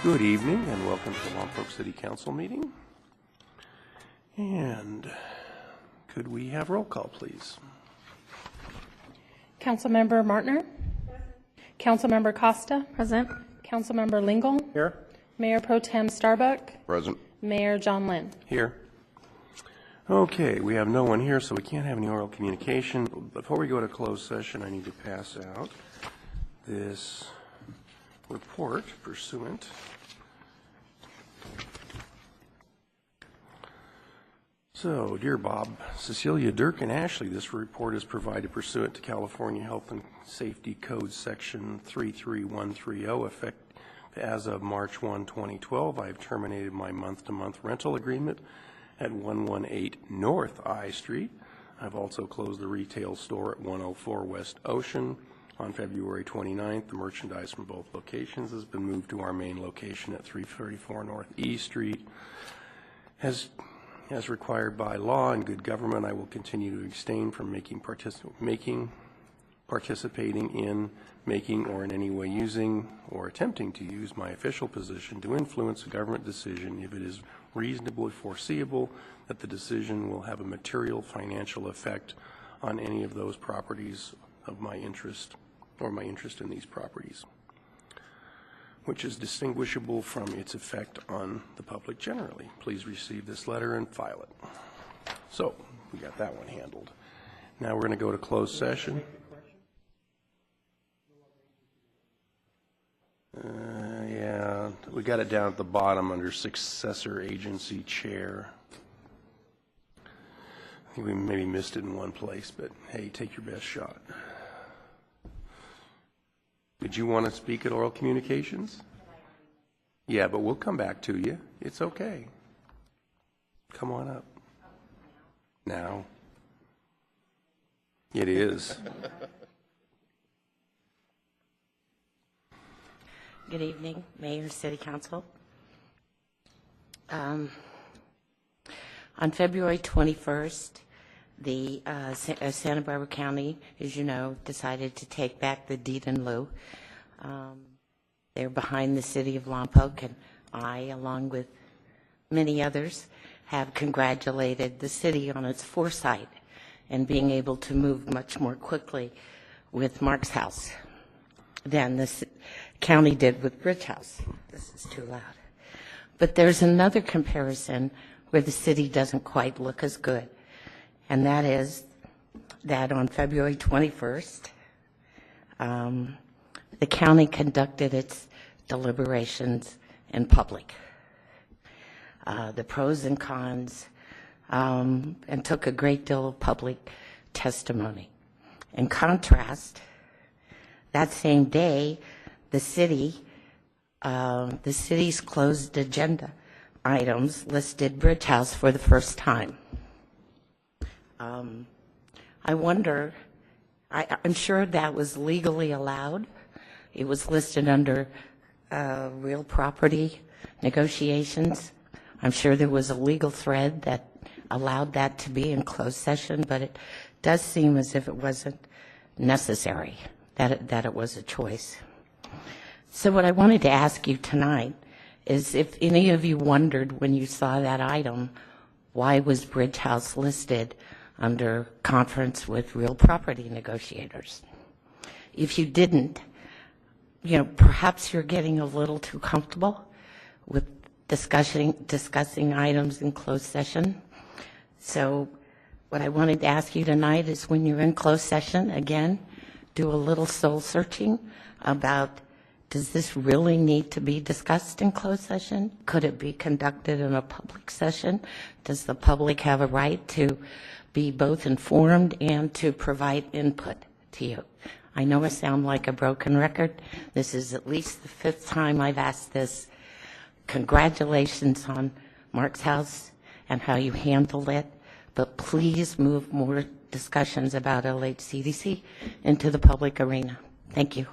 Good evening and welcome to the Lompoc City Council meeting. And could we have roll call, please? Councilmember Martner? Present. Councilmember Costa? Present. Councilmember Lingle? Here. Mayor Pro Tem Starbuck? Present. Mayor John Lynn? Here. Okay, we have no one here, so we can't have any oral communication. Before we go to closed session, I need to pass out this report pursuant So, dear Bob, Cecilia, Dirk, and Ashley, this report is provided pursuant to California Health and Safety Code Section 33130, effect as of March 1, 2012. I have terminated my month-to-month rental agreement at 118 North I Street. I've also closed the retail store at 104 West Ocean. On February 29th, the merchandise from both locations has been moved to our main location at 334 North E Street. As required by law and good government, I will continue to abstain from participating in, making, or in any way using or attempting to use my official position to influence a government decision if it is reasonably foreseeable that the decision will have a material financial effect on any of those properties of my interest or my interest in these properties, which is distinguishable from its effect on the public generally. Please receive this letter and file it. So, we got that one handled. Now we're going to go to closed session. Yeah, we got it down at the bottom under successor agency chair. I think we maybe missed it in one place, but hey, take your best shot. Did you want to speak at oral communications? Yeah, but we'll come back to you. It's okay. Come on up. Now. It is. Good evening, Mayor, City Council. On February 21st, the Santa Barbara County, as you know, decided to take back the deed in lieu. They're behind the city of Lompoc, and I, along with many others, have congratulated the city on its foresight and being able to move much more quickly with Mark's house than the county did with Bridge House. This is too loud. But there's another comparison where the city doesn't quite look as good, and that is that on February 21st, the county conducted its deliberations in public, the pros and cons, and took a great deal of public testimony. In contrast, that same day, the city's closed agenda items listed Bridge House for the first time. I wonder, I'm sure that was legally allowed. It was listed under real property negotiations. I'm sure there was a legal thread that allowed that to be in closed session, but it does seem as if it wasn't necessary, that it was a choice. So what I wanted to ask you tonight is if any of you wondered when you saw that item, why was Bridge House listed under conference with real property negotiators? If you didn't, you know, perhaps you're getting a little too comfortable with discussing items in closed session. So what I wanted to ask you tonight is when you're in closed session, again, do a little soul searching about, does this really need to be discussed in closed session? Could it be conducted in a public session? Does the public have a right to be both informed and to provide input to you? I know I sound like a broken record. This is at least the 5th time I've asked this. Congratulations on Mark's house and how you handled it, but please move more discussions about LHCDC into the public arena. Thank you.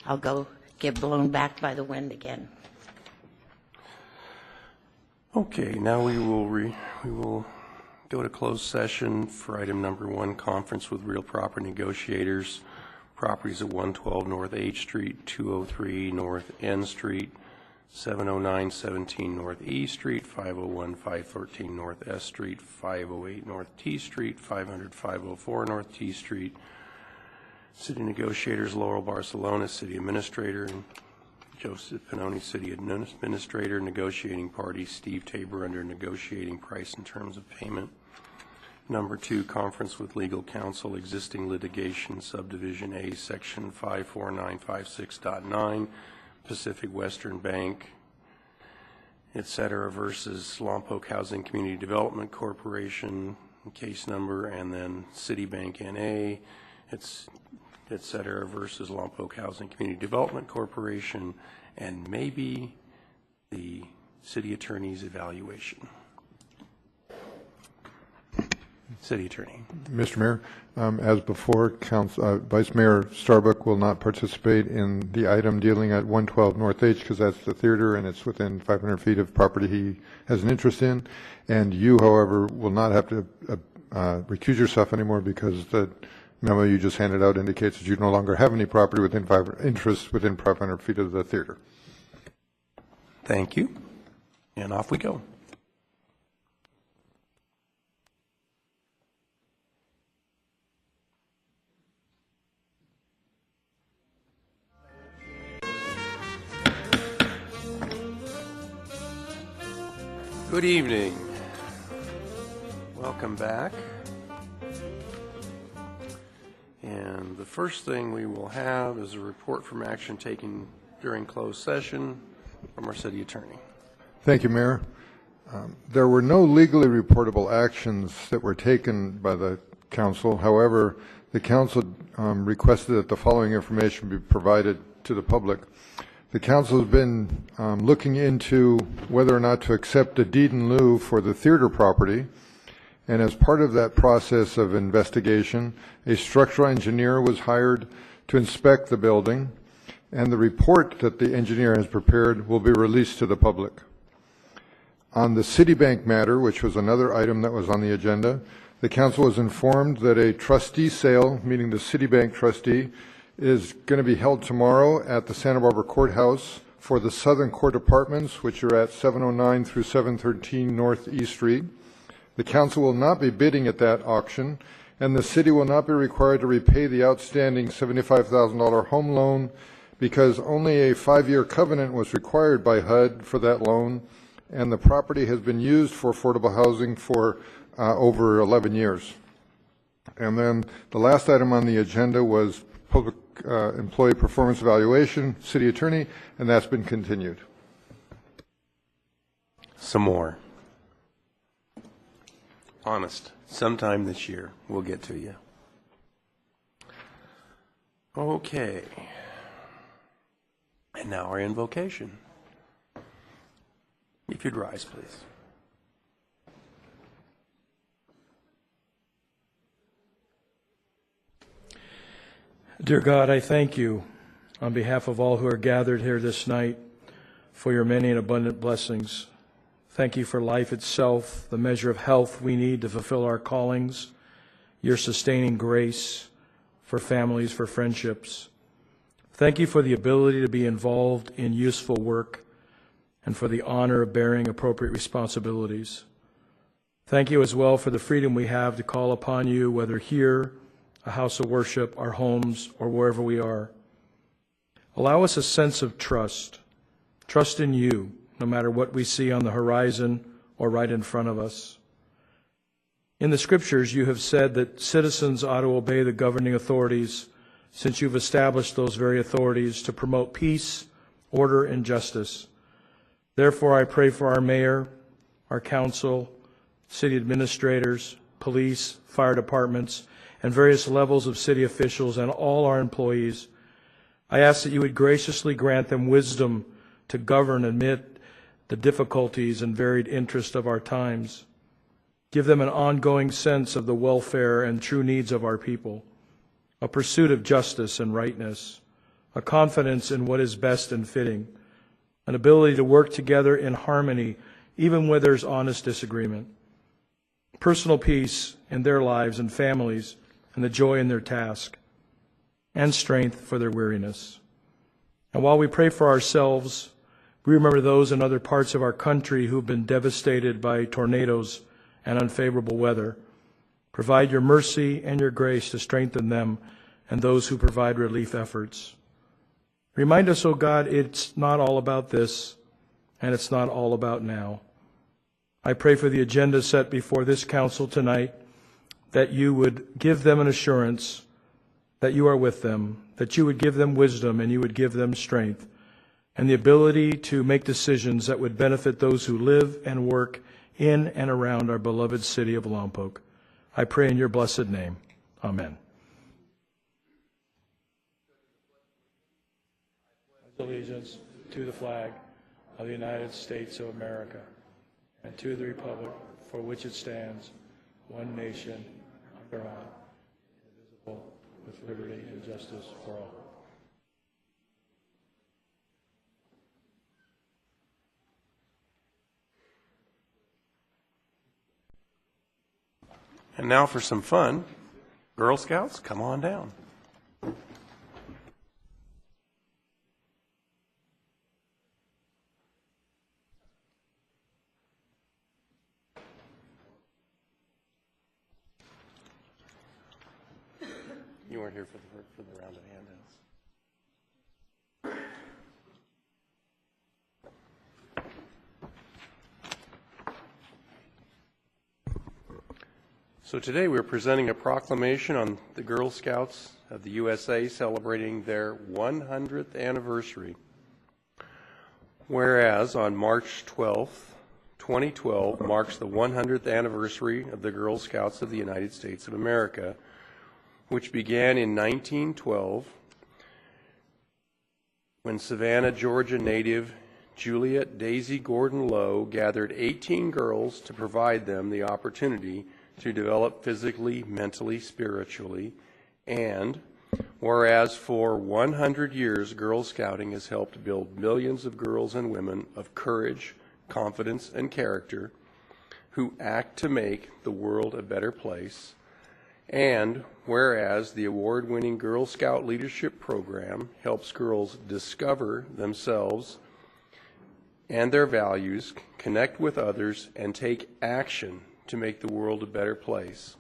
I'll go get blown back by the wind again. Okay, now we will go to closed session for item number 1, conference with real property negotiators, properties at 112 North H Street, 203 North N Street, 709 17 North E Street, 501 513 North S Street, 508 North T Street, 500 504 North T Street. City negotiators Laurel Barcelona, City Administrator, and Joseph Pannoni, City Administrator. Negotiating party Steve Tabor under negotiating price and terms of payment. Number 2, conference with legal counsel, existing litigation, subdivision A, section 54956.9, Pacific Western Bank, etc. versus Lompoc Housing Community Development Corporation, case number, and then Citibank NA, etc. versus Lompoc Housing Community Development Corporation, and maybe the city attorney's evaluation. City Attorney. Mr. Mayor, as before, Vice Mayor Starbuck will not participate in the item dealing at 112 North H because that's the theater and it's within 500 feet of property he has an interest in. And you, however, will not have to recuse yourself anymore because the memo you just handed out indicates that you no longer have any property within interests within 500 feet of the theater. Thank you. And off we go. Good evening. Welcome back. And the first thing we will have is a report from action taken during closed session from our city attorney. Thank you, Mayor. There were no legally reportable actions that were taken by the council. However, the council requested that the following information be provided to the public. The council has been looking into whether or not to accept a deed in lieu for the theater property. And as part of that process of investigation, a structural engineer was hired to inspect the building, and the report that the engineer has prepared will be released to the public. On the Citibank matter, which was another item that was on the agenda, the council was informed that a trustee sale, meaning the Citibank trustee, is going to be held tomorrow at the Santa Barbara Courthouse for the Southern Court Apartments, which are at 709 through 713 North E Street. The council will not be bidding at that auction, and the city will not be required to repay the outstanding $75,000 home loan because only a 5-year covenant was required by HUD for that loan, and the property has been used for affordable housing for over 11 years. And then the last item on the agenda was public employee performance evaluation, city attorney, and that's been continued. Some more. Honest. Sometime this year, we'll get to you. Okay. And now our invocation. If you'd rise, please. Dear God, I thank you on behalf of all who are gathered here this night for your many and abundant blessings. Thank you for life itself, the measure of health we need to fulfill our callings, your sustaining grace for families, for friendships. Thank you for the ability to be involved in useful work and for the honor of bearing appropriate responsibilities. Thank you as well for the freedom we have to call upon you, whether here, a house of worship, our homes, or wherever we are. Allow us a sense of trust in you, no matter what we see on the horizon or right in front of us. In the scriptures, you have said that citizens ought to obey the governing authorities, since you've established those very authorities to promote peace, order, and justice. Therefore, I pray for our mayor, our council, city administrators, police, fire departments, and various levels of city officials and all our employees. I ask that you would graciously grant them wisdom to govern amid the difficulties and varied interests of our times. Give them an ongoing sense of the welfare and true needs of our people, a pursuit of justice and rightness, a confidence in what is best and fitting, an ability to work together in harmony even where there's honest disagreement, personal peace in their lives and families, and the joy in their task, and strength for their weariness. And while we pray for ourselves, We remember those in other parts of our country who've been devastated by tornadoes and unfavorable weather. Provide your mercy and your grace to strengthen them and those who provide relief efforts. Remind us, O God, it's not all about this, and it's not all about now. I pray for the agenda set before this council tonight, that you would give them an assurance that you are with them, that you would give them wisdom and you would give them strength, and the ability to make decisions that would benefit those who live and work in and around our beloved city of Lompoc. I pray in your blessed name. Amen. Allegiance to the flag of the United States of America and to the republic for which it stands, one nation, under God, indivisible, with liberty and justice for all. And now for some fun. Girl Scouts, come on down. You weren't here for the round of handouts. So today we're presenting a proclamation on the Girl Scouts of the USA celebrating their 100th anniversary. Whereas on March 12th, 2012 marks the 100th anniversary of the Girl Scouts of the United States of America, which began in 1912 when Savannah, Georgia native Juliet Daisy Gordon Lowe gathered 18 girls to provide them the opportunity to develop physically, mentally, spiritually, and whereas for 100 years Girl Scouting has helped build millions of girls and women of courage, confidence, and character who act to make the world a better place, and whereas the award-winning Girl Scout Leadership Program helps girls discover themselves and their values, connect with others, and take action to make the world a better place.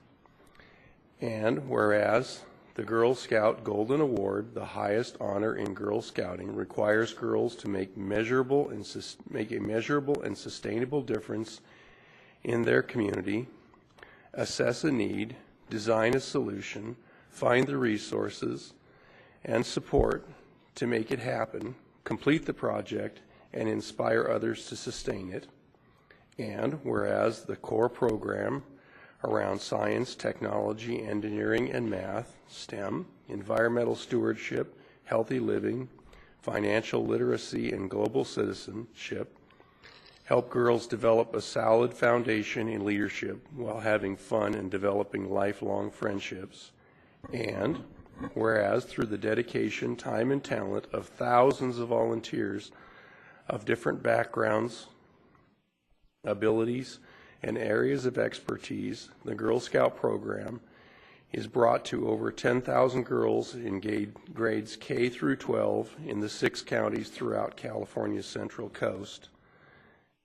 And whereas the Girl Scout Golden Award, the highest honor in Girl Scouting, requires girls to make a measurable and sustainable difference in their community, assess a need, design a solution, find the resources and support to make it happen, complete the project, and inspire others to sustain it. And whereas the core program around science, technology, engineering, and math, STEM, environmental stewardship, healthy living, financial literacy, and global citizenship help girls develop a solid foundation in leadership while having fun and developing lifelong friendships. And whereas through the dedication, time, and talent of thousands of volunteers of different backgrounds, abilities, and areas of expertise, the Girl Scout program is brought to over 10,000 girls in grades K through 12 in the 6 counties throughout California's Central Coast.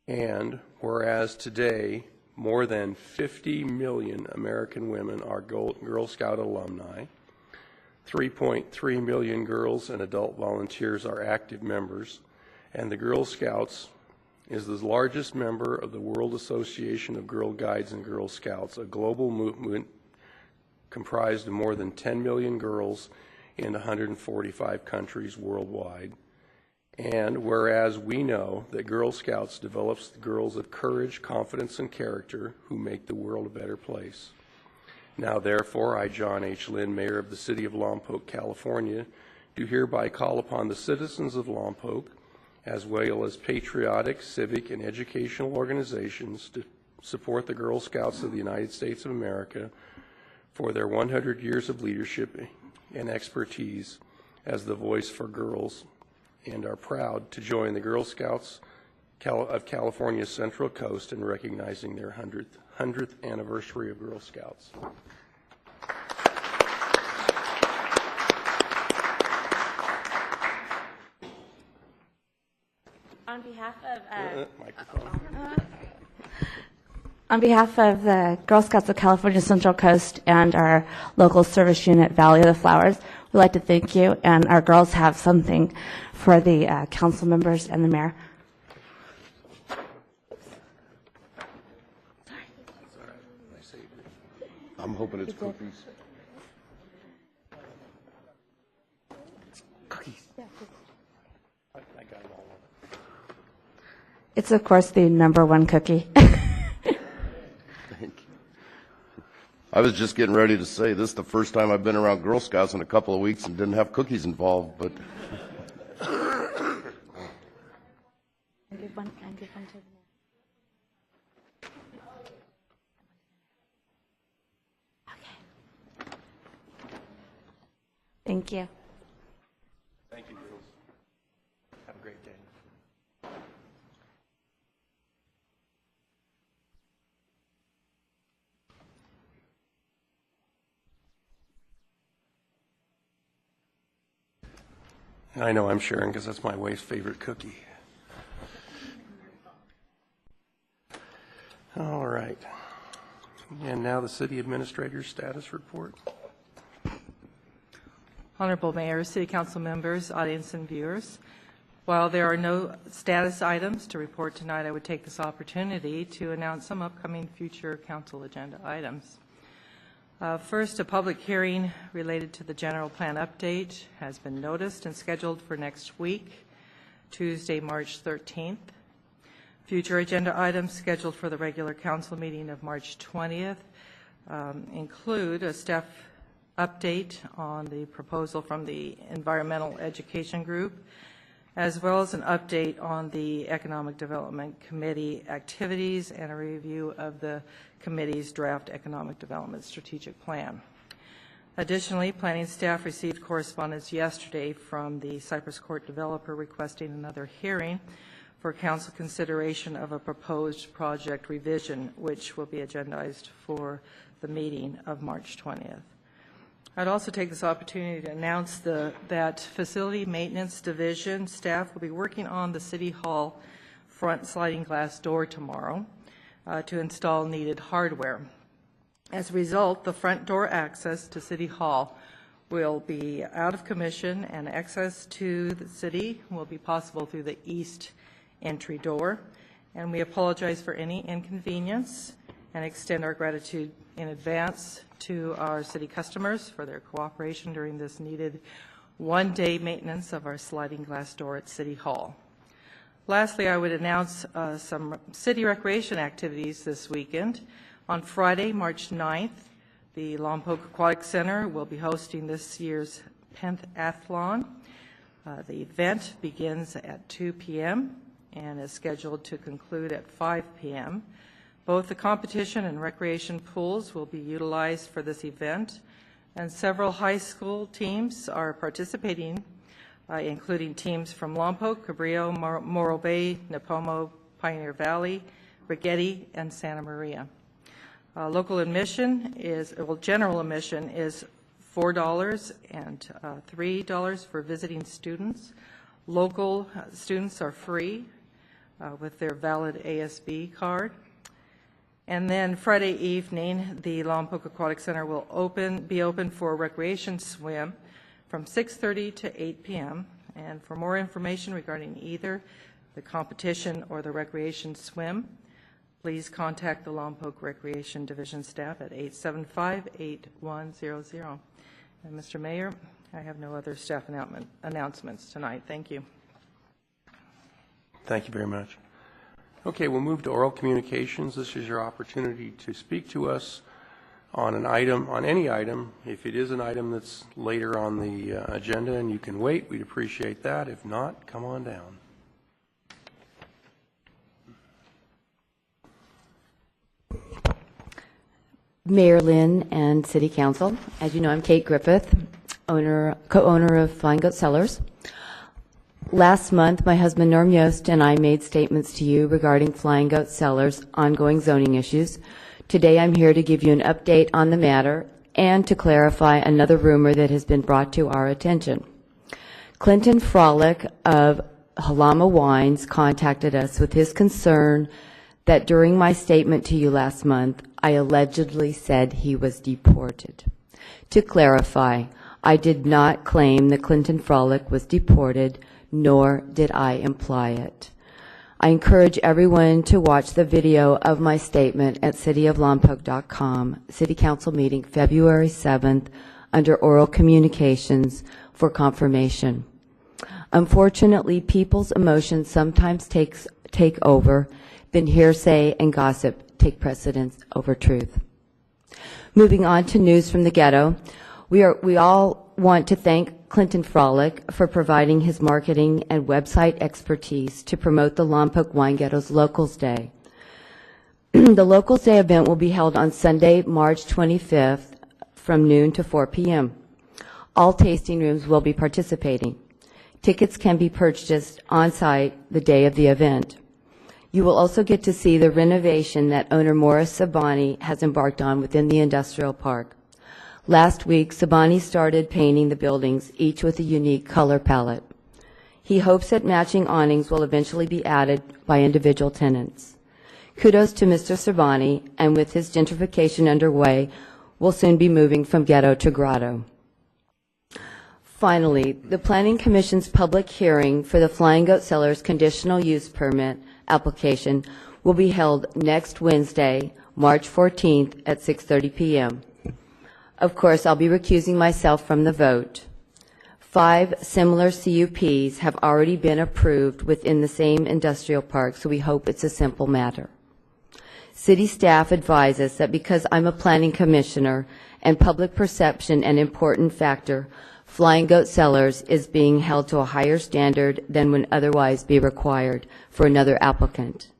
And whereas today more than 50 million American women are Girl Scout alumni, 3.3 million girls and adult volunteers are active members, and the Girl Scouts is the largest member of the World Association of Girl Guides and Girl Scouts, a global movement comprised of more than 10 million girls in 145 countries worldwide. And whereas we know that Girl Scouts develops girls of courage, confidence, and character who make the world a better place. Now therefore, I, John H. Lynn, Mayor of the City of Lompoc, California, do hereby call upon the citizens of Lompoc, as well as patriotic, civic, and educational organizations to support the Girl Scouts of the United States of America for their 100 years of leadership and expertise as the voice for girls, and are proud to join the Girl Scouts of California's Central Coast in recognizing their 100th anniversary of Girl Scouts. On behalf of Microphone. on behalf of the Girl Scouts of California Central Coast and our local service unit, Valley of the Flowers, we'd like to thank you. And our girls have something for the council members and the mayor. I'm hoping it's cookies. Cookies. I got them all. It's, of course, the #1 cookie. Thank you. I was just getting ready to say this is the first time I've been around Girl Scouts in a couple of weeks and didn't have cookies involved, but Give one to the mayor. Okay. Thank you. Thank you, girls. Have a great day. I know I'm sharing because that's my wife's favorite cookie. All right. And now the city administrator's status report. Honorable Mayor, City Council members, audience, and viewers, while there are no status items to report tonight, I would take this opportunity to announce some upcoming future council agenda items. First, a public hearing related to the general plan update has been noticed and scheduled for next week, Tuesday, March 13th. Future agenda items scheduled for the regular council meeting of March 20th include a staff update on the proposal from the Environmental Education Group, as well as an update on the Economic Development Committee activities and a review of the committee's draft Economic Development Strategic Plan. Additionally, planning staff received correspondence yesterday from the Cypress Court developer requesting another hearing for council consideration of a proposed project revision, which will be agendized for the meeting of March 20th. I'd also take this opportunity to announce that Facility Maintenance Division staff will be working on the City Hall front sliding glass door tomorrow to install needed hardware. As a result, the front door access to City Hall will be out of commission, and access to the city will be possible through the east entry door. And we apologize for any inconvenience and extend our gratitude in advance to our city customers for their cooperation during this needed one-day maintenance of our sliding glass door at City Hall. Lastly, I would announce some city recreation activities this weekend. On Friday, March 9th, the Lompoc Aquatic Center will be hosting this year's pentathlon. The event begins at 2 p.m. and is scheduled to conclude at 5 p.m. Both the competition and recreation pools will be utilized for this event, and several high school teams are participating, including teams from Lompoc, Cabrillo, Morro Bay, Nipomo, Pioneer Valley, Rigetti, and Santa Maria. Local admission is, well, general admission is $4 and $3 for visiting students. Local students are free with their valid ASB card. And then Friday evening, the Lompoc Aquatic Center will be open for a recreation swim from 6:30 to 8 p.m. And for more information regarding either the competition or the recreation swim, please contact the Lompoc Recreation Division staff at 875-8100. And Mr. Mayor, I have no other staff announcements tonight. Thank you. Thank you very much. Okay, we'll move to oral communications. This is your opportunity to speak to us on an item, on any item. If it is an item that's later on the agenda and you can wait, we'd appreciate that. If not, come on down. Mayor Lynn and City Council. As you know, I'm Kate Griffith, co-owner of Flying Goat Cellars. Last month, my husband Norm Yost and I made statements to you regarding Flying Goat Cellars' ongoing zoning issues. Today, I'm here to give you an update on the matter and to clarify another rumor that has been brought to our attention. Clinton Frolick of Halama Wines contacted us with his concern that during my statement to you last month, I allegedly said he was deported. To clarify, I did not claim that Clinton Frolic was deported, nor did I imply it. I encourage everyone to watch the video of my statement at cityoflompoc.com, City Council meeting February 7th, under oral communications for confirmation. Unfortunately, people's emotions sometimes take over, then hearsay and gossip take precedence over truth. Moving on to news from the ghetto, we all want to thank Clinton Frolic for providing his marketing and website expertise to promote the Lompoc Wine Ghetto's Locals Day. The Locals Day event will be held on Sunday, March 25th from noon to 4 p.m. All tasting rooms will be participating. Tickets can be purchased on-site the day of the event. You will also get to see the renovation that owner Morris Sabani has embarked on within the industrial park. Last week, Sabani started painting the buildings, each with a unique color palette. He hopes that matching awnings will eventually be added by individual tenants. Kudos to Mr. Sabani, and with his gentrification underway, we'll soon be moving from ghetto to grotto. Finally, the Planning Commission's public hearing for the Flying Goat Cellars conditional use permit application will be held next Wednesday, March 14th at 6:30 p.m. Of course, I'll be recusing myself from the vote. 5 similar CUPs have already been approved within the same industrial park, so we hope it's a simple matter. City staff advises that because I'm a planning commissioner and public perception an important factor, Flying Goat Cellars is being held to a higher standard than would otherwise be required for another applicant.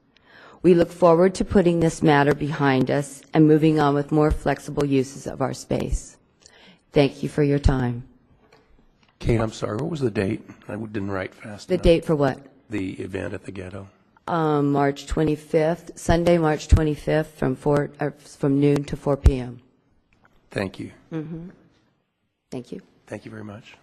We look forward to putting this matter behind us and moving on with more flexible uses of our space. Thank you for your time. Kate, I'm sorry, what was the date? I didn't write fast The enough. date for what? The event at the ghetto. March 25th, Sunday, March 25th, from noon to 4 p.m. Thank you. Thank you. Thank you very much.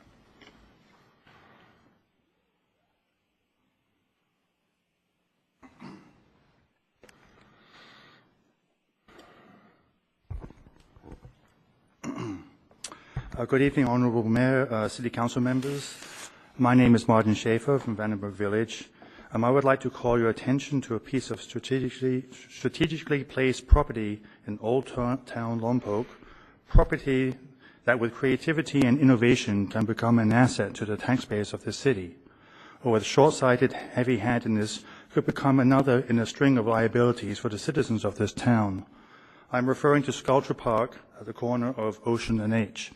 Good evening, Honorable Mayor, City Council members. My name is Martin Schaefer from Vandenberg Village. I would like to call your attention to a piece of strategically placed property in Old Town Lompoc, property that with creativity and innovation can become an asset to the taxpayers of the city, or with short-sighted heavy-handedness could become another in a string of liabilities for the citizens of this town. I'm referring to Sculpture Park at the corner of Ocean and H.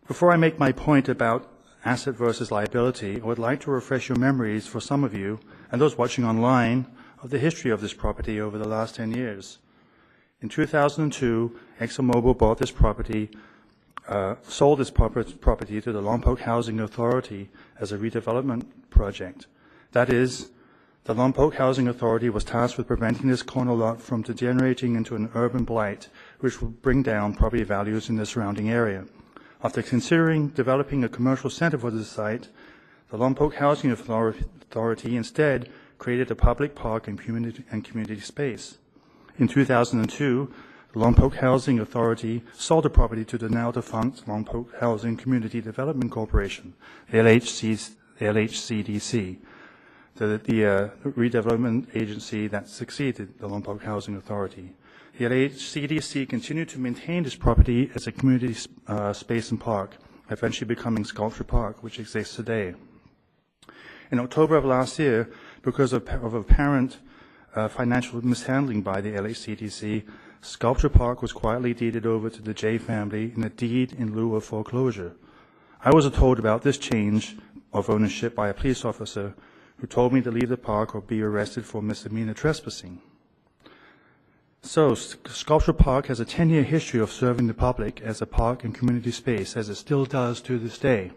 Before I make my point about asset versus liability, I would like to refresh your memories for some of you and those watching online of the history of this property over the last 10 years. In 2002, ExxonMobil bought this property, sold this property to the Lompoc Housing Authority as a redevelopment project. That is, the Lompoc Housing Authority was tasked with preventing this corner lot from degenerating into an urban blight, which would bring down property values in the surrounding area. After considering developing a commercial center for the site, the Lompoc Housing Authority instead created a public park and community space. In 2002, the Lompoc Housing Authority sold the property to the now-defunct Lompoc Housing Community Development Corporation, the LHCDC, the redevelopment agency that succeeded the Lompoc Housing Authority. The LHCDC continued to maintain this property as a community space and park, eventually becoming Sculpture Park, which exists today. In October of last year, because of apparent financial mishandling by the LHCDC, Sculpture Park was quietly deeded over to the J family in a deed in lieu of foreclosure. I was told about this change of ownership by a police officer who told me to leave the park or be arrested for misdemeanor trespassing. So, Sculpture Park has a 10-year history of serving the public as a park and community space, as it still does to this day.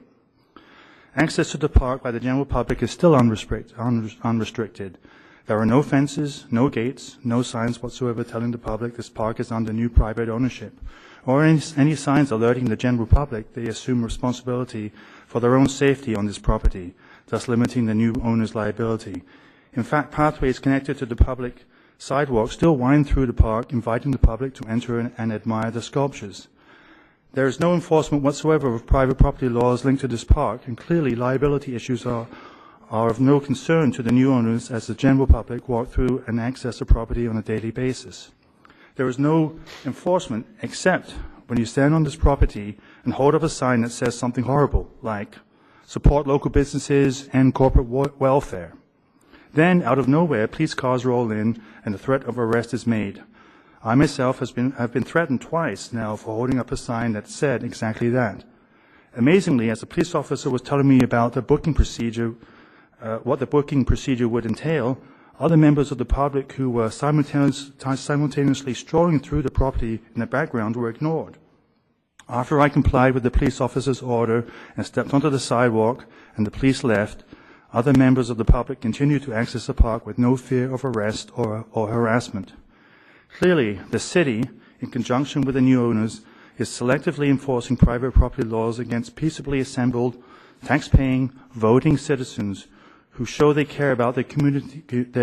Access to the park by the general public is still unrestricted. There are no fences, no gates, no signs whatsoever telling the public this park is under new private ownership, or any signs alerting the general public they assume responsibility for their own safety on this property. thus limiting the new owner's liability. In fact, pathways connected to the public sidewalk still wind through the park, inviting the public to enter and admire the sculptures. There is no enforcement whatsoever of private property laws linked to this park, and clearly liability issues are of no concern to the new owners as the general public walk through and access the property on a daily basis. There is no enforcement except when you stand on this property and hold up a sign that says something horrible, like, support local businesses and corporate welfare. Then, out of nowhere, police cars roll in and the threat of arrest is made. I myself have been threatened twice now for holding up a sign that said exactly that. Amazingly, as the police officer was telling me about the booking procedure, what the booking procedure would entail, other members of the public who were simultaneously strolling through the property in the background were ignored. After I complied with the police officer's order and stepped onto the sidewalk and the police left, other members of the public continued to access the park with no fear of arrest or harassment. Clearly, the city, in conjunction with the new owners, is selectively enforcing private property laws against peaceably assembled, tax-paying, voting citizens who show they care about their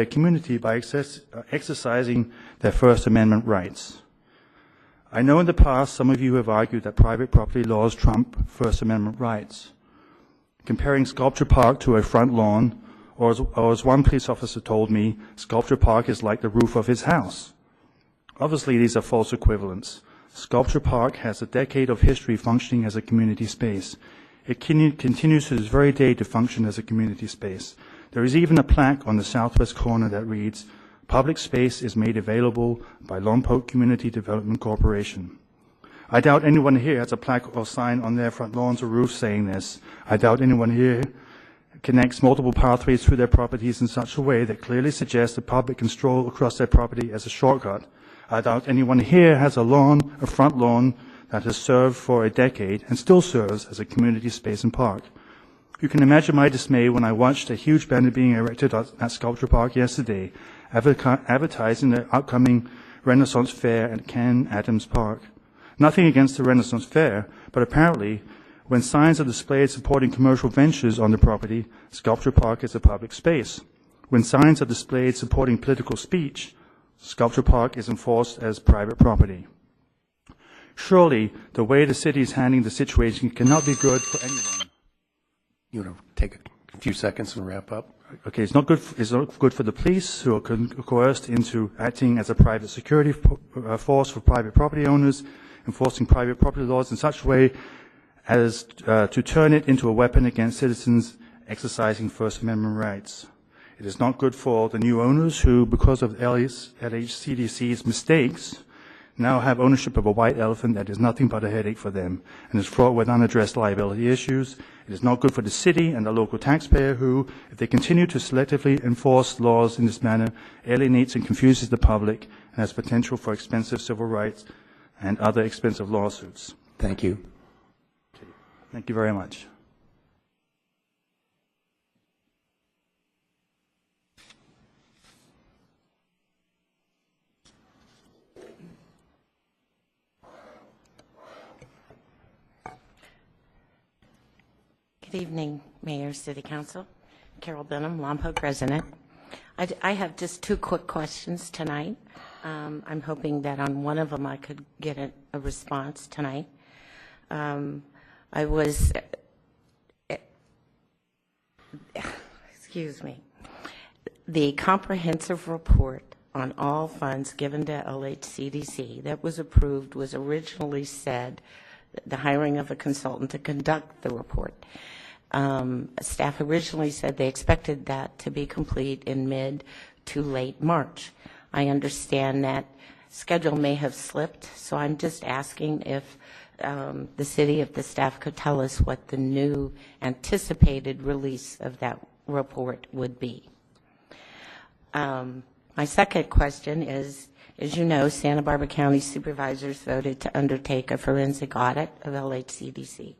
community by exercising their First Amendment rights. I know in the past some of you have argued that private property laws trump First Amendment rights, comparing Sculpture Park to a front lawn, or as one police officer told me, Sculpture Park is like the roof of his house. Obviously, these are false equivalents. Sculpture Park has a decade of history functioning as a community space. It continues to this very day to function as a community space. There is even a plaque on the southwest corner that reads, "Public space is made available by Lompoc Community Development Corporation." I doubt anyone here has a plaque or sign on their front lawns or roofs saying this. I doubt anyone here connects multiple pathways through their properties in such a way that clearly suggests the public can stroll across their property as a shortcut. I doubt anyone here has a front lawn that has served for a decade and still serves as a community space and park. You can imagine my dismay when I watched a huge banner being erected at Sculpture Park yesterday, advertising the upcoming Renaissance Fair at Ken Adams Park. Nothing against the Renaissance Fair, but apparently, when signs are displayed supporting commercial ventures on the property, Sculpture Park is a public space. When signs are displayed supporting political speech, Sculpture Park is enforced as private property. Surely, the way the city is handling the situation cannot be good for anyone. You want to take a few seconds and wrap up? Okay, it's not good for the police, who are coerced into acting as a private security force for private property owners, enforcing private property laws in such a way as to turn it into a weapon against citizens exercising First Amendment rights. It is not good for the new owners who, because of LHCDC's mistakes, now have ownership of a white elephant that is nothing but a headache for them and is fraught with unaddressed liability issues. It is not good for the city and the local taxpayer who, if they continue to selectively enforce laws in this manner, alienates and confuses the public and has potential for expensive civil rights and other expensive lawsuits. Thank you. Thank you very much. Good evening, Mayor, City Council. Carol Benham, Lompoc resident. I have just two quick questions tonight. I'm hoping that on one of them I could get a response tonight. Excuse me. The comprehensive report on all funds given to LHCDC that was approved was originally said the hiring of a consultant to conduct the report. Staff originally said they expected that to be complete in mid to late March. I understand that schedule may have slipped, so I'm just asking if the city, if the staff could tell us what the new anticipated release of that report would be. My second question is, as you know, Santa Barbara County supervisors voted to undertake a forensic audit of LHCDC.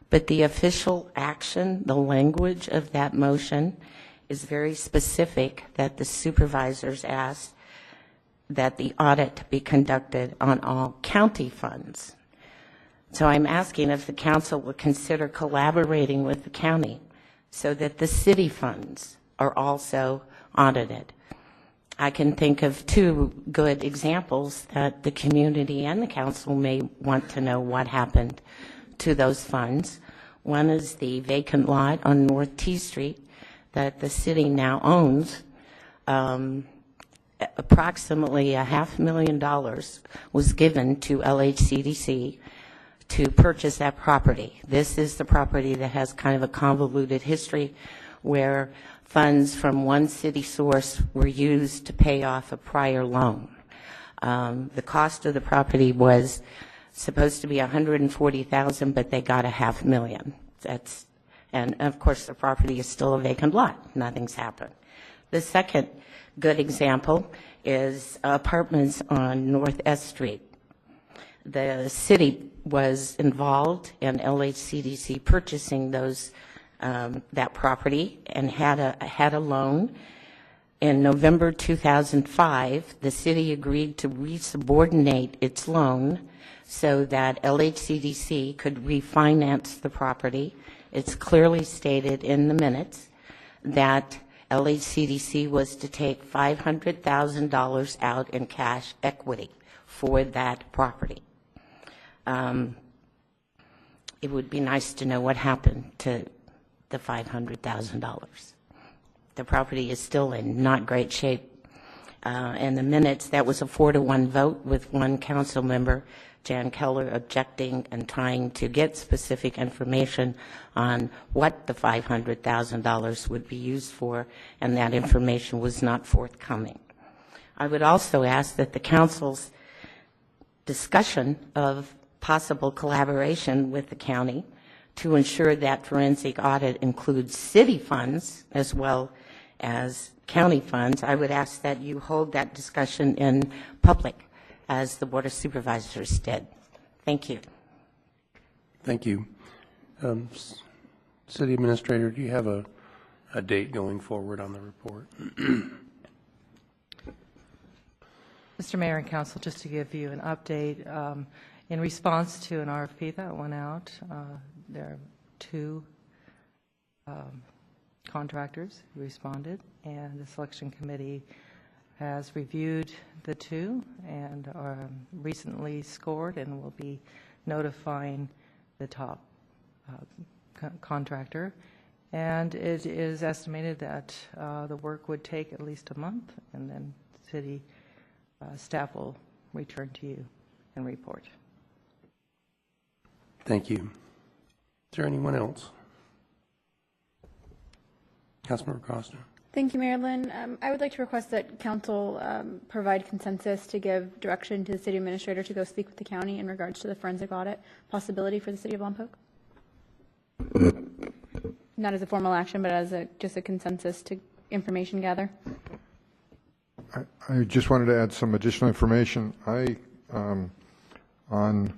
But the official action, the language of that motion is very specific that the supervisors asked that the audit be conducted on all county funds. So I'm asking if the council would consider collaborating with the county so that the city funds are also audited. I can think of two good examples that the community and the council may want to know what happened to those funds. One is the vacant lot on North T Street that the city now owns. Approximately $500,000 was given to LHCDC to purchase that property. This is the property that has kind of a convoluted history where funds from one city source were used to pay off a prior loan. The cost of the property was supposed to be $140,000, but they got $500,000. And of course the property is still a vacant lot. Nothing's happened. The second good example is apartments on North S Street. The city was involved in LHCDC purchasing those that property and had a loan. In November 2005, the city agreed to resubordinate its loan so that LHCDC could refinance the property. It's clearly stated in the minutes that LHCDC was to take $500,000 out in cash equity for that property. It would be nice to know what happened to the $500,000. The property is still in not great shape. In the minutes, that was a 4-to-1 vote with one council member, Jan Keller, objecting and trying to get specific information on what the $500,000 would be used for, and that information was not forthcoming. I would also ask that the council's discussion of possible collaboration with the county to ensure that forensic audit includes city funds as well as county funds. I would ask that you hold that discussion in public as the Board of Supervisors did. Thank you. Thank you. City Administrator, do you have a date going forward on the report? Mr. Mayor and Council, just to give you an update, in response to an RFP that went out, there are 2 contractors who responded, and the selection committee has reviewed the 2 and recently scored and will be notifying the top contractor. And it is estimated that the work would take at least a month, and then city staff will return to you and report. Thank you. Is there anyone else? Councilmember Costa. Thank you, Mayor Lynn. I would like to request that council provide consensus to give direction to the city administrator to go speak with the county in regards to the forensic audit possibility for the city of Lompoc. Not as a formal action, but as just a consensus to information gather. I just wanted to add some additional information. On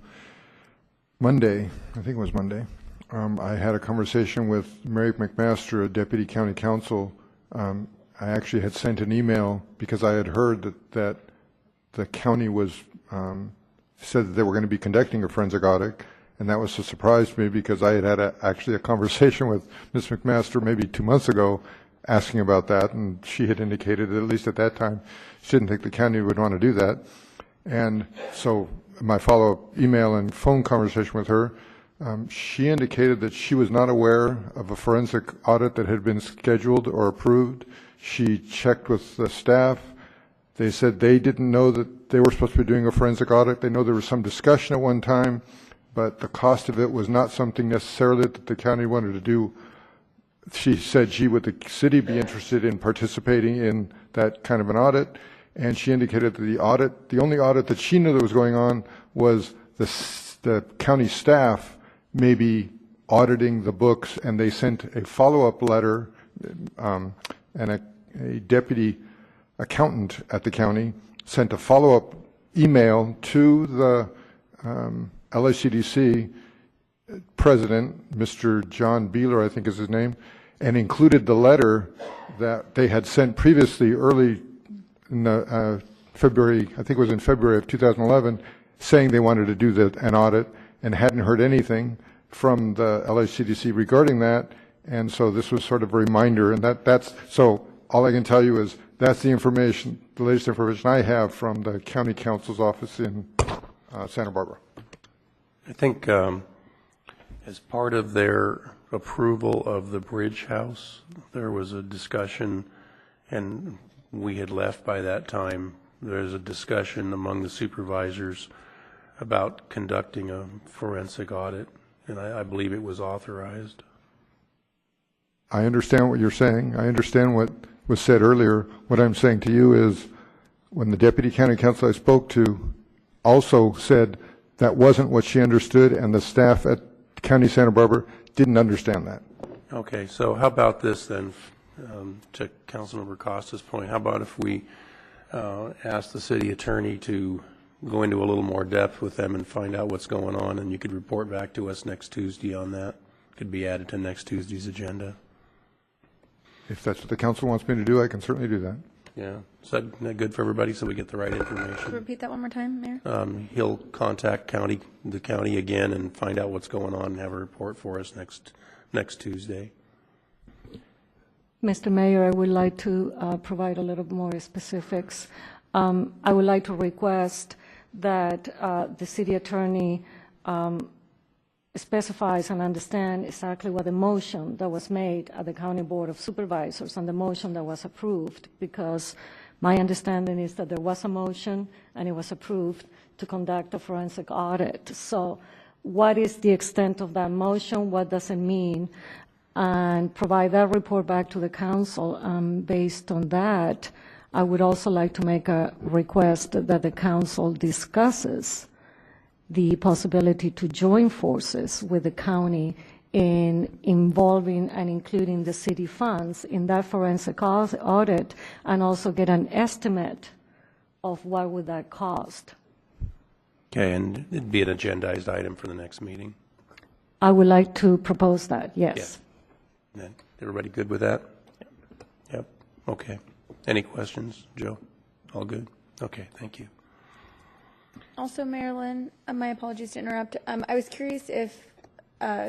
Monday, I think it was Monday, I had a conversation with Mary McMaster, a deputy county counsel. I actually had sent an email because I had heard that the county was said that they were going to be conducting a forensic audit, and that was a surprise to me because I had actually a conversation with Ms. McMaster maybe 2 months ago asking about that, and she had indicated that at least at that time she didn't think the county would want to do that. And so my follow-up email and phone conversation with her, she indicated that she was not aware of a forensic audit that had been scheduled or approved. She checked with the staff. They said they didn't know that they were supposed to be doing a forensic audit. They know there was some discussion at one time, but the cost of it was not something necessarily that the county wanted to do. She said would the city be interested in participating in that kind of an audit, and she indicated that the only audit that she knew that was going on was the county staff maybe auditing the books, and they sent a follow-up letter, and a deputy accountant at the county sent a follow-up email to the LHCDC president, Mr. John Beeler, I think is his name, and included the letter that they had sent previously early in February, I think it was in February of 2011, saying they wanted to do an audit and hadn't heard anything from the LHCDC regarding that. And so this was sort of a reminder, and so all I can tell you is that's the information, the latest information I have from the county council's office in Santa Barbara. I think as part of their approval of the bridge house, there was a discussion, and we had left by that time. There's a discussion among the supervisors about conducting a forensic audit, and I believe it was authorized. I understand what you're saying. I understand what was said earlier. What I'm saying to you is when the deputy county counsel I spoke to also said that wasn't what she understood, and the staff at County Santa Barbara didn't understand that. Okay, so how about this then, to Councilmember Costa's point, how about if we ask the city attorney to go into a little more depth with them and find out what's going on, and you could report back to us next Tuesday on that? Could be added to next Tuesday's agenda. If that's what the council wants me to do, I can certainly do that. Yeah, is that good for everybody so we get the right information? Repeat that one more time, Mayor. He'll contact the county again and find out what's going on and have a report for us next Tuesday. Mr. Mayor, I would like to provide a little more specifics. I would like to request that the city attorney specifies and understand exactly what the motion that was made at the County Board of Supervisors and the motion that was approved, because my understanding is that there was a motion and it was approved to conduct a forensic audit. So what is the extent of that motion? What does it mean? And provide that report back to the council. Based on that, I would also like to make a request that the council discusses the possibility to join forces with the county in involving and including the city funds in that forensic audit, and also get an estimate of what would that cost. Okay, and it'd be an agendized item for the next meeting? I would like to propose that, yes. Yeah. Everybody good with that? Yep. Okay. Any questions, Joe? All good? Okay, thank you. Also, Marilyn, my apologies to interrupt. I was curious if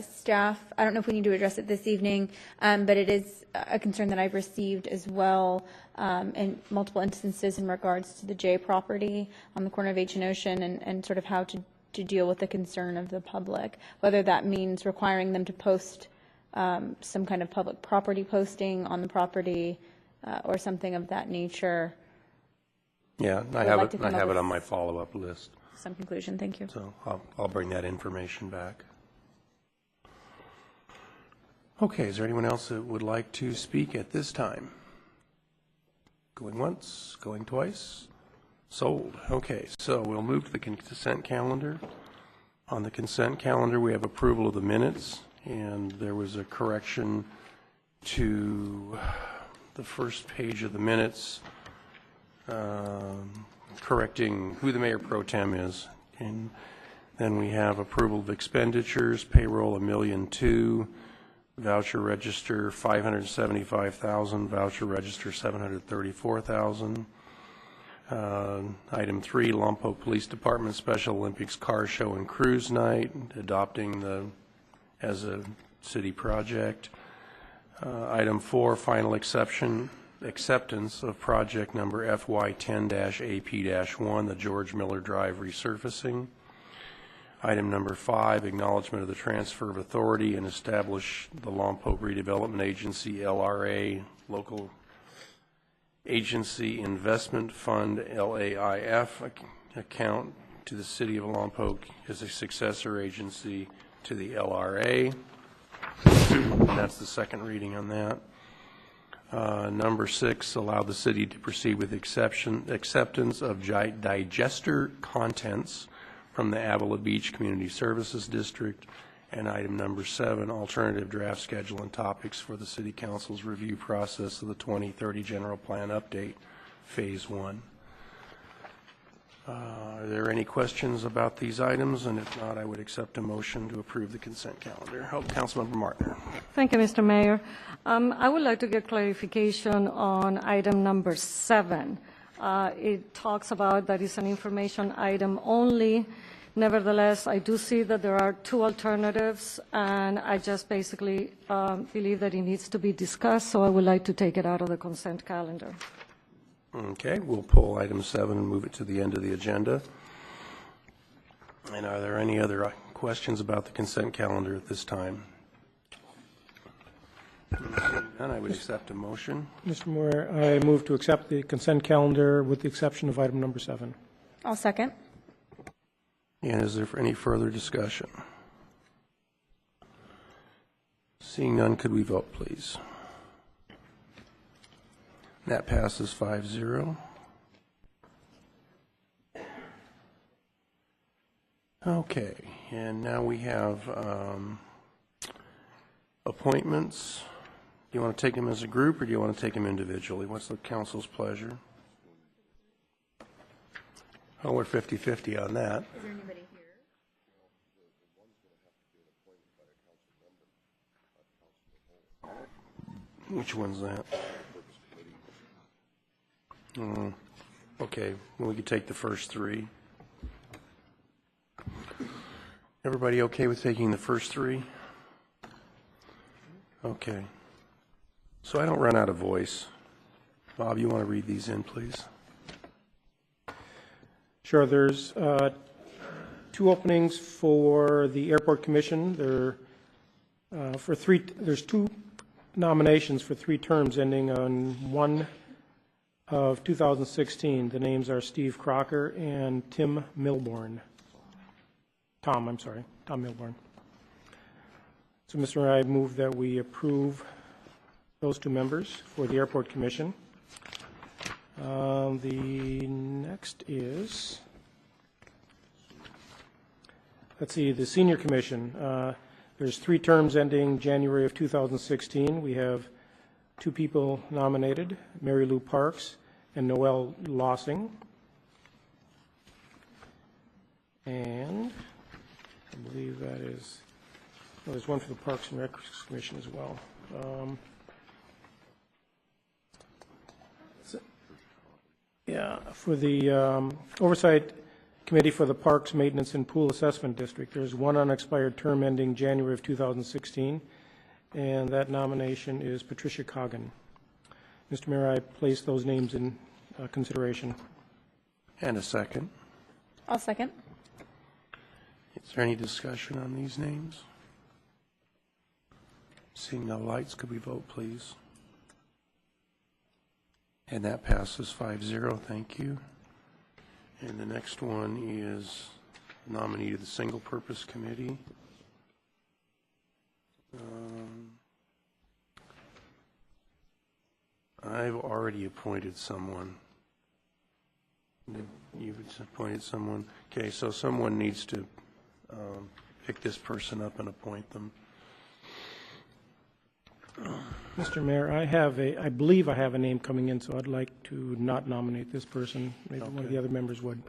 staff, I don't know if we need to address it this evening, but it is a concern that I've received as well in multiple instances in regards to the J property on the corner of H and Ocean, and sort of how to deal with the concern of the public, whether that means requiring them to post some kind of public property posting on the property or something of that nature. Yeah, I have it on my follow-up list. Some conclusion, thank you. So I'll bring that information back. Okay, is there anyone else that would like to speak at this time? Going once, going twice? Sold. Okay, so we'll move to the consent calendar. On the consent calendar, we have approval of the minutes, and there was a correction to the first page of the minutes, correcting who the mayor pro tem is. And then we have approval of expenditures, payroll $1,002,000, voucher register $575,000, voucher register $734,000. Item 3, Lompoc Police Department Special Olympics Car Show and Cruise Night, adopting as a city project. Item 4, final acceptance of project number FY10-AP-1, the George Miller Drive resurfacing. Item number 5, acknowledgement of the transfer of authority and establish the Lompoc Redevelopment Agency, LRA, Local Agency Investment Fund, LAIF, account to the City of Lompoc as a successor agency to the LRA. And that's the second reading on that. Number 6, allow the city to proceed with acceptance of digester contents from the Avila Beach Community Services District. And item number 7, alternative draft schedule and topics for the City Council's review process of the 2030 General Plan Update, Phase 1. Are there any questions about these items? And if not, I would accept a motion to approve the consent calendar. Councilmember Martin. Thank you, Mr. Mayor. I would like to get clarification on item number 7. It talks about that it's an information item only Nevertheless, I do see that there are two alternatives, and I just basically believe that it needs to be discussed, so I would like to take it out of the consent calendar. Okay, we'll pull item 7 and move it to the end of the agenda. And are there any other questions about the consent calendar at this time? And I would accept a motion. Mr. Moore, I move to accept the consent calendar with the exception of item number 7. I'll second. And is there any further discussion? Seeing none, could we vote, please? That passes 5-0. Okay, and now we have appointments. Do you want to take them as a group, or do you want to take them individually? What's the council's pleasure? Oh, we're 50-50 on that. Is there anybody here? Which one's that? Okay, well, we could take the first 3. Everybody okay with taking the first 3? Okay. So I don't run out of voice. Bob, you want to read these in, please? Sure. There's 2 openings for the Airport Commission. There's 2 nominations for 3 terms ending on 1 of 2016. The names are Steve Crocker and Tom Milborn. Tom Milborn. So, Mr. Mayor, I move that we approve those 2 members for the Airport Commission. The next is, let's see, the Senior Commission. There's 3 terms ending January of 2016. We have 2 people nominated, Mary Lou Parks and Noel Lossing. And I believe that is, there's one for the Parks and Rec Commission as well. For the Oversight Committee for the Parks, Maintenance, and Pool Assessment District, there's 1 unexpired term ending January of 2016, and that nomination is Patricia Coggan. Mr. Mayor, I place those names in consideration. And a second. I'll second. Is there any discussion on these names? Seeing no lights, could we vote, please? And that passes 5-0. Thank you. And the next one is nominee to the Single Purpose Committee. I've already appointed someone. You've appointed someone. Okay, so someone needs to pick this person up and appoint them. Mr. Mayor, I believe I have a name coming in, so I'd like to not nominate this person. Maybe one of the other members would.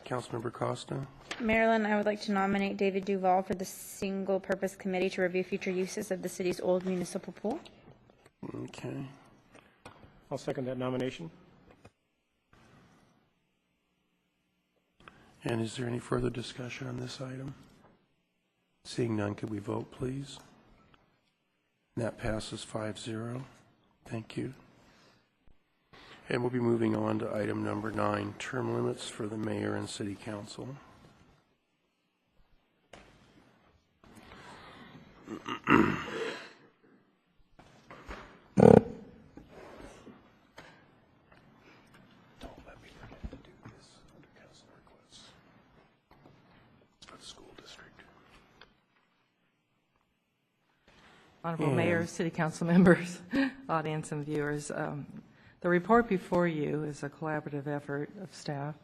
Councilmember Costa? Marilyn, I would like to nominate David Duval for the Single Purpose Committee to review future uses of the city's old municipal pool. Okay. I'll second that nomination. And is there any further discussion on this item? Seeing none, could we vote, please? And that passes 5-0. Thank you. And we'll be moving on to item number 9, term limits for the mayor and city council. Honorable Mayor, City Council members, audience and viewers, the report before you is a collaborative effort of staff,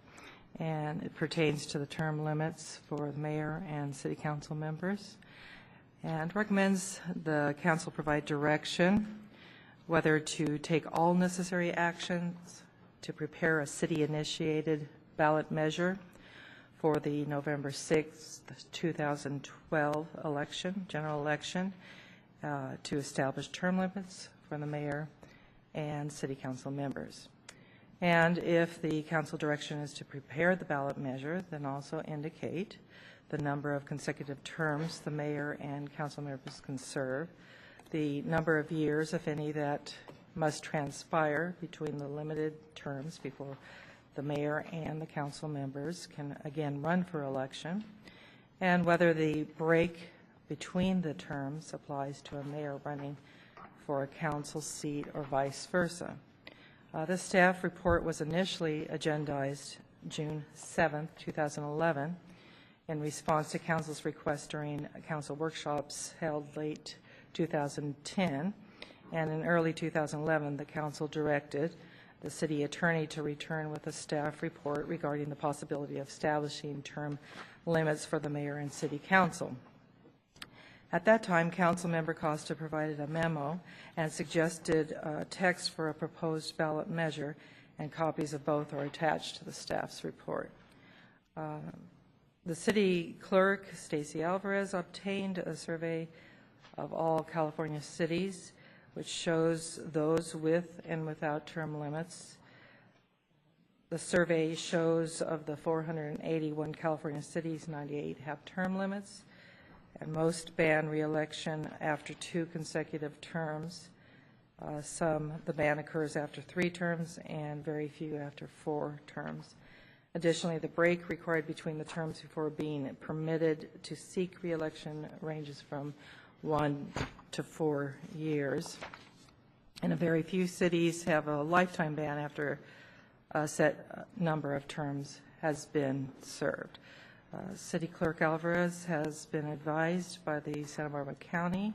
and it pertains to the term limits for the mayor and city council members, and recommends the council provide direction whether to take all necessary actions to prepare a city-initiated ballot measure for the November 6th, 2012 election, general election, to establish term limits for the mayor and city council members. And if the council direction is to prepare the ballot measure, then also indicate the number of consecutive terms the mayor and council members can serve, the number of years, if any, that must transpire between the limited terms before the mayor and the council members can again run for election, and whether the break between the terms applies to a mayor running for a council seat or vice versa. The staff report was initially agendized June 7th, 2011, in response to council's request during council workshops held late 2010, and in early 2011, the council directed the city attorney to return with a staff report regarding the possibility of establishing term limits for the mayor and city council. At that time, Councilmember Costa provided a memo and suggested text for a proposed ballot measure, and copies of both are attached to the staff's report. The city clerk, Stacey Alvarez, obtained a survey of all California cities, which shows those with and without term limits. The survey shows of the 481 California cities, 98 have term limits, and most ban re-election after 2 consecutive terms. The ban occurs after 3 terms, and very few after 4 terms. Additionally, the break required between the terms before being permitted to seek re-election ranges from 1 to 4 years. And a very few cities have a lifetime ban after a set number of terms has been served. City Clerk Alvarez has been advised by the Santa Barbara County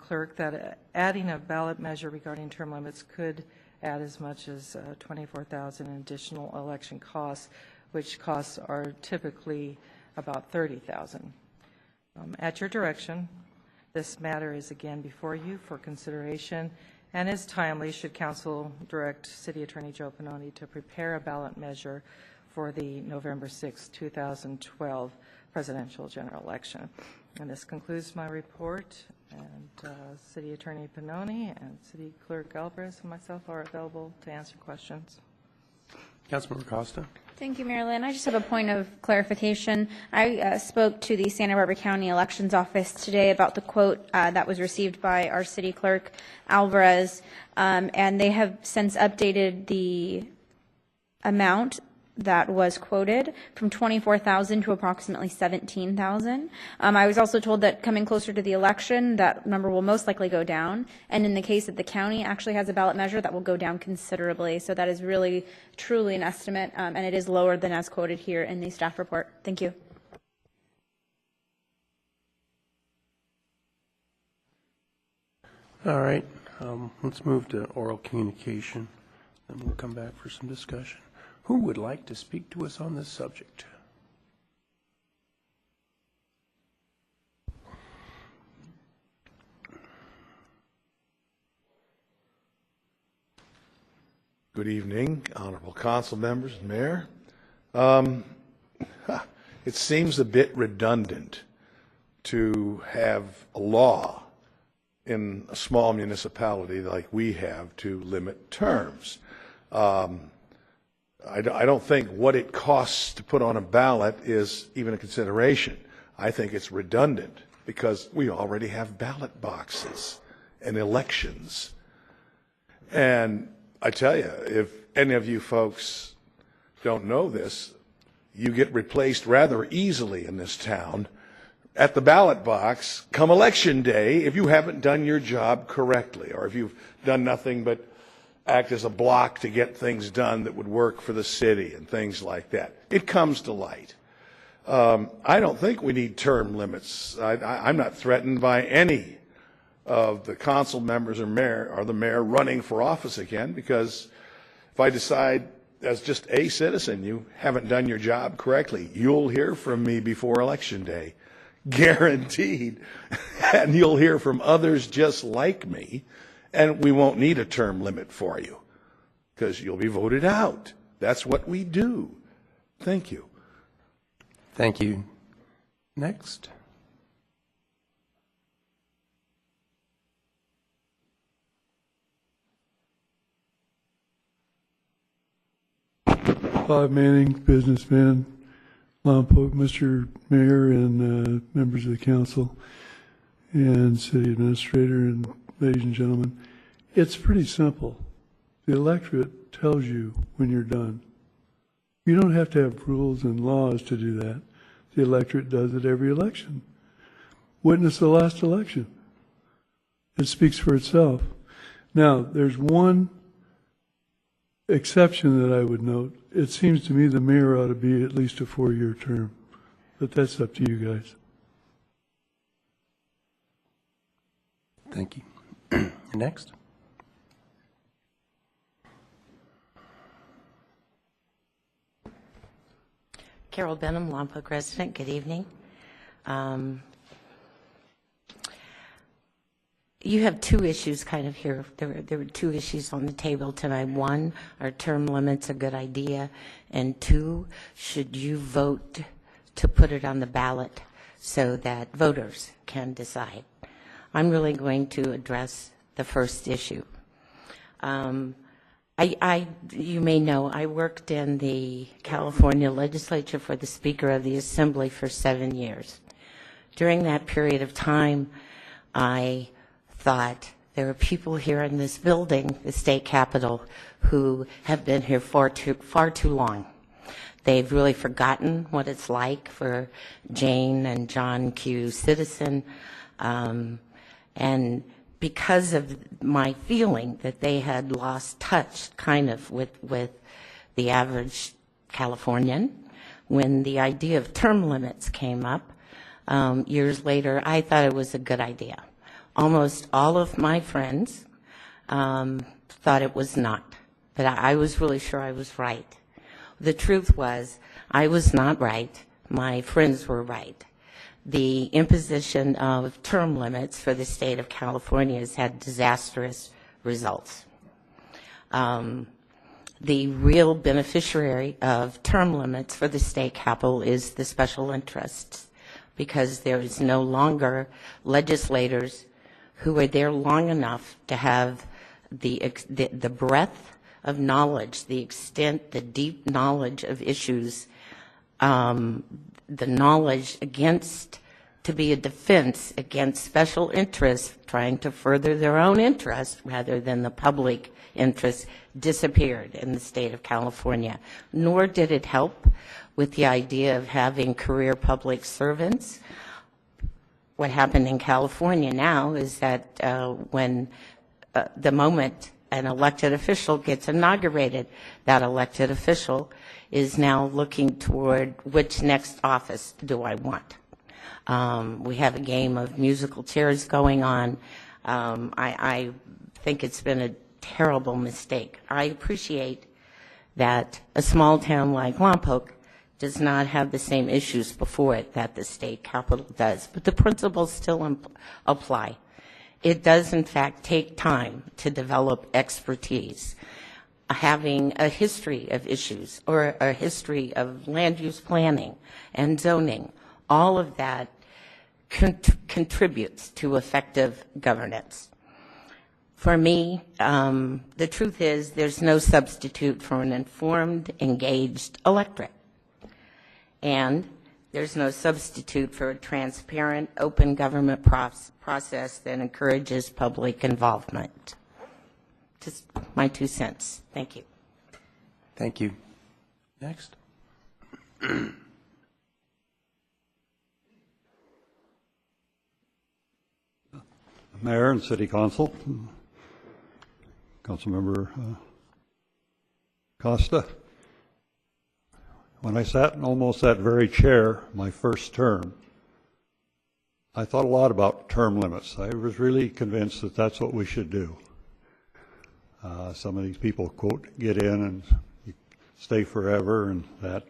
clerk that adding a ballot measure regarding term limits could add as much as $24,000 in additional election costs, which costs are typically about $30,000. At your direction, this matter is again before you for consideration and is timely should council direct City Attorney Joe Pannoni to prepare a ballot measure for the November 6, 2012 presidential general election. And this concludes my report, and City Attorney Pannoni and City Clerk Alvarez and myself are available to answer questions. Councilmember Costa. Thank you, Mayor Lynn. I just have a point of clarification. I spoke to the Santa Barbara County Elections Office today about the quote that was received by our city clerk, Alvarez, and they have since updated the amount that was quoted from $24,000 to approximately $17,000. I was also told that coming closer to the election, that number will most likely go down. And in the case that the county actually has a ballot measure, that will go down considerably. So that is really, truly an estimate, and it is lower than as quoted here in the staff report. Thank you. All right. Let's move to oral communication, then we'll come back for some discussion. Who would like to speak to us on this subject? Good evening, honorable council members and mayor. It seems a bit redundant to have a law in a small municipality like we have to limit terms. I don't think what it costs to put on a ballot is even a consideration. I think it's redundant because we already have ballot boxes and elections. And I tell you, if any of you folks don't know this, you get replaced rather easily in this town at the ballot box come election day if you haven't done your job correctly, or if you've done nothing but act as a block to get things done that would work for the city and things like that. It comes to light. I don't think we need term limits. I'm not threatened by any of the council members or the mayor running for office again, because if I decide as just a citizen you haven't done your job correctly, you'll hear from me before election day, guaranteed. And you'll hear from others just like me. And we won't need a term limit for you because you'll be voted out. That's what we do. Thank you. Thank you. Next. Bob Manning, businessman, Lompoc, Mr. Mayor, and members of the council, and city administrator, and ladies and gentlemen. It's pretty simple. The electorate tells you when you're done. You don't have to have rules and laws to do that. The electorate does it every election. Witness the last election. It speaks for itself. Now, there's one exception that I would note. It seems to me the mayor ought to be at least a 4-year term, but that's up to you guys. Thank you. Next. Carol Benham, Lompoc resident. Good evening. You have two issues kind of here. There were two issues on the table tonight. One, are term limits a good idea? And two, should you vote to put it on the ballot so that voters can decide? I'm really going to address the first issue. You may know, I worked in the California legislature for the Speaker of the Assembly for 7 years. During that period of time, I thought there are people here in this building, the state capitol, who have been here far too long. They've really forgotten what it's like for Jane and John Q. Citizen, and because of my feeling that they had lost touch kind of with the average Californian, when the idea of term limits came up years later, I thought it was a good idea. Almost all of my friends thought it was not, but I was really sure I was right. The truth was, I was not right. My friends were right. The imposition of term limits for the state of California has had disastrous results. The real beneficiary of term limits for the state capital is the special interests, because there is no longer legislators who are there long enough to have the breadth of knowledge, the extent, the deep knowledge of issues, the knowledge to be a defense against special interests trying to further their own interest rather than the public interest, disappeared in the state of California. Nor did it help with the idea of having career public servants. What happened in California now is that when the moment an elected official gets inaugurated, that elected official is now looking toward which next office do I want. We have a game of musical chairs going on. I think it's been a terrible mistake. I appreciate that a small town like Lompoc does not have the same issues before it that the state capital does, but the principles still apply. It does, in fact, take time to develop expertise. Having a history of issues or a history of land use planning and zoning, all of that contributes to effective governance. For me, the truth is there's no substitute for an informed, engaged electorate. And there's no substitute for a transparent, open government process that encourages public involvement. Just my 2 cents. Thank you. Thank you. Next. Mayor and City Council, Councilmember Costa. When I sat in almost that very chair my first term, I thought a lot about term limits. I was really convinced that that's what we should do. Some of these people, quote, get in and stay forever and that.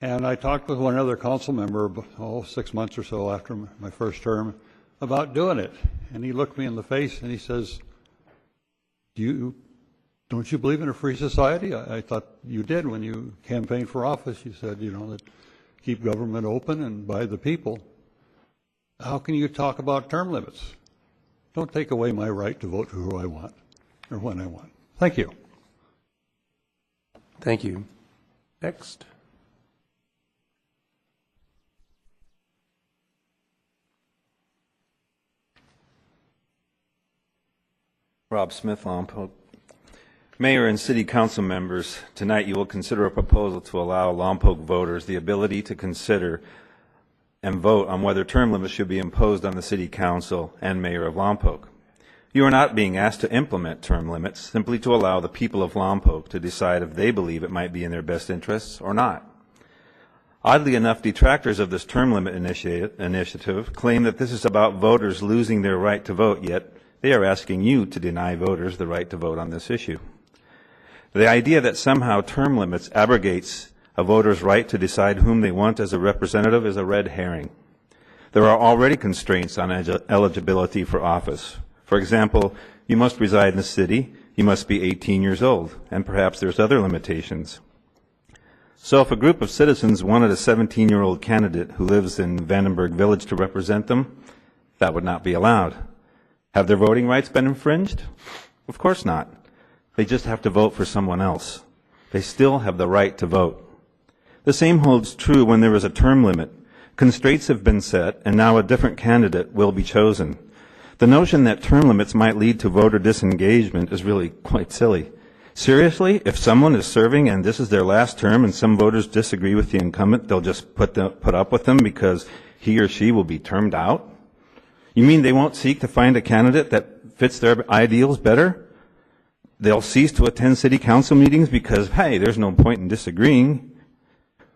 And I talked with one other council member, 6 months or so after my first term, about doing it. And he looked me in the face and he says, don't you believe in a free society? I thought you did when you campaigned for office. You said, that keep government open and by the people. How can you talk about term limits? Don't take away my right to vote for who I want or when I want. Thank you. Thank you. Next. Rob Smith, Lompoc. Mayor and City Council members, tonight you will consider a proposal to allow Lompoc voters the ability to consider and vote on whether term limits should be imposed on the City Council and Mayor of Lompoc. You are not being asked to implement term limits, simply to allow the people of Lompoc to decide if they believe it might be in their best interests or not. Oddly enough, detractors of this term limit initiative claim that this is about voters losing their right to vote, yet they are asking you to deny voters the right to vote on this issue. The idea that somehow term limits abrogates a voter's right to decide whom they want as a representative is a red herring. There are already constraints on eligibility for office. For example, you must reside in the city, you must be 18 years old, and perhaps there's other limitations. So if a group of citizens wanted a 17-year-old candidate who lives in Vandenberg Village to represent them, that would not be allowed. Have their voting rights been infringed? Of course not. They just have to vote for someone else. They still have the right to vote. The same holds true when there is a term limit. Constraints have been set, and now a different candidate will be chosen. The notion that term limits might lead to voter disengagement is really quite silly. Seriously, if someone is serving and this is their last term and some voters disagree with the incumbent, they'll just put up with them because he or she will be termed out? You mean they won't seek to find a candidate that fits their ideals better? They'll cease to attend city council meetings because, hey, there's no point in disagreeing.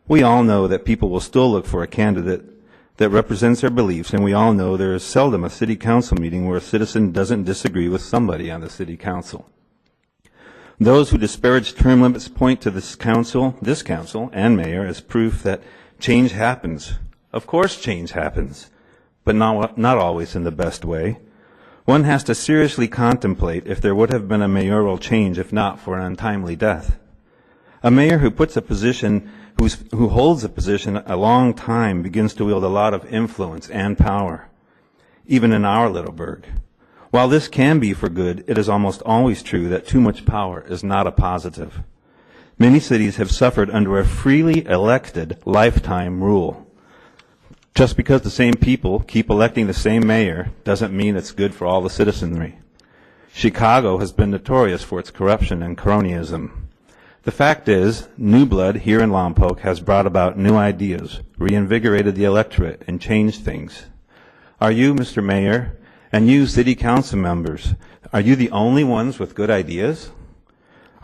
We all know that people will still look for a candidate that represents their beliefs, and we all know there is seldom a city council meeting where a citizen doesn't disagree with somebody on the city council. Those who disparage term limits point to this council and mayor as proof that change happens. Of course change happens, but not always in the best way. One has to seriously contemplate if there would have been a mayoral change if not for an untimely death. A mayor who holds a position a long time begins to wield a lot of influence and power, even in our little burg. While this can be for good, it is almost always true that too much power is not a positive. Many cities have suffered under a freely elected lifetime rule. Just because the same people keep electing the same mayor doesn't mean it's good for all the citizenry. Chicago has been notorious for its corruption and cronyism. The fact is, new blood here in Lompoc has brought about new ideas, reinvigorated the electorate, and changed things. Are you, Mr. Mayor, and you, city council members, are you the only ones with good ideas?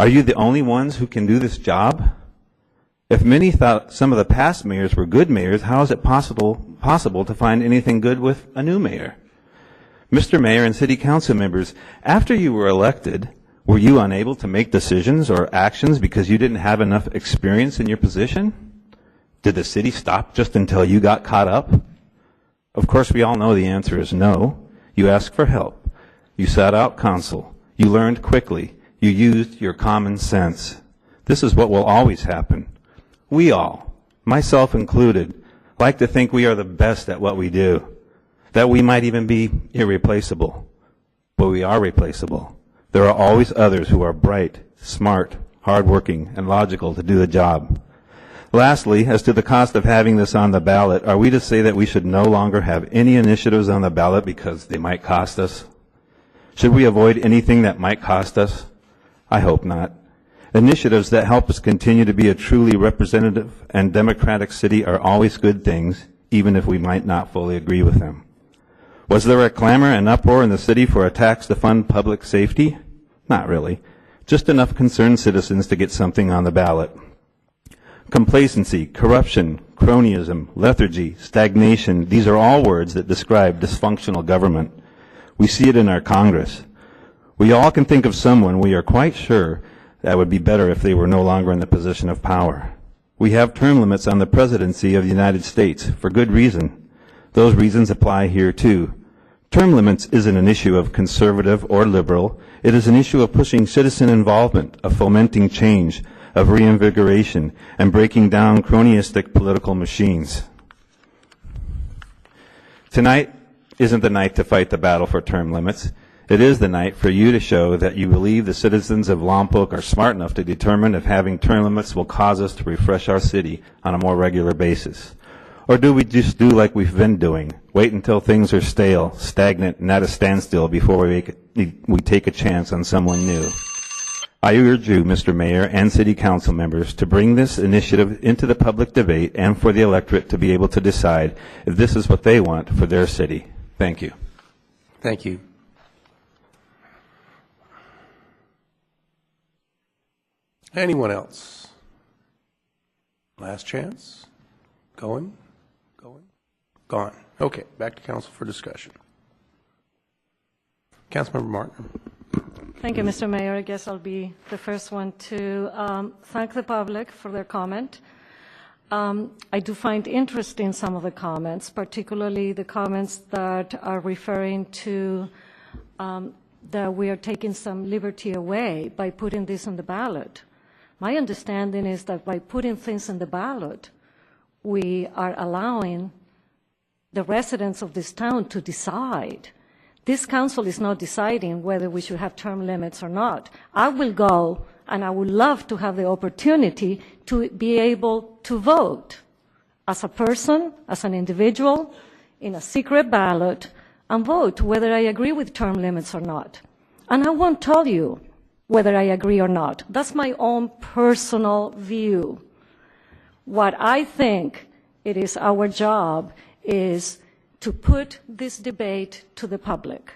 Are you the only ones who can do this job? If many thought some of the past mayors were good mayors, how is it possible to find anything good with a new mayor? Mr. Mayor and city council members, after you were elected, were you unable to make decisions or actions because you didn't have enough experience in your position? Did the city stop just until you got caught up? Of course, we all know the answer is no. You asked for help. You sat out counsel. You learned quickly. You used your common sense. This is what will always happen. We all, myself included, like to think we are the best at what we do, that we might even be irreplaceable. But we are replaceable. There are always others who are bright, smart, hardworking, and logical to do the job. Lastly, as to the cost of having this on the ballot, are we to say that we should no longer have any initiatives on the ballot because they might cost us? Should we avoid anything that might cost us? I hope not. Initiatives that help us continue to be a truly representative and democratic city are always good things, even if we might not fully agree with them. Was there a clamor and uproar in the city for a tax to fund public safety? Not really. Just enough concerned citizens to get something on the ballot. Complacency, corruption, cronyism, lethargy, stagnation, these are all words that describe dysfunctional government. We see it in our Congress. We all can think of someone we are quite sure that would be better if they were no longer in the position of power. We have term limits on the presidency of the United States for good reason. Those reasons apply here too. Term limits isn't an issue of conservative or liberal. It is an issue of pushing citizen involvement, of fomenting change, of reinvigoration, and breaking down cronyistic political machines. Tonight isn't the night to fight the battle for term limits. It is the night for you to show that you believe the citizens of Lompoc are smart enough to determine if having term limits will cause us to refresh our city on a more regular basis. Or do we just do like we've been doing, wait until things are stale, stagnant, and at a standstill before we we take a chance on someone new. I urge you, Mr. Mayor and City Council members, to bring this initiative into the public debate and for the electorate to be able to decide if this is what they want for their city. Thank you. Thank you. Anyone else? Last chance? Going? Gone. Okay, back to council for discussion. Councilmember Martin. Thank you, Mr. Mayor. I guess I'll be the first one to thank the public for their comment. I do find interest in some of the comments, particularly the comments that are referring to that we are taking some liberty away by putting this on the ballot. My understanding is that by putting things on the ballot, we are allowing the residents of this town to decide. This council is not deciding whether we should have term limits or not. I will go, and I would love to have the opportunity to be able to vote as a person, as an individual, in a secret ballot, and vote whether I agree with term limits or not. And I won't tell you whether I agree or not. That's my own personal view. What I think it is our job is to put this debate to the public,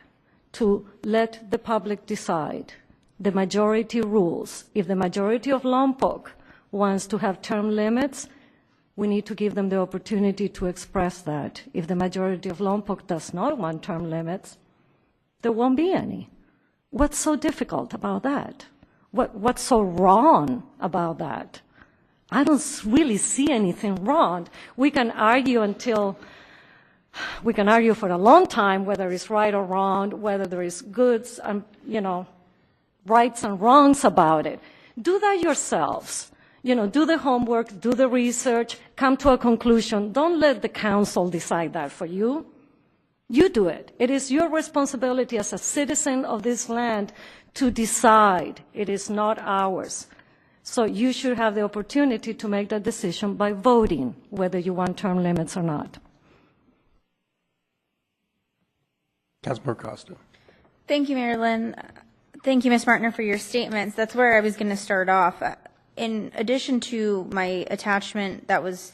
to let the public decide. The majority rules. If the majority of Lompoc wants to have term limits, we need to give them the opportunity to express that. If the majority of Lompoc does not want term limits, there won't be any. What's so difficult about that? What's so wrong about that? I don't really see anything wrong. We can argue for a long time whether it's right or wrong, whether there is goods and, rights and wrongs about it. Do that yourselves. Do the homework, do the research, come to a conclusion. Don't let the council decide that for you. You do it. It is your responsibility as a citizen of this land to decide. It is not ours. So you should have the opportunity to make that decision by voting whether you want term limits or not. Councilmember Costa. Thank you, Mayor Lynn. Thank you, Ms. Martner, for your statements. That's where I was going to start off. In addition to my attachment that was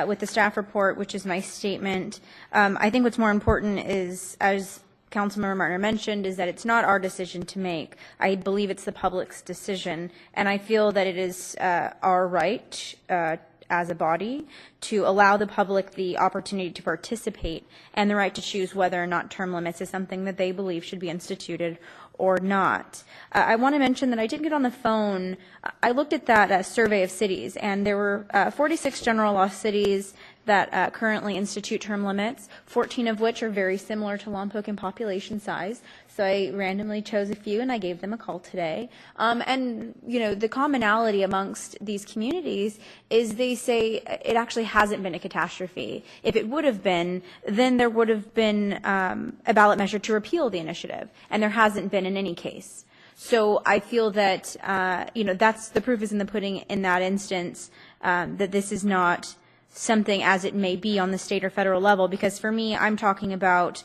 with the staff report, which is my statement, I think what's more important is, as Councilmember Martner mentioned, is that it's not our decision to make. I believe it's the public's decision, and I feel that it is our right as a body to allow the public the opportunity to participate and the right to choose whether or not term limits is something that they believe should be instituted or not. I want to mention that I did get on the phone. I looked at that survey of cities, and there were 46 general law cities that currently institute term limits, 14 of which are very similar to Lompoc in population size. So I randomly chose a few, and I gave them a call today. And, the commonality amongst these communities is they say it actually hasn't been a catastrophe. If it would have been, then there would have been a ballot measure to repeal the initiative, and there hasn't been in any case. So I feel that, that's the proof is in the pudding in that instance, that this is not something as it may be on the state or federal level, because for me, I'm talking about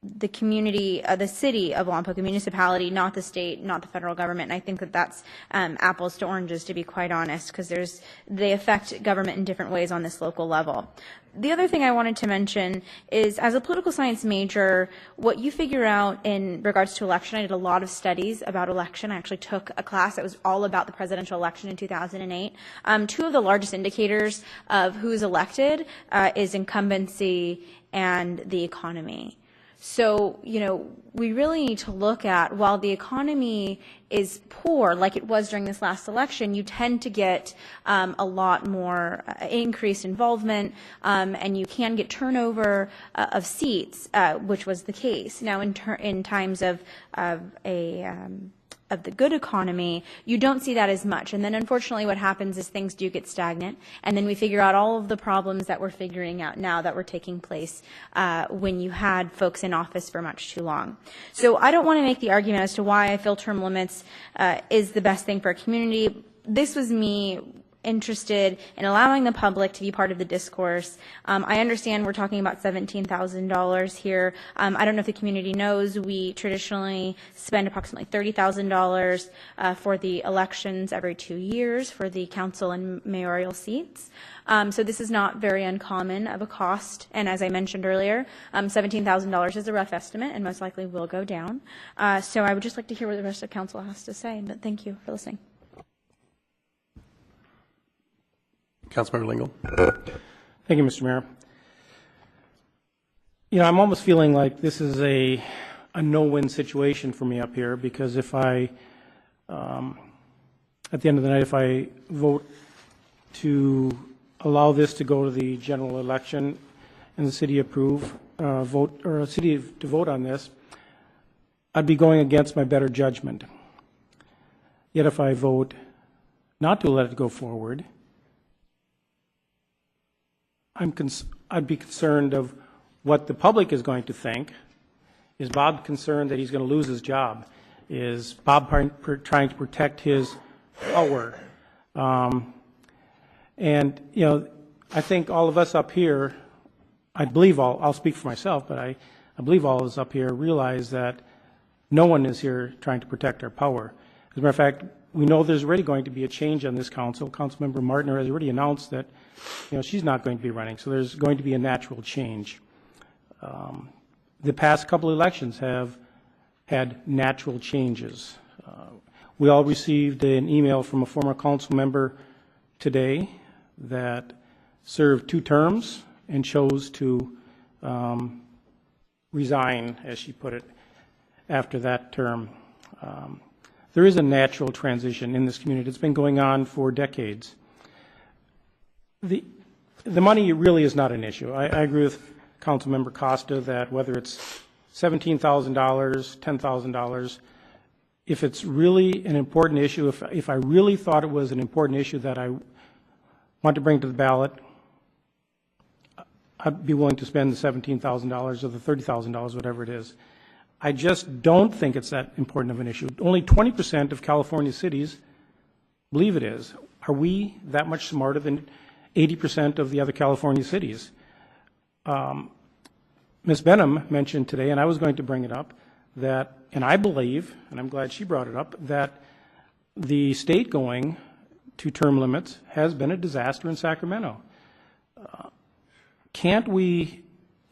the community, the city of Lompoc, a municipality, not the state, not the federal government. And I think that that's apples to oranges, to be quite honest, because they affect government in different ways on this local level. The other thing I wanted to mention is, as a political science major, what you figure out in regards to election, I did a lot of studies about election. I actually took a class that was all about the presidential election in 2008. Two of the largest indicators of who's elected is incumbency and the economy. So, we really need to look at, while the economy is poor, like it was during this last election, you tend to get a lot more increased involvement, and you can get turnover of seats, which was the case. Now, in times of the good economy, you don't see that as much. And then unfortunately what happens is things do get stagnant, and then we figure out all of the problems that we're figuring out now that were taking place when you had folks in office for much too long. So I don't want to make the argument as to why I feel term limits is the best thing for a community. This was me interested in allowing the public to be part of the discourse. I understand we're talking about $17,000 here. I don't know if the community knows, we traditionally spend approximately $30,000 for the elections every 2 years for the council and mayoral seats. So this is not very uncommon of a cost. And as I mentioned earlier, $17,000 is a rough estimate and most likely will go down. So I would just like to hear what the rest of council has to say. But thank you for listening. Councilmember Lingle. Thank you, Mr. Mayor. You know, I'm almost feeling like this is a no-win situation for me up here, because if I, at the end of the night, if I vote to allow this to go to the general election and the city approve, vote, or a city to vote on this, I'd be going against my better judgment. Yet if I vote not to let it go forward, I'd be concerned of what the public is going to think. Is Bob concerned that he's going to lose his job? Is Bob trying to protect his power? And, you know, I think all of us up here, I believe I'll speak for myself, but I believe all of us up here realize that no one is here trying to protect our power. As a matter of fact, we know there's already going to be a change on this council. Councilmember Martiner has already announced that, you know, she's not going to be running, so there's going to be a natural change. The past couple elections have had natural changes. We all received an email from a former council member today that served 2 terms and chose to resign, as she put it, after that term. There is a natural transition in this community. It's been going on for decades. The money really is not an issue. I agree with Councilmember Costa that whether it's $17,000, $10,000, if it's really an important issue, if I really thought it was an important issue that I want to bring to the ballot, I'd be willing to spend the $17,000 or the $30,000, whatever it is. I just don't think it's that important of an issue. Only 20% of California cities believe it is. Are we that much smarter than 80% of the other California cities? Ms. Benham mentioned today, and I was going to bring it up, that, and I believe, and I'm glad she brought it up, that the state going to term limits has been a disaster in Sacramento. Can't we,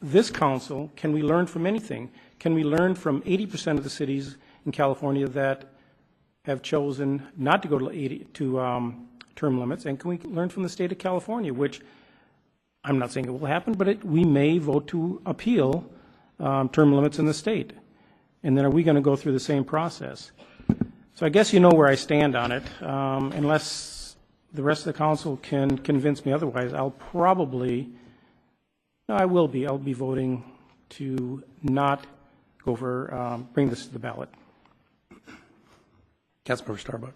this council, can we learn from anything? Can we learn from 80% of the cities in California that have chosen not to go to term limits? And can we learn from the state of California, which I'm not saying it will happen, but we may vote to appeal term limits in the state. And then are we going to go through the same process? So I guess you know where I stand on it. Unless the rest of the council can convince me otherwise, I'll be voting to not go for, bring this to the ballot. Councilmember Starbuck.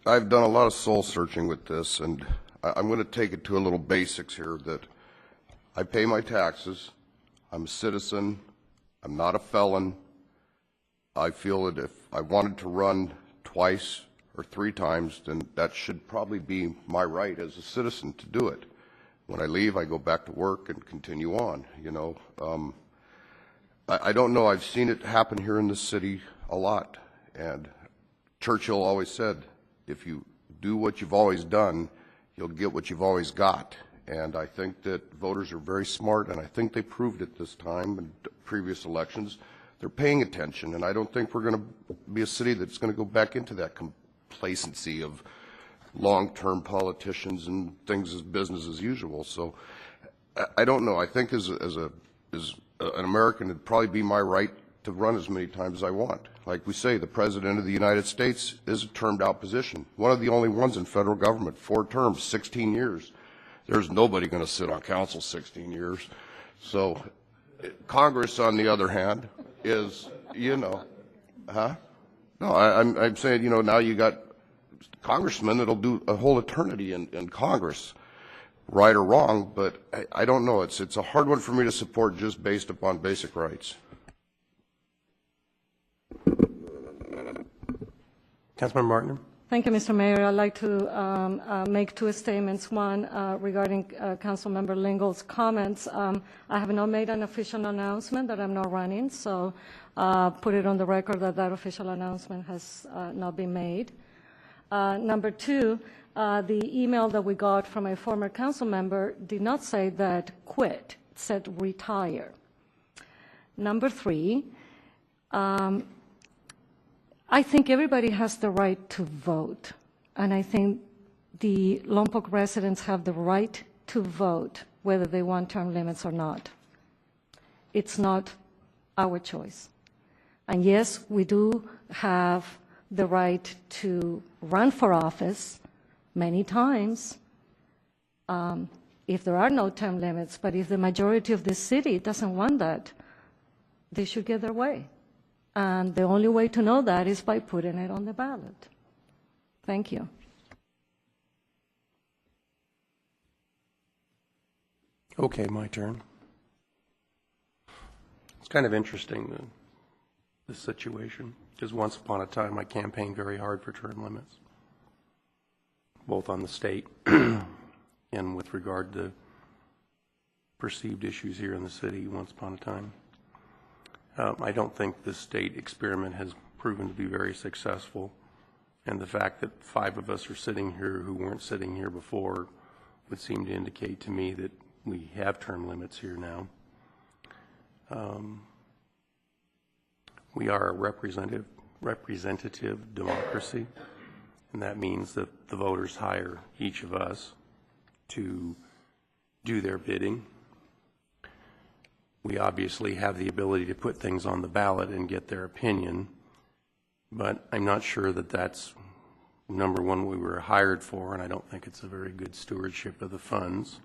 I've done a lot of soul searching with this, and I'm going to take it to a little basics here, that I pay my taxes, I'm a citizen, I'm not a felon. I feel that if I wanted to run twice or 3 times, then that should probably be my right as a citizen to do it. When I leave, I go back to work and continue on, you know. I don't know, I've seen it happen here in the city a lot, and Churchill always said, if you do what you've always done, you'll get what you've always got. And I think that voters are very smart, and I think they proved it this time in previous elections. They're paying attention, and I don't think we're going to be a city that's going to go back into that complacency of long-term politicians and things as business as usual. So I don't know. I think as an American, it'd probably be my right to run as many times as I want. Like we say, the President of the United States is a termed-out position. One of the only ones in federal government, 4 terms, 16 years. There's nobody going to sit on council 16 years. So Congress, on the other hand, is, you know, No, I'm saying, you know, now you got congressmen that'll do a whole eternity in Congress, right or wrong, but I don't know. It's a hard one for me to support just based upon basic rights. Councilmember Martiner. Thank you, Mr. Mayor. I'd like to make two statements. One, regarding Councilmember Lingo's comments. I have not made an official announcement that I'm not running, so put it on the record that that official announcement has not been made. Number two, the email that we got from a former council member did not say that quit, it said retire. Number three, I think everybody has the right to vote, and I think the Lompoc residents have the right to vote whether they want term limits or not. It's not our choice. And yes, we do have the right to run for office many times if there are no term limits, but if the majority of the city doesn't want that, they should get their way. And the only way to know that is by putting it on the ballot. Thank you. Okay, my turn. It's kind of interesting, this situation, because once upon a time I campaigned very hard for term limits, both on the state and with regard to perceived issues here in the city once upon a time. I don't think this state experiment has proven to be very successful, and the fact that 5 of us are sitting here who weren't sitting here before would seem to indicate to me that we have term limits here now. We are a representative democracy, and that means that the voters hire each of us to do their bidding. We obviously have the ability to put things on the ballot and get their opinion, but I'm not sure that that's, number one, what we were hired for, and I don't think it's a very good stewardship of the funds,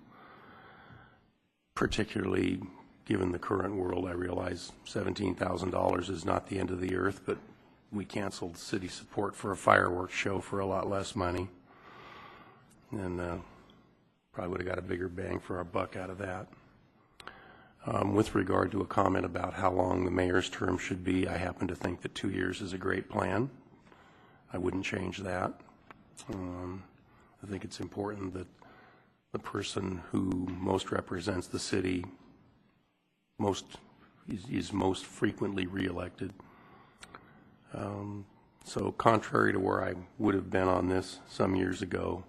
particularly given the current world. I realize $17,000 is not the end of the earth, but we canceled city support for a fireworks show for a lot less money, and probably would have got a bigger bang for our buck out of that. With regard to a comment about how long the mayor's term should be, I happen to think that 2 years is a great plan. I wouldn't change that. I think it's important that the person who most represents the city is most frequently reelected. So contrary to where I would have been on this some years ago,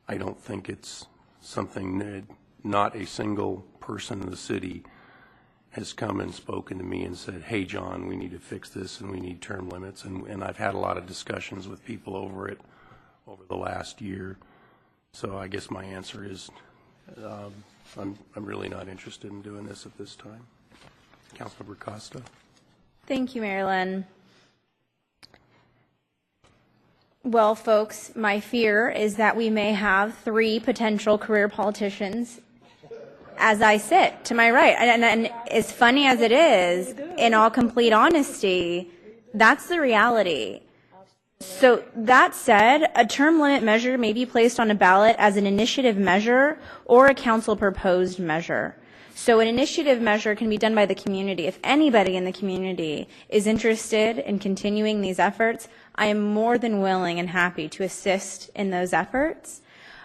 I don't think it's something that not a single person in the city has come and spoken to me and said, hey, John, we need to fix this and we need term limits. And I've had a lot of discussions with people over it over the last year. So I guess my answer is I'm really not interested in doing this at this time. Councilmember Costa. Thank you, Marilyn. Well, folks, my fear is that we may have 3 potential career politicians as I sit to my right. And as funny as it is, in all complete honesty, that's the reality. So that said, a term limit measure may be placed on a ballot as an initiative measure or a council proposed measure. So an initiative measure can be done by the community. If anybody in the community is interested in continuing these efforts, I am more than willing and happy to assist in those efforts.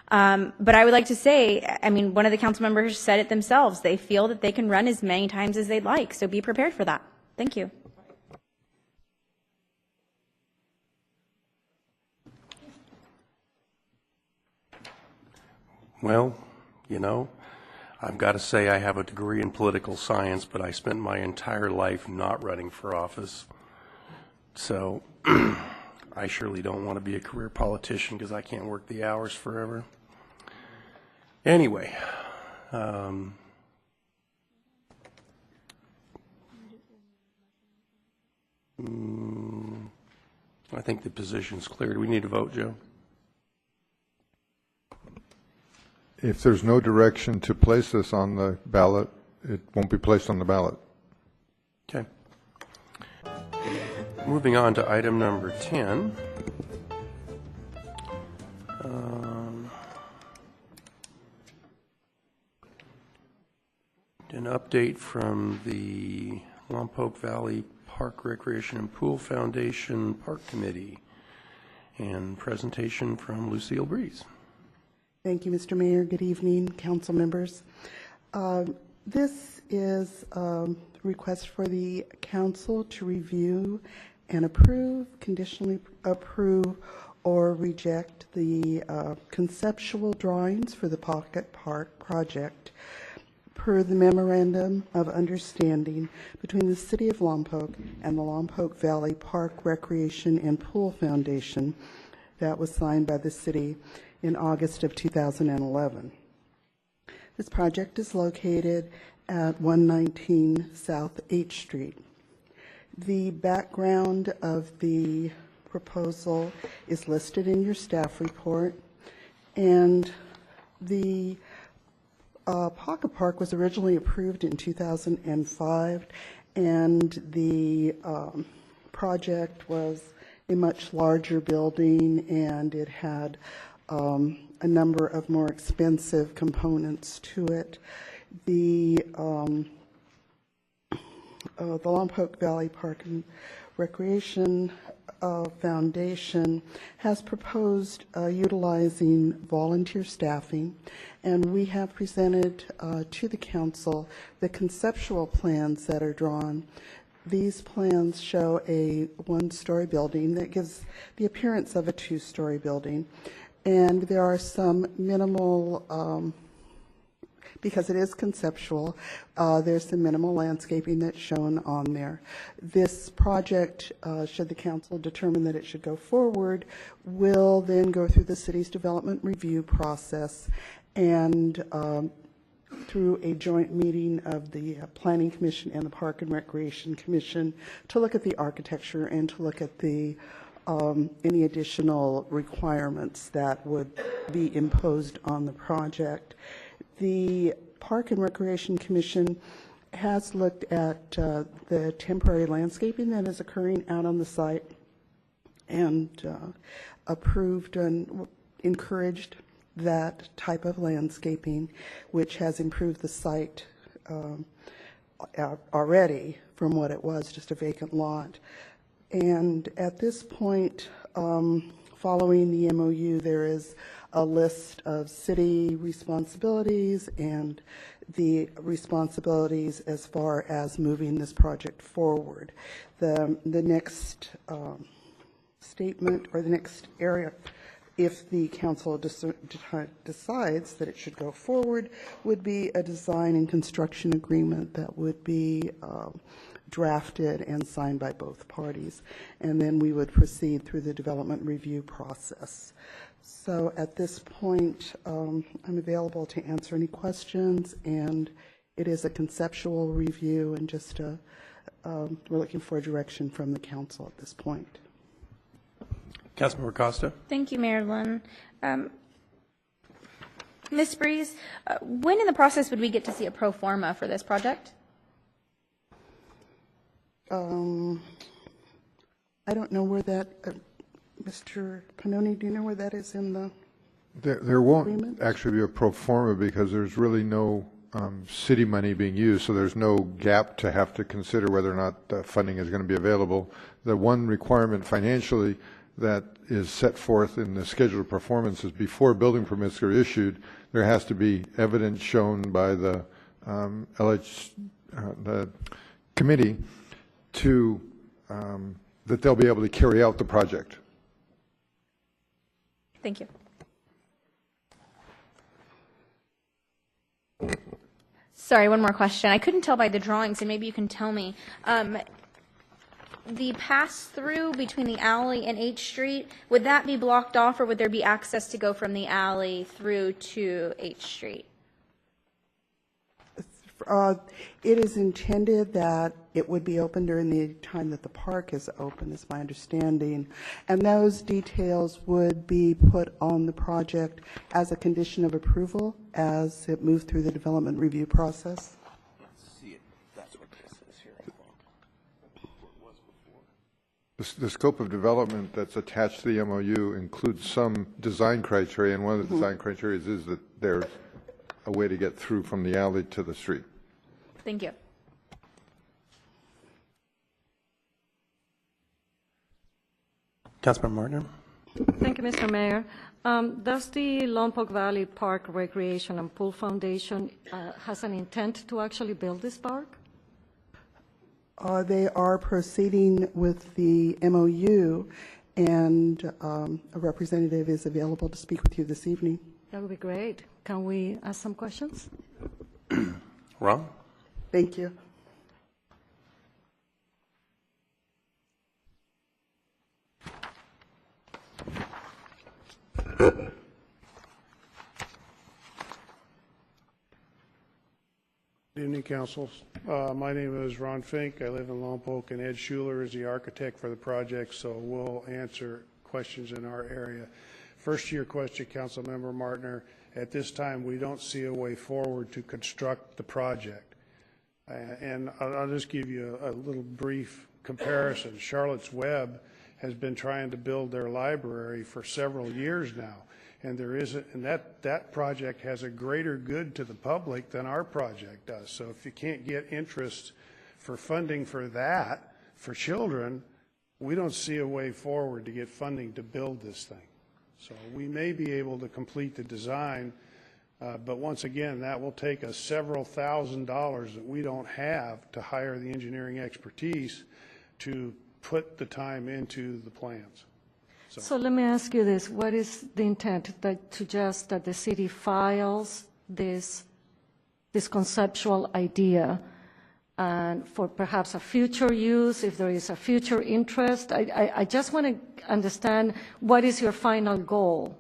But I would like to say, I mean, one of the council members said it themselves. They feel that they can run as many times as they'd like. So be prepared for that. Thank you. Well, you know, I've got to say I have a degree in political science, but I spent my entire life not running for office. So I surely don't want to be a career politician because I can't work the hours forever. Anyway, I think the position's clear. Do we need to vote, Joe? If there's no direction to place this on the ballot, it won't be placed on the ballot. Okay. Moving on to item number 10. An update from the Lompoc Valley Park Recreation and Pool Foundation Park Committee. and presentation from Lucille Breeze. Thank you, Mr. Mayor. Good evening, council members. This is a request for the council to review and approve, conditionally approve, or reject the conceptual drawings for the Pocket Park project per the Memorandum of Understanding between the City of Lompoc and the Lompoc Valley Park Recreation and Pool Foundation that was signed by the city in August of 2011. This project is located at 119 South H Street. The background of the proposal is listed in your staff report, and the Pocket Park was originally approved in 2005, and the project was a much larger building, and it had a number of more expensive components to it. The Lompoc Valley Park and Recreation Foundation has proposed utilizing volunteer staffing, and we have presented to the council the conceptual plans that are drawn. These plans show a one-story building that gives the appearance of a two-story building, and there are some minimal because it is conceptual, there's some minimal landscaping that's shown on there. This project, should the council determine that it should go forward, will then go through the city's development review process and through a joint meeting of the Planning Commission and the Park and Recreation Commission to look at the architecture and to look at the any additional requirements that would be imposed on the project. The Park and Recreation Commission has looked at the temporary landscaping that is occurring out on the site and approved and encouraged that type of landscaping, which has improved the site already from what it was, just a vacant lot. And at this point, following the MOU, there is a list of city responsibilities and the responsibilities as far as moving this project forward. The next statement, or the next area, if the council decides that it should go forward, would be a design and construction agreement that would be drafted and signed by both parties, and then we would proceed through the development review process. So at this point, I'm available to answer any questions, and it is a conceptual review, and just we're looking for a direction from the council at this point. Councilmember Costa. Thank you, Mayor Lynn. Ms. Breeze, when in the process would we get to see a pro forma for this project? I don't know where that, Mr. Pannoni, do you know where that is in the There won't agreement? actually be a pro forma because there's really no city money being used, so there's no gap to have to consider whether or not funding is going to be available. The one requirement financially that is set forth in the schedule of performances before building permits are issued, there has to be evidence shown by the the committee to that they'll be able to carry out the project. Thank you. Sorry, one more question. I couldn't tell by the drawings, and maybe you can tell me. The pass-through between the alley and H Street, would that be blocked off, or would there be access to go from the alley through to H Street? It is intended that it would be open during the time that the park is open, is my understanding. And those details would be put on the project as a condition of approval as it moved through the development review process. That's what this is here, I think. The scope of development that's attached to the MOU includes some design criteria, and one of the design criteria is that there's a way to get through from the alley to the street. Thank you. Councilmember Martin. Mr. Mayor, does the Lompoc Valley Park Recreation and Pool Foundation has an intent to actually build this park? They are proceeding with the MOU, and a representative is available to speak with you this evening. That would be great. Can we ask some questions? Ron? Thank you. Good evening, Council. My name is Ron Fink. I live in Lompoc, and Ed Schuler is the architect for the project, so we'll answer questions in our area. First to your question, Councilmember Martiner, at this time we don't see a way forward to construct the project. And I'll just give you a little brief comparison. Charlotte's Web has been trying to build their library for several years now. And that project has a greater good to the public than our project does. So if you can't get interest for funding for that, for children, we don't see a way forward to get funding to build this thing. So we may be able to complete the design, but once again, that will take us several $1,000s that we don't have to hire the engineering expertise to put the time into the plans. So let me ask you this. What is the intent? That the city files this conceptual idea and for perhaps a future use, if there is a future interest? I just want to understand, what is your final goal?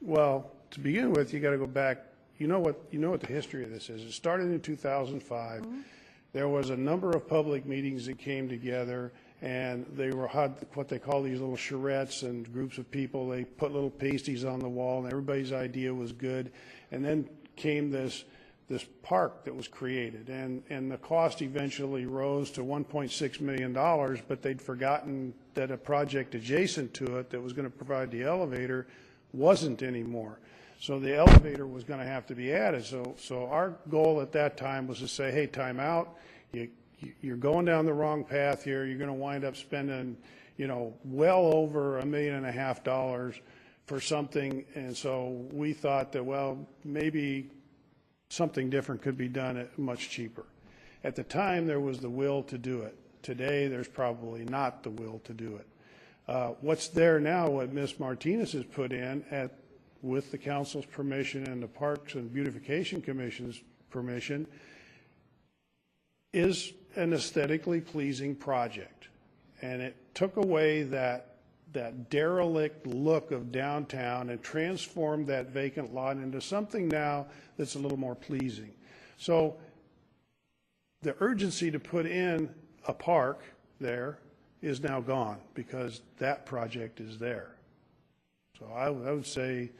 Well, to begin with, you got to go back. You know what the history of this is. It started in 2005. Mm-hmm. There was a number of public meetings that came together, and they had what they call these little charrettes, and groups of people, they put little pasties on the wall, and everybody's idea was good. And then came this park that was created, and the cost eventually rose to $1.6 million, but they'd forgotten that a project adjacent to it that was going to provide the elevator wasn't anymore. So the elevator was going to have to be added. So our goal at that time was to say, hey, time out. You're going down the wrong path here. You're going to wind up spending, well over $1.5 million for something. And so we thought that, well, maybe something different could be done at much cheaper. At the time, there was the will to do it. Today, there's probably not the will to do it. What's there now, what Ms. Martinez has put in with the council's permission and the Parks and Beautification Commission's permission, is an aesthetically pleasing project. And it took away that derelict look of downtown and transformed that vacant lot into something now that's a little more pleasing. So the urgency to put in a park there is now gone because that project is there. So I would say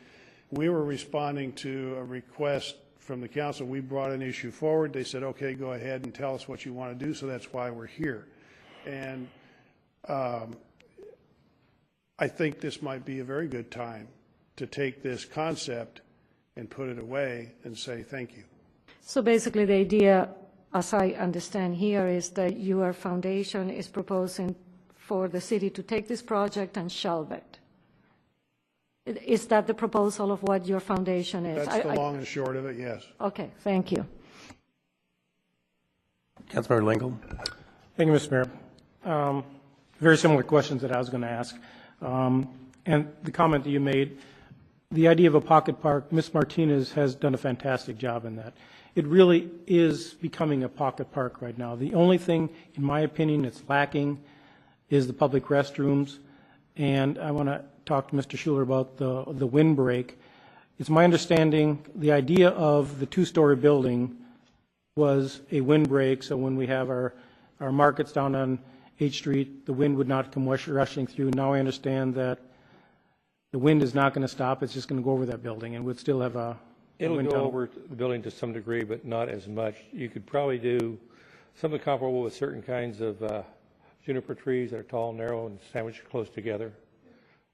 we were responding to a request from the council. We brought an issue forward. They said, okay, go ahead and tell us what you want to do. So that's why we're here. And I think this might be a very good time to take this concept and put it away and say thank you. So basically the idea, as I understand here, is that your foundation is proposing for the city to take this project and shelve it. Is that the proposal of what your foundation is? That's the long and short of it, yes. Okay, thank you. Councilmember Lingle. Thank you, Mr. Mayor. Very similar questions that I was going to ask. And the comment that you made, the idea of a pocket park, Ms. Martinez has done a fantastic job in that. It really is becoming a pocket park right now. The only thing, in my opinion, that's lacking is the public restrooms. And I want to talk to Mr. Schuler about the windbreak. It's my understanding the idea of the two-story building was a windbreak, so when we have our markets down on H Street, the wind would not come rushing through. Now I understand that the wind is not going to stop. It's just going to go over that building and would still have a It'll wind go tunnel. over the building to some degree, but not as much. You could probably do something comparable with certain kinds of juniper trees that are tall, narrow, and sandwiched close together.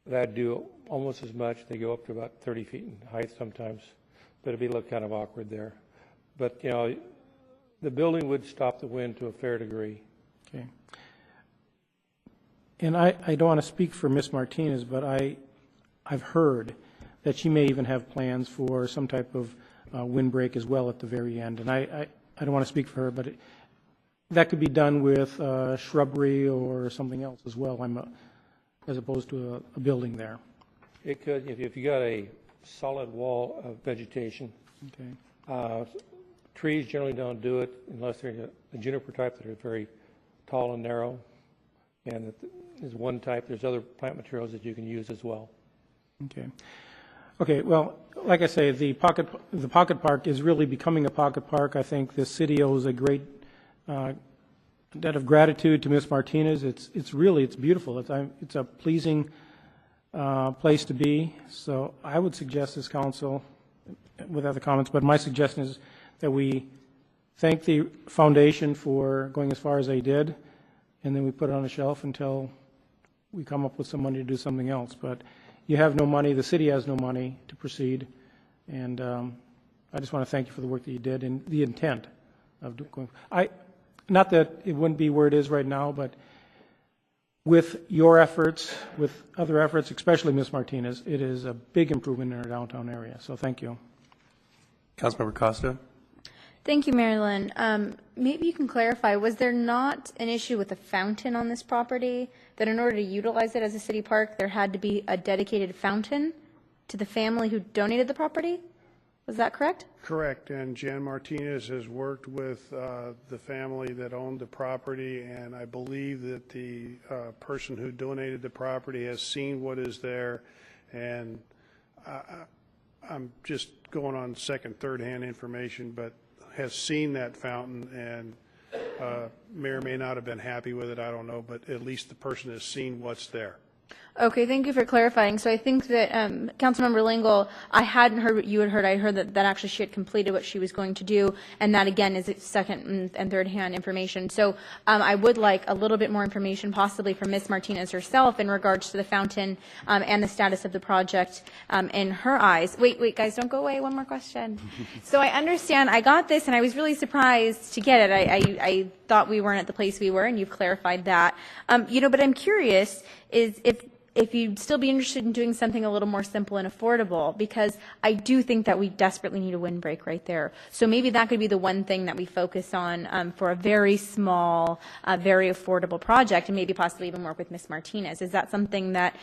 That'd do almost as much. They go up to about 30 feet in height sometimes, but it'd be look kind of awkward there. But, the building would stop the wind to a fair degree. Okay. And I don't want to speak for Ms. Martinez, but I I've heard that she may even have plans for some type of windbreak as well at the very end. And I don't want to speak for her, but that could be done with shrubbery or something else as well, as opposed to a building there. It could, if you got a solid wall of vegetation. Okay. Trees generally don't do it unless they're a juniper type that are very tall and narrow. And there's one type. There's other plant materials that you can use as well. Okay. Okay. Well, like I say, the pocket park is really becoming a pocket park. I think the city owes a great debt of gratitude to Ms. Martinez. It's beautiful. It's a pleasing place to be. So I would suggest this council, with other comments, but my suggestion is that we thank the foundation for going as far as they did, and then we put it on a shelf until we come up with some money to do something else. But you have no money, the city has no money to proceed, and I just want to thank you for the work that you did and the intent of going. Not that it wouldn't be where it is right now, but with your efforts, with other efforts, especially Ms. Martinez, it is a big improvement in our downtown area. So thank you. Councilmember Costa. Thank you, Marilyn. Maybe you can clarify, was there not an issue with a fountain on this property, that in order to utilize it as a city park, there had to be a dedicated fountain to the family who donated the property? Was that correct? Correct, and Jan Martinez has worked with the family that owned the property, and I believe that the person who donated the property has seen what is there, and I'm just going on second, third-hand information, but has seen that fountain, and may or may not have been happy with it, I don't know, but at least the person has seen what's there. Okay, thank you for clarifying. So I think that Councilmember Lingle, I hadn't heard what you had heard. I heard that actually she had completed what she was going to do, and that again is second and third hand information. So I would like a little bit more information, possibly from Ms. Martinez herself, in regards to the fountain and the status of the project in her eyes. Wait, guys, don't go away. One more question. So I understand. I got this, and I was really surprised to get it. I thought we weren't at the place we were, and you've clarified that. But I'm curious is if you'd still be interested in doing something a little more simple and affordable, because I do think that we desperately need a windbreak right there. So maybe that could be the one thing that we focus on for a very small, very affordable project, and maybe possibly even work with Ms. Martinez. Is that something that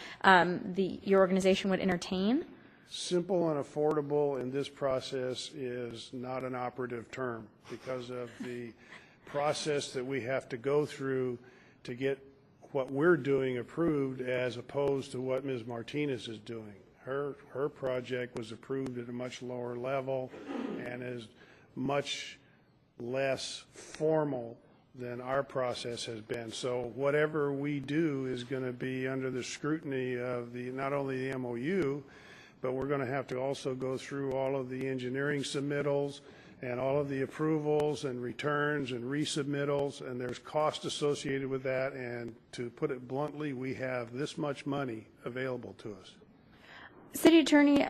your organization would entertain? Simple and affordable in this process is not an operative term because of the process that we have to go through to get what we're doing approved as opposed to what Ms. Martinez is doing. Her project was approved at a much lower level and is much less formal than our process has been. So whatever we do is going to be under the scrutiny of not only the MOU, but we're going to have to also go through all of the engineering submittals and all of the approvals and returns and resubmittals, and there's cost associated with that. And to put it bluntly, we have this much money available to us. City Attorney,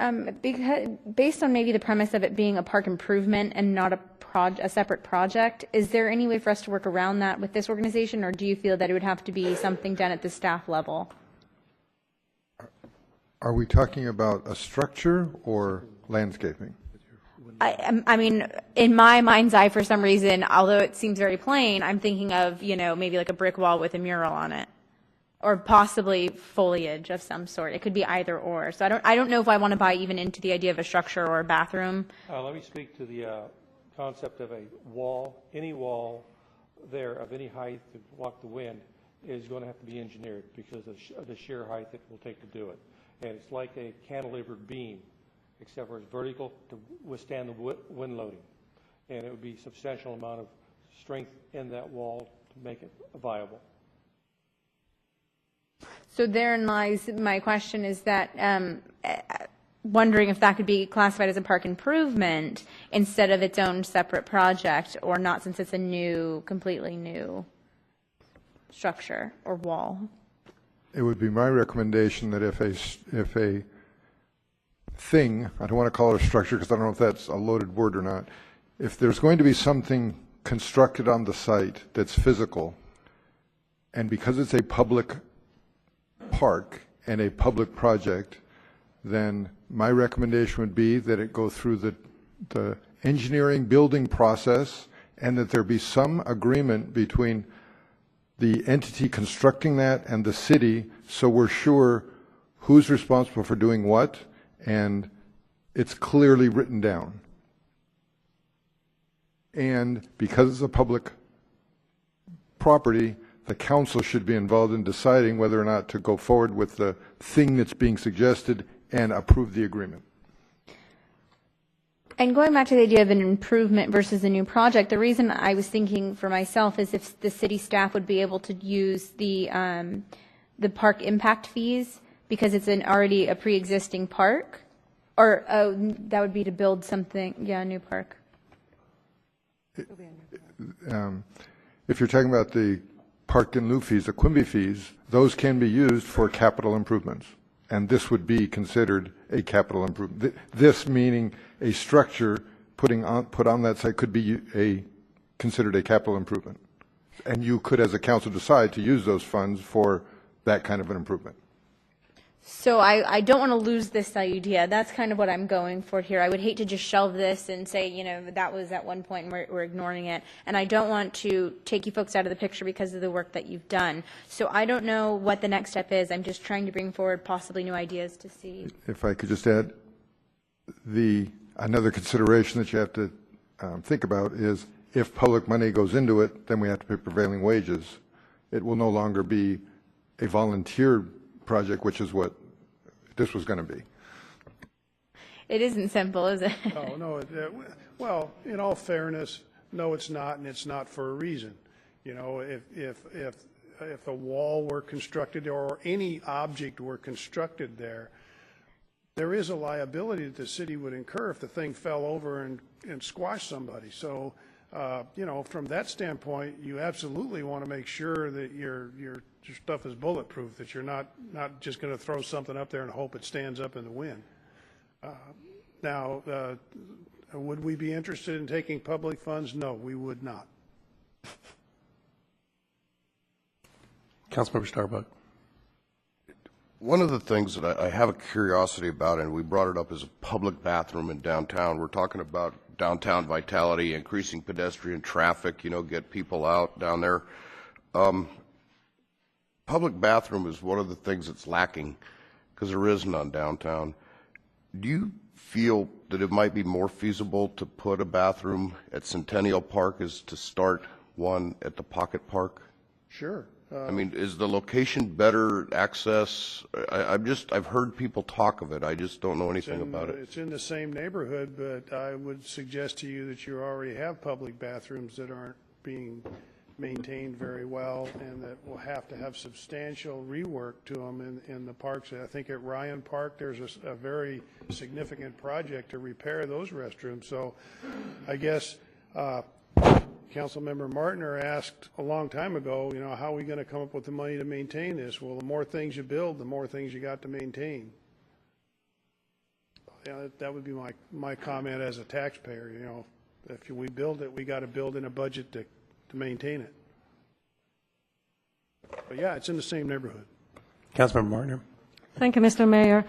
based on maybe the premise of it being a park improvement and not a separate project, is there any way for us to work around that with this organization, or do you feel that it would have to be something done at the staff level? Are we talking about a structure or landscaping? I mean, in my mind's eye, for some reason, although it seems very plain, I'm thinking of, maybe like a brick wall with a mural on it, or possibly foliage of some sort. It could be either or. So I don't know if I want to buy even into the idea of a structure or a bathroom. Let me speak to the concept of a wall. Any wall there of any height to block the wind is going to have to be engineered because of the sheer height it will take to do it. And it's like a cantilevered beam, except for it's vertical to withstand the wind loading. And it would be a substantial amount of strength in that wall to make it viable. So therein lies my question, is that wondering if that could be classified as a park improvement instead of its own separate project, or not, since it's a completely new structure or wall. It would be my recommendation that if a thing, I don't want to call it a structure because I don't know if that's a loaded word or not, if there's going to be something constructed on the site that's physical, and because it's a public park and a public project, then my recommendation would be that it go through the engineering building process, and that there be some agreement between the entity constructing that and the city, so we're sure who's responsible for doing what, and it's clearly written down. And because it's a public property, the council should be involved in deciding whether or not to go forward with the thing that's being suggested and approve the agreement. And going back to the idea of an improvement versus a new project, the reason I was thinking for myself is if the city staff would be able to use the park impact fees because it's already a pre-existing park, or that would be to build something, a new park. If you're talking about the park in lieu fees, the Quimby fees, those can be used for capital improvements. And this would be considered a capital improvement. This meaning a structure put on that site could be considered a capital improvement. And you could, as a council, decide to use those funds for that kind of an improvement. So I don't want to lose this idea. That's kind of what I'm going for here. I would hate to just shelve this and say, that was at one point and we're ignoring it. And I don't want to take you folks out of the picture because of the work that you've done. So I don't know what the next step is. I'm just trying to bring forward possibly new ideas to see. If I could just add, another consideration that you have to think about is if public money goes into it, then we have to pay prevailing wages. It will no longer be a volunteer project, which is what this was going to be. It isn't simple, is it? No. Well, in all fairness, no, it's not, and it's not for a reason. If a wall were constructed or any object were constructed there is a liability that the city would incur if the thing fell over and squashed somebody. So, from that standpoint, you absolutely want to make sure that your stuff is bulletproof, that you're not just going to throw something up there and hope it stands up in the wind. Now, would we be interested in taking public funds? No, we would not. Councilmember Starbuck. One of the things that I have a curiosity about, and we brought it up, is a public bathroom in downtown. We're talking about downtown vitality, increasing pedestrian traffic, get people out down there. Public bathroom is one of the things that's lacking because there is none downtown. Do you feel that it might be more feasible to put a bathroom at Centennial Park as to start one at the Pocket Park? Sure. Is the location better access? I've heard people talk of it. I just don't know anything about it. It's in the same neighborhood, but I would suggest to you that you already have public bathrooms that aren't being maintained very well and that will have to have substantial rework to them in the parks. I think at Ryan Park there's a very significant project to repair those restrooms. So I guess Councilmember Martiner asked a long time ago, how are we going to come up with the money to maintain this? Well, the more things you build, the more things you got to maintain. That would be my comment as a taxpayer. If we build it, we got to build in a budget to maintain it. But yeah, it's in the same neighborhood. Councilmember Martiner. Thank you, Mr. Mayor.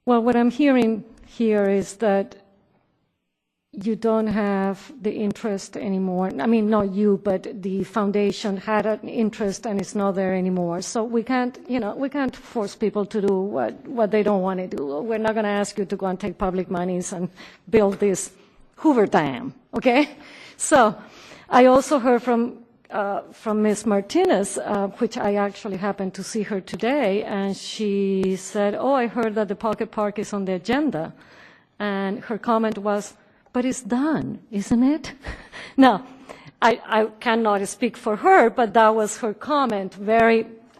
Well, what I'm hearing here is that you don't have the interest anymore. I mean, not you, but the foundation had an interest and it's not there anymore. So we can't force people to do what they don't want to do. We're not going to ask you to go and take public monies and build this Hoover Dam, okay? So I also heard from Ms. Martinez, which I actually happened to see her today, and she said, I heard that the Pocket Park is on the agenda. And her comment was, but it's done, isn't it? Now, I cannot speak for her, but that was her comment,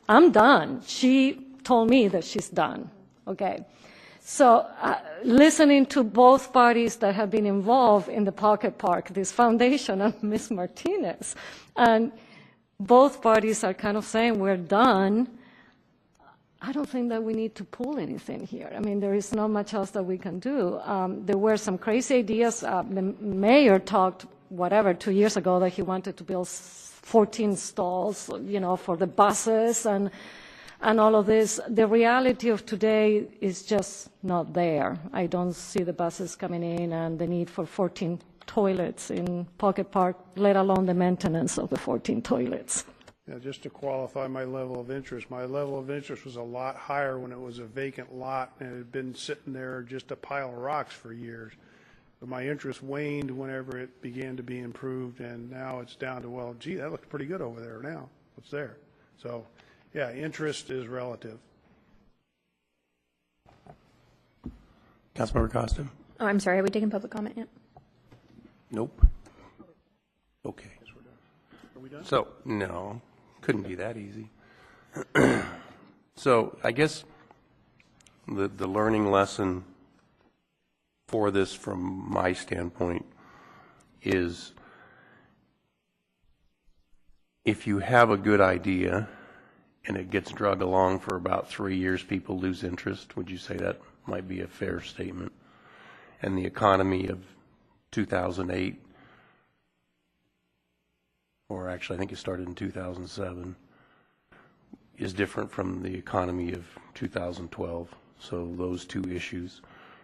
I'm done. She told me that she's done, okay? So listening to both parties that have been involved in the Pocket Park, this foundation and Ms. Martinez, and both parties are kind of saying we're done, I don't think that we need to pull anything here. I mean, there is not much else that we can do. There were some crazy ideas. The mayor talked, 2 years ago, that he wanted to build 14 stalls, for the buses, and and all of this, the reality of today is just not there. I don't see the buses coming in and the need for 14 toilets in Pocket Park, let alone the maintenance of the 14 toilets. Yeah, just to qualify my level of interest was a lot higher when it was a vacant lot and it had been sitting there just a pile of rocks for years. But my interest waned whenever it began to be improved, and now it's down to, well, gee, that looks pretty good over there now. What's there? So, yeah, interest is relative. Councilmember Costa? Oh, I'm sorry. Have we taken public comment yet? Nope. Okay. Are we done? So, no, couldn't be that easy. So I guess the learning lesson for this from my standpoint is if you have a good idea and it gets drug along for about 3 years, people lose interest. Would you say that might be a fair statement? And the economy of 2008, or actually I think it started in 2007, is different from the economy of 2012. So those two issues.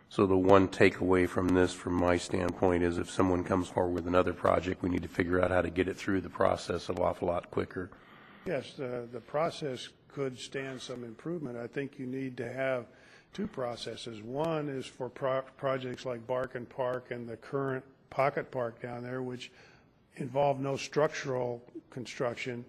So the one takeaway from this, from my standpoint, is if someone comes forward with another project, we need to figure out how to get it through the process an awful lot quicker. Yes, the process could stand some improvement. I think you need to have two processes. One is for projects like Barkin Park and the current Pocket Park down there, which involve no structural construction,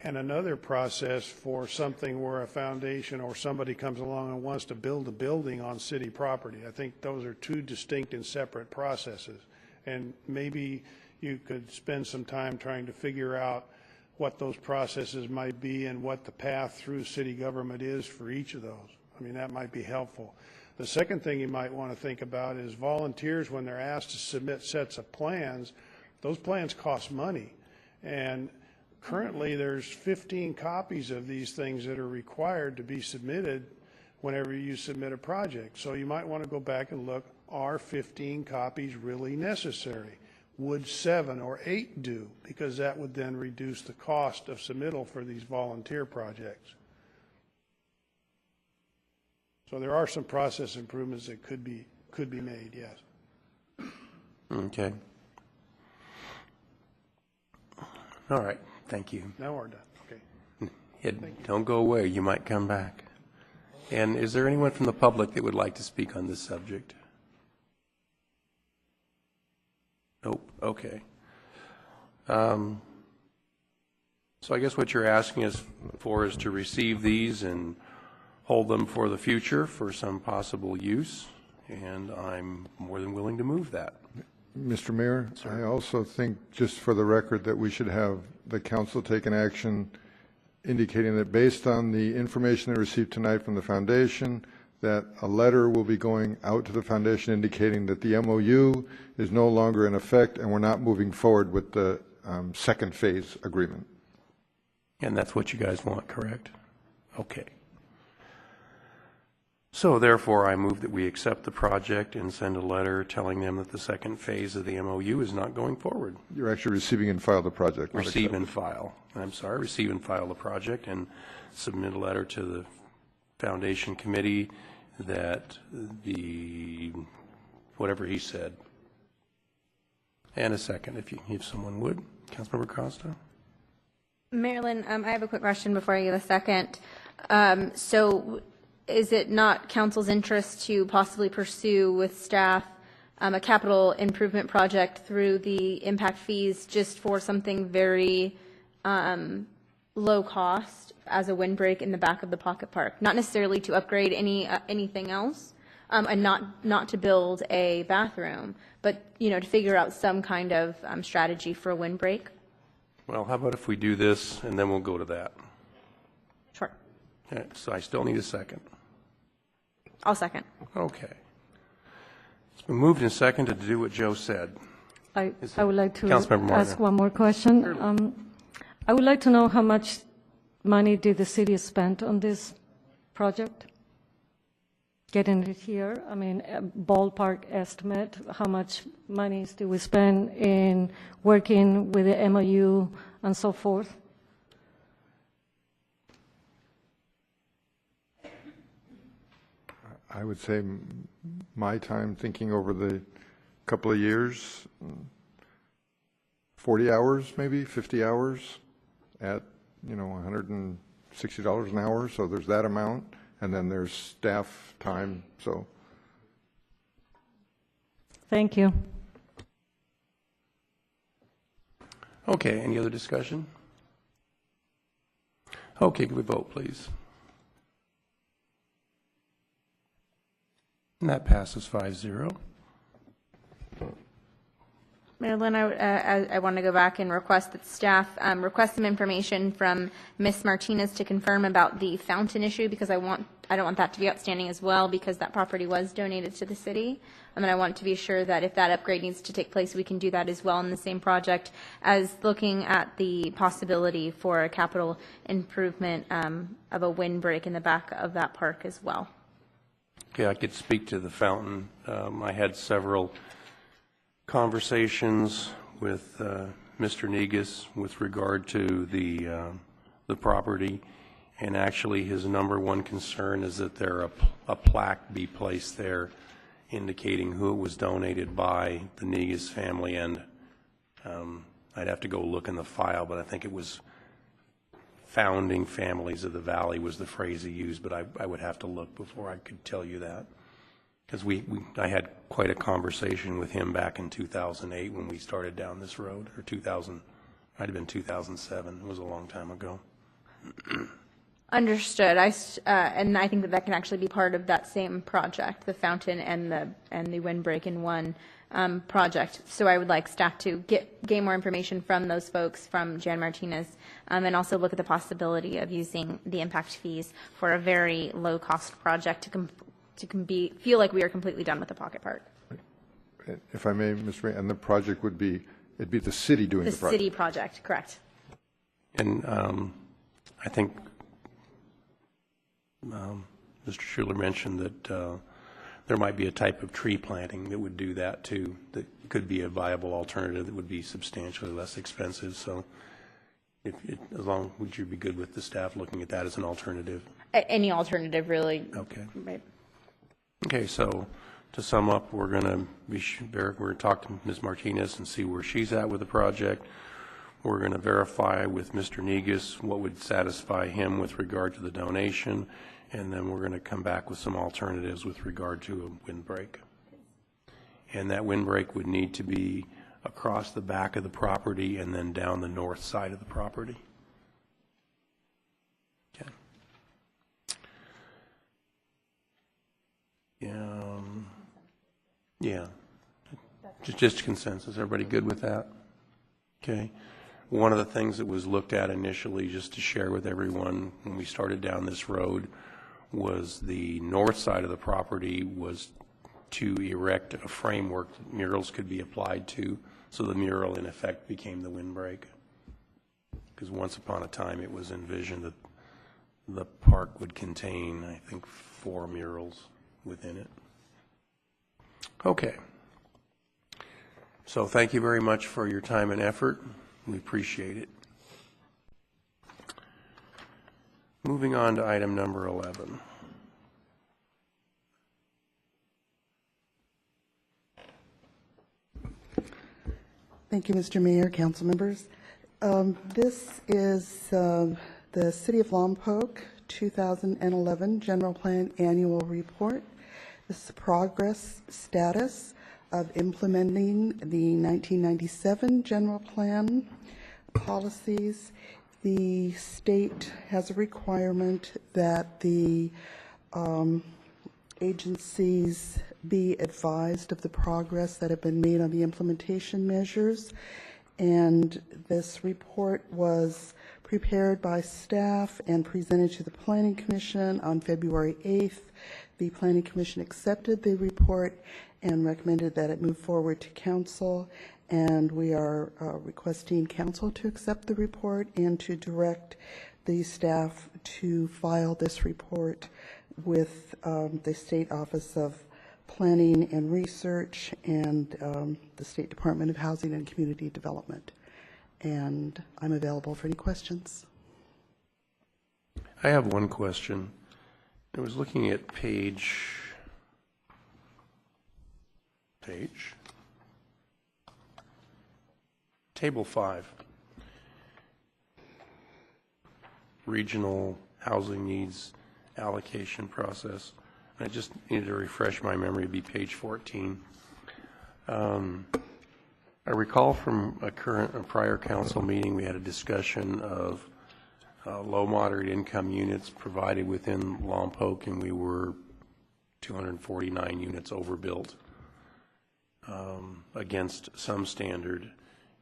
and another process for something where a foundation or somebody comes along and wants to build a building on city property. I think those are two distinct and separate processes, and maybe you could spend some time trying to figure out what those processes might be and what the path through city government is for each of those. I mean, that might be helpful. The second thing you might want to think about is volunteers, when they're asked to submit sets of plans, those plans cost money. And currently there's 15 copies of these things that are required to be submitted whenever you submit a project. So you might want to go back and look, are 15 copies really necessary? Would 7 or 8 do? Because that would then reduce the cost of submittal for these volunteer projects. So there are some process improvements that could be made, yes. Okay. All right. Thank you. Now we're done. Okay. Don't go away. You might come back. And is there anyone from the public that would like to speak on this subject? Nope. Okay. So I guess what you're asking us for is to receive these and hold them for the future for some possible use, and I'm more than willing to move that. Mr. Mayor, I also think, just for the record, that we should have the council take an action indicating that based on the information they received tonight from the foundation, that a letter will be going out to the foundation indicating that the MOU is no longer in effect and we're not moving forward with the second phase agreement. And that's what you guys want, correct? Okay. So therefore, I move that we accept the project and send a letter telling them that the second phase of the MOU is not going forward. You're actually receiving and file the project. Receive and file. I'm sorry, receive and file the project and submit a letter to the foundation committee that whatever he said. And a second, if someone would. Councilmember Costa? Marilyn, I have a quick question before I get a second. So is it not council's interest to possibly pursue with staff a capital improvement project through the impact fees just for something very low cost as a windbreak in the back of the Pocket Park? Not necessarily to upgrade anything else, and not to build a bathroom, but to figure out some kind of strategy for a windbreak. Well, how about if we do this and then we'll go to that? Sure. Okay, so I still need a second. I'll second. Okay. It's been moved and seconded to do what Joe said. I would like to Councilmember ask Martin. one more question. I would like to know how much money did the city spend on this project? Getting it here, I mean, a ballpark estimate, how much money do we spend in working with the MOU and so forth? I would say my time thinking over the couple of years, 40 hours, maybe 50 hours at, $160 an hour. So there's that amount. And then there's staff time. So. Thank you. Okay, any other discussion? Okay, can we vote, please? And that passes 5-0. Marilyn, I want to go back and request that staff request some information from Ms. Martinez to confirm about the fountain issue, because I don't want that to be outstanding as well, because that property was donated to the city. And I want to be sure that if that upgrade needs to take place, we can do that as well in the same project as looking at the possibility for a capital improvement of a windbreak in the back of that park as well. Okay, I could speak to the fountain. I had several conversations with Mr. Negus with regard to the property, and actually his number one concern is that there a plaque be placed there indicating who it was donated by, the Negus family, and I'd have to go look in the file, but I think it was founding families of the valley was the phrase he used, but I would have to look before I could tell you that. Because I had quite a conversation with him back in 2008 when we started down this road, or 2000, might have been 2007. It was a long time ago. Understood. And I think that can actually be part of that same project, the fountain and the windbreak in one project. So I would like staff to gain more information from those folks, from Jan Martinez, and also look at the possibility of using the impact fees for a very low-cost project to feel like we are completely done with the pocket park. If I may, Ms. Ray, and the project would be, it'd be the city doing the project. The city project, correct. And I think Mr. Schuler mentioned that there might be a type of tree planting that would do that too, that could be a viable alternative that would be substantially less expensive. So would you be good with the staff looking at that as an alternative? Any alternative, really. Okay. Right. Okay, so to sum up, we're going to talk to Ms. Martinez and see where she's at with the project. We're going to verify with Mr. Negus what would satisfy him with regard to the donation, and then we're going to come back with some alternatives with regard to a windbreak. And that windbreak would need to be across the back of the property and then down the north side of the property. Okay. Yeah. Just consensus. Everybody good with that? Okay. One of the things that was looked at initially, just to share with everyone when we started down this road, was the north side of the property was to erect a framework that murals could be applied to, so the mural in effect became the windbreak. Because once upon a time it was envisioned that the park would contain, I think, 4 murals within it. Okay. So thank you very much for your time and effort. We appreciate it. Moving on to item number 11. Thank you, Mr. Mayor, council members. This is the City of Lompoc 2011 General Plan Annual Report. This is the progress status of implementing the 1997 General Plan policies. The state has a requirement that the agencies be advised of the progress that have been made on the implementation measures, and this report was prepared by staff and presented to the Planning Commission on February 8th. The Planning Commission accepted the report and recommended that it move forward to council, and we are requesting council to accept the report and to direct the staff to file this report with the State Office of Planning and Research and the State Department of Housing and Community Development. And I'm available for any questions. I have one question. I was looking at page page. Table 5. Regional housing needs allocation process. I just needed to refresh my memory, it'd be page 14. I recall from a prior council meeting, we had a discussion of low moderate income units provided within Lompoc, and we were 249 units overbuilt against some standard.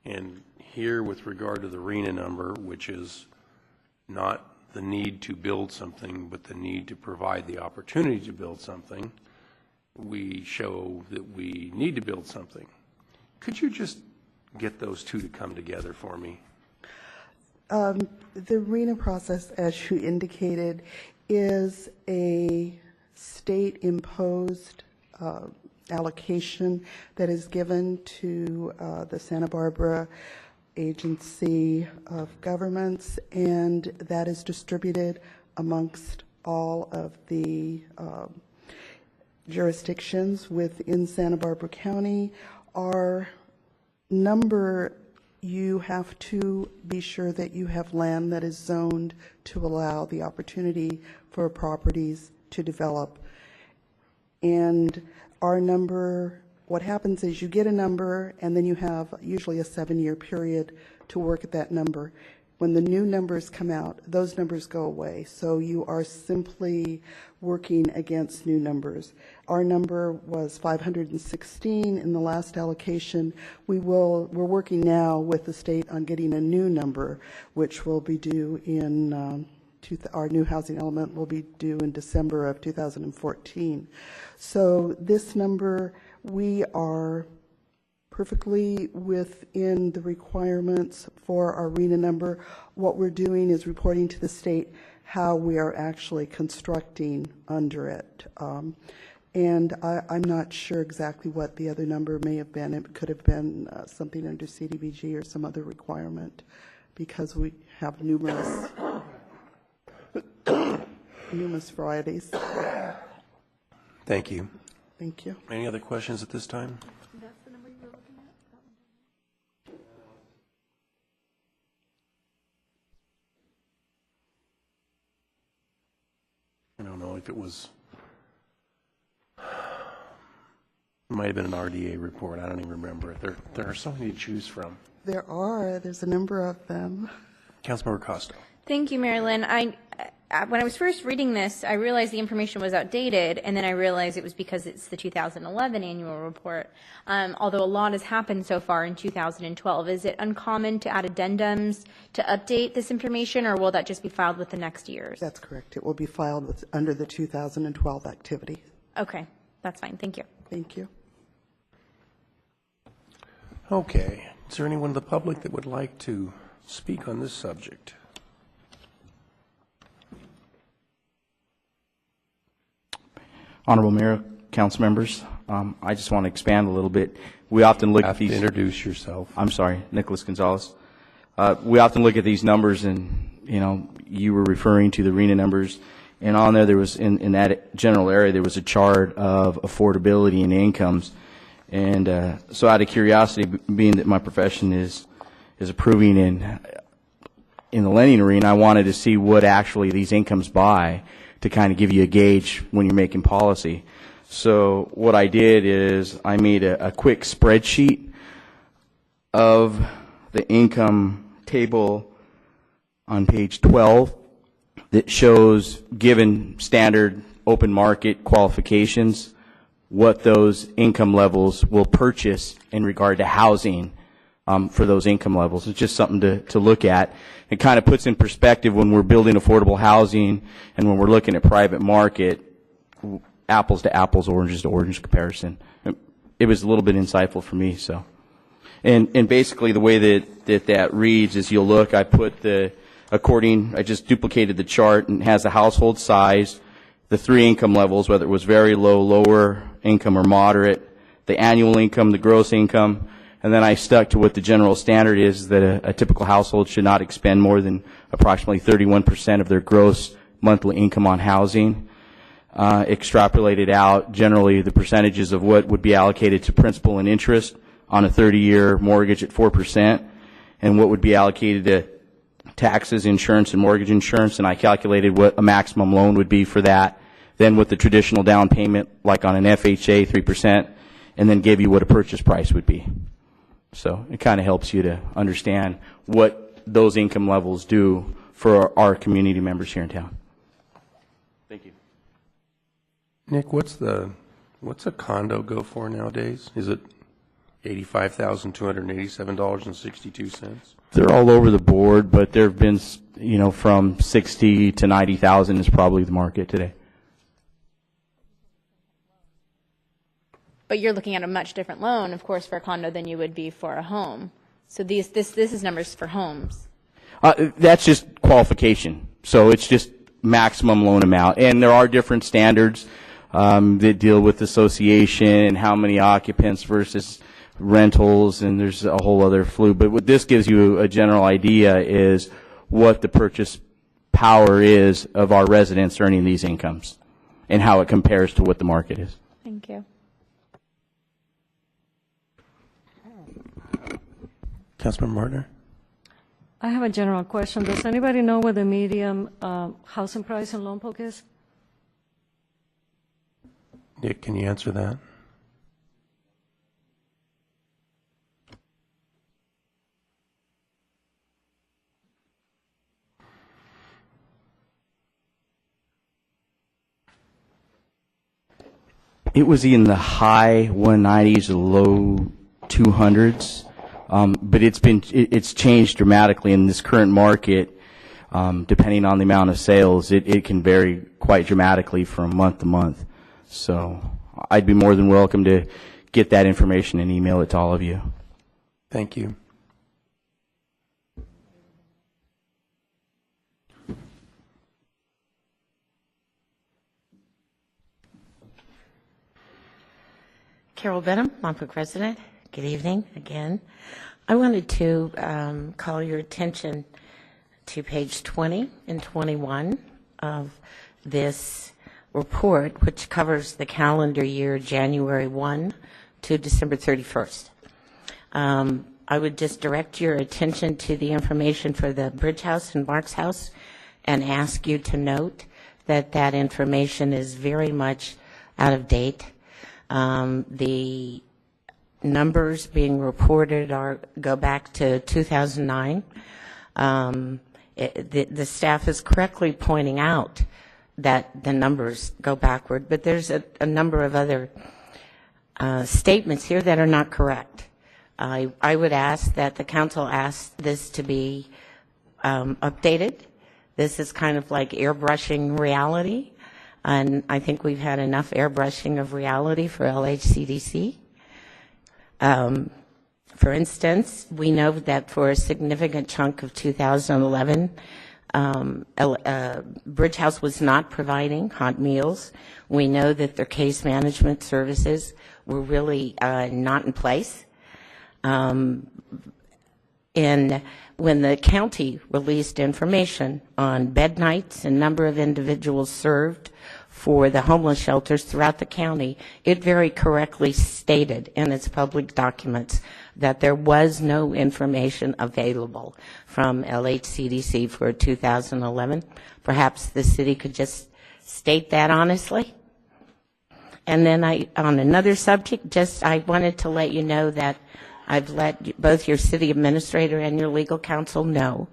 And here, with regard to the RENA number, which is not the need to build something, but the need to provide the opportunity to build something, we show that we need to build something. Could you just get those two to come together for me? The RENA process, as you indicated, is a state-imposed allocation that is given to the Santa Barbara Agency of Governments, and that is distributed amongst all of the jurisdictions within Santa Barbara County. Our number, you have to be sure that you have land that is zoned to allow the opportunity for properties to develop. And our number, what happens is you get a number and then you have usually a 7-year period to work at that number. When the new numbers come out, those numbers go away. So you are simply working against new numbers. Our number was 516 in the last allocation. We're working now with the state on getting a new number, which will be due in our new housing element will be due in December of 2014. So this number, we are perfectly within the requirements for our RENA number. What we're doing is reporting to the state how we are actually constructing under it. And I'm not sure exactly what the other number may have been. It could have been something under CDBG or some other requirement, because we have numerous varieties. Thank you. Thank you. Any other questions at this time? That's the number you were looking at? I don't know if it was, it might have been an RDA report. I don't even remember. There are so many to choose from. There's a number of them. Councilmember Costa. Thank you, Marilyn. When I was first reading this, I realized the information was outdated, and then I realized it was because it's the 2011 annual report. Although a lot has happened so far in 2012, is it uncommon to add addendums to update this information, or will that just be filed with the next year's? That's correct. It will be filed under the 2012 activity. Okay, that's fine. Thank you. Thank you. Okay. Is there anyone in the public that would like to speak on this subject? Honorable Mayor, council members, I just want to expand a little bit. We often look at these. Introduce yourself. I'm sorry, Nicholas Gonzalez. We often look at these numbers, and you were referring to the RENA numbers, and on there was in that general area there was a chart of affordability and incomes, and so out of curiosity, being that my profession is approving in the lending arena, I wanted to see what actually these incomes buy, to kind of give you a gauge when you're making policy. So what I did is I made a quick spreadsheet of the income table on page 12 that shows, given standard open market qualifications, what those income levels will purchase in regard to housing for those income levels. It's just something to look at. It kind of puts in perspective when we're building affordable housing and when we're looking at private market, apples to apples, oranges to orange comparison. It was a little bit insightful for me. So, and basically the way that reads is, you'll look, I put I just duplicated the chart, and it has the household size, the 3 income levels, whether it was very low, lower income, or moderate, the annual income, the gross income. And then I stuck to what the general standard is, that a typical household should not expend more than approximately 31% of their gross monthly income on housing. extrapolated out generally the percentages of what would be allocated to principal and interest on a 30-year mortgage at 4% and what would be allocated to taxes, insurance, and mortgage insurance, and I calculated what a maximum loan would be for that, then with the traditional down payment like on an FHA 3%, and then gave you what a purchase price would be. So it kind of helps you to understand what those income levels do for our community members here in town. Thank you. Nick, what's a condo go for nowadays? Is it $85,287.62? They're all over the board, but there have been, from 60 to 90,000 is probably the market today. But you're looking at a much different loan, of course, for a condo than you would be for a home. So this is numbers for homes. That's just qualification. So it's just maximum loan amount. And there are different standards that deal with association and how many occupants versus rentals, and there's a whole other slew. But what this gives you a general idea is what the purchase power is of our residents earning these incomes and how it compares to what the market is. Thank you. Councilmember Martner? I have a general question. Does anybody know what the median housing price in Lompoc is? Nick, can you answer that? It was in the high 190s, low 200s, but it's changed dramatically in this current market. Depending on the amount of sales, it can vary quite dramatically from month to month. So I'd be more than welcome to get that information and email it to all of you. Thank you. Carol Benham, Lompoc resident. Good evening again. I wanted to call your attention to page 20 and 21 of this report, which covers the calendar year January 1 to December 31st. I would just direct your attention to the information for the Bridge House and Marks House and ask you to note that that information is very much out of date. The numbers being reported go back to 2009. The staff is correctly pointing out that the numbers go backward, but there's a number of other statements here that are not correct. I would ask that the council ask this to be updated. This is kind of like airbrushing reality, and I think we've had enough airbrushing of reality for LHCDC. For instance, we know that for a significant chunk of 2011, Bridge House was not providing hot meals. We know that their case management services were really not in place. And when the county released information on bed nights and number of individuals served for the homeless shelters throughout the county, it very correctly stated in its public documents that there was no information available from LHCDC for 2011. Perhaps the city could just state that honestly. And then on another subject, I wanted to let you know that I've let both your city administrator and your legal counsel know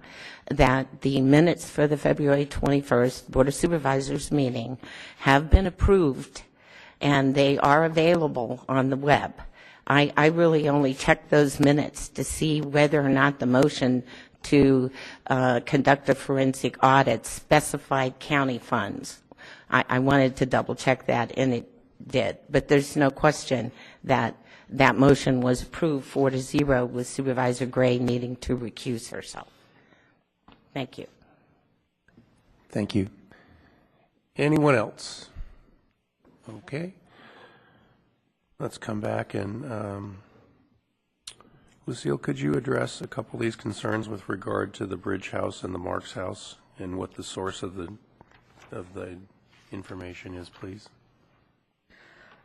that the minutes for the February 21st Board of Supervisors meeting have been approved and they are available on the web. I really only checked those minutes to see whether or not the motion to conduct a forensic audit specified county funds. I wanted to double check that, and it did. But there's no question that that motion was approved 4-0 with Supervisor Gray needing to recuse herself. Thank you. Thank you. Anyone else? Okay. Let's come back and Lucille, could you address a couple of these concerns with regard to the Bridge House and the Marks House and what the source of the information is, please?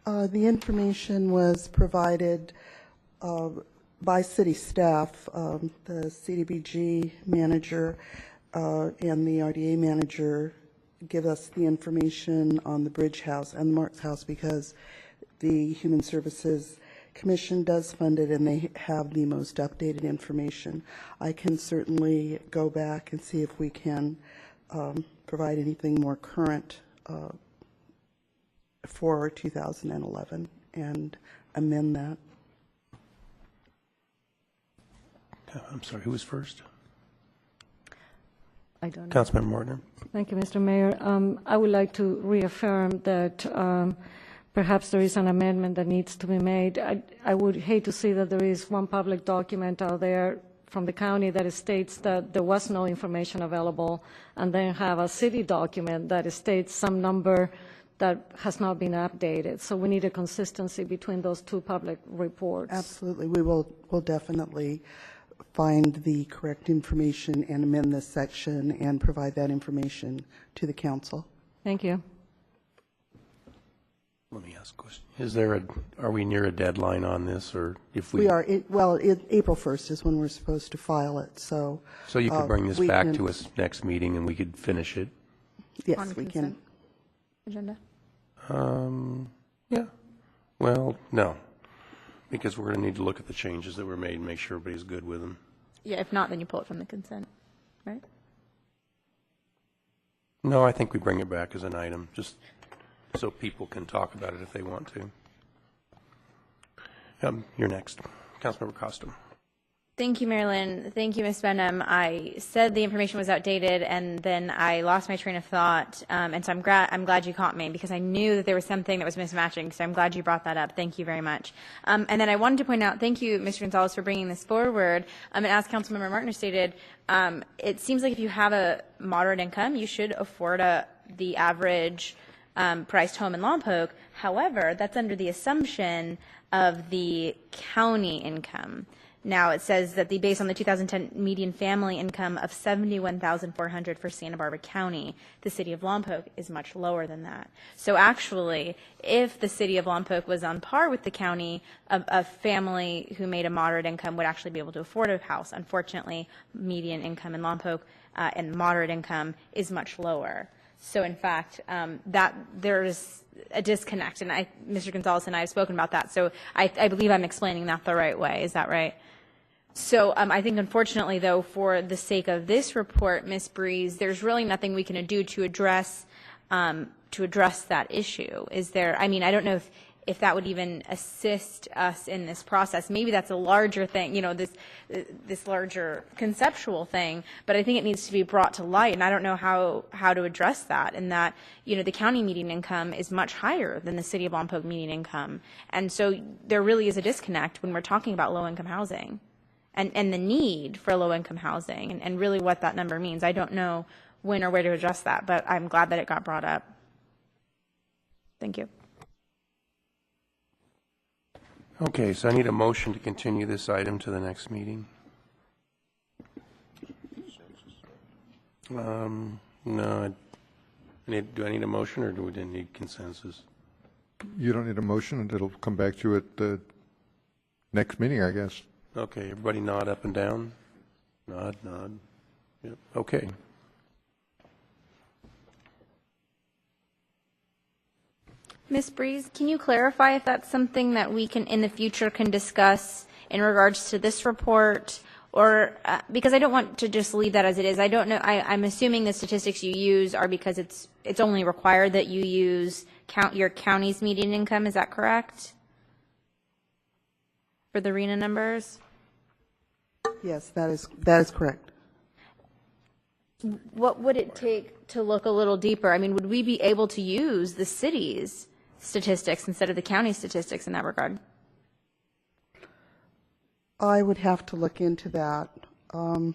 The information was provided by city staff, the CDBG manager and the RDA manager give us the information on the Bridge House and the Marks House because the Human Services Commission does fund it and they have the most updated information. I can certainly go back and see if we can provide anything more current for 2011 and amend that. I'm sorry, who was first? I don't know. Councilmember Mortner. Thank you, Mr. Mayor. I would like to reaffirm that perhaps there is an amendment that needs to be made. I would hate to see that there is one public document out there from the county that states that there was no information available, and then have a city document that states some number that has not been updated. So we need a consistency between those two public reports. Absolutely. We'll definitely find the correct information and amend this section and provide that information to the council. Thank you. Let me ask a question. Are we near a deadline on this, or if we? We are. April 1st is when we're supposed to file it. So you could bring this back to us next meeting and we could finish it? Yes, on we can. Agenda. Yeah. Well, no, because we're going to need to look at the changes that were made and make sure everybody's good with them. Yeah, if not, then you pull it from the consent, right? No, I think we bring it back as an item, just so people can talk about it if they want to. You're next. Councilmember Costa. Thank you, Marilyn. Thank you, Ms. Benham. I said the information was outdated, and then I lost my train of thought, and so I'm glad you caught me, because I knew that there was something that was mismatching, so I'm glad you brought that up. Thank you very much. And then I wanted to point out, thank you, Mr. Gonzalez, for bringing this forward. And as Councilmember Martin stated, it seems like if you have a moderate income, you should afford the average priced home in Lompoc. However, that's under the assumption of the county income. Now, it says that based on the 2010 median family income of $71,400 for Santa Barbara County, the city of Lompoc is much lower than that. So actually, if the city of Lompoc was on par with the county, a family who made a moderate income would actually be able to afford a house. Unfortunately, median income in Lompoc and moderate income is much lower. So in fact, that there's a disconnect, and Mr. Gonzalez and I have spoken about that. So I believe I'm explaining that the right way. Is that right? So I think, unfortunately, though, for the sake of this report, Ms. Breeze, there's really nothing we can do to address that issue. Is there? I mean, I don't know if that would even assist us in this process. Maybe that's a larger thing, this larger conceptual thing, but I think it needs to be brought to light, and I don't know how to address that, and that, the county median income is much higher than the city of Lompoc median income, and so there really is a disconnect when we're talking about low-income housing and the need for low-income housing and really what that number means. I don't know when or where to address that, but I'm glad that it got brought up. Thank you. Okay, so I need a motion to continue this item to the next meeting. No, do I need a motion, or do we need consensus? You don't need a motion, and it'll come back to you at the next meeting, I guess. Okay, everybody nod up and down. Nod. Yep. Okay. Ms. Breeze, can you clarify if that's something that we can, in the future, can discuss in regards to this report? Or, because I don't want to just leave that as it is. I don't know, I'm assuming the statistics you use are because it's only required that you use your county's median income, is that correct? For the RENA numbers? Yes, that is correct. What would it take to look a little deeper? I mean, would we be able to use the city's statistics instead of the county statistics in that regard? I would have to look into that. I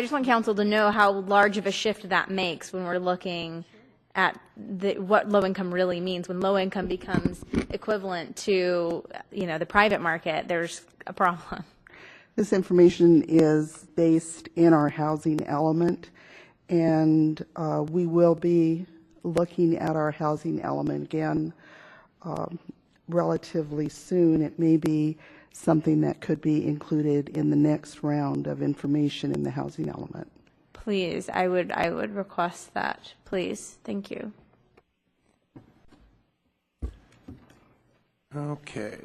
just want council to know how large of a shift that makes when we're looking at what low income really means. When low income becomes equivalent to, the private market, there's a problem. This information is based in our housing element, and we will be looking at our housing element again relatively soon. It may be something that could be included in the next round of information in the housing element. Please, I would request that, please. Thank you. Okay.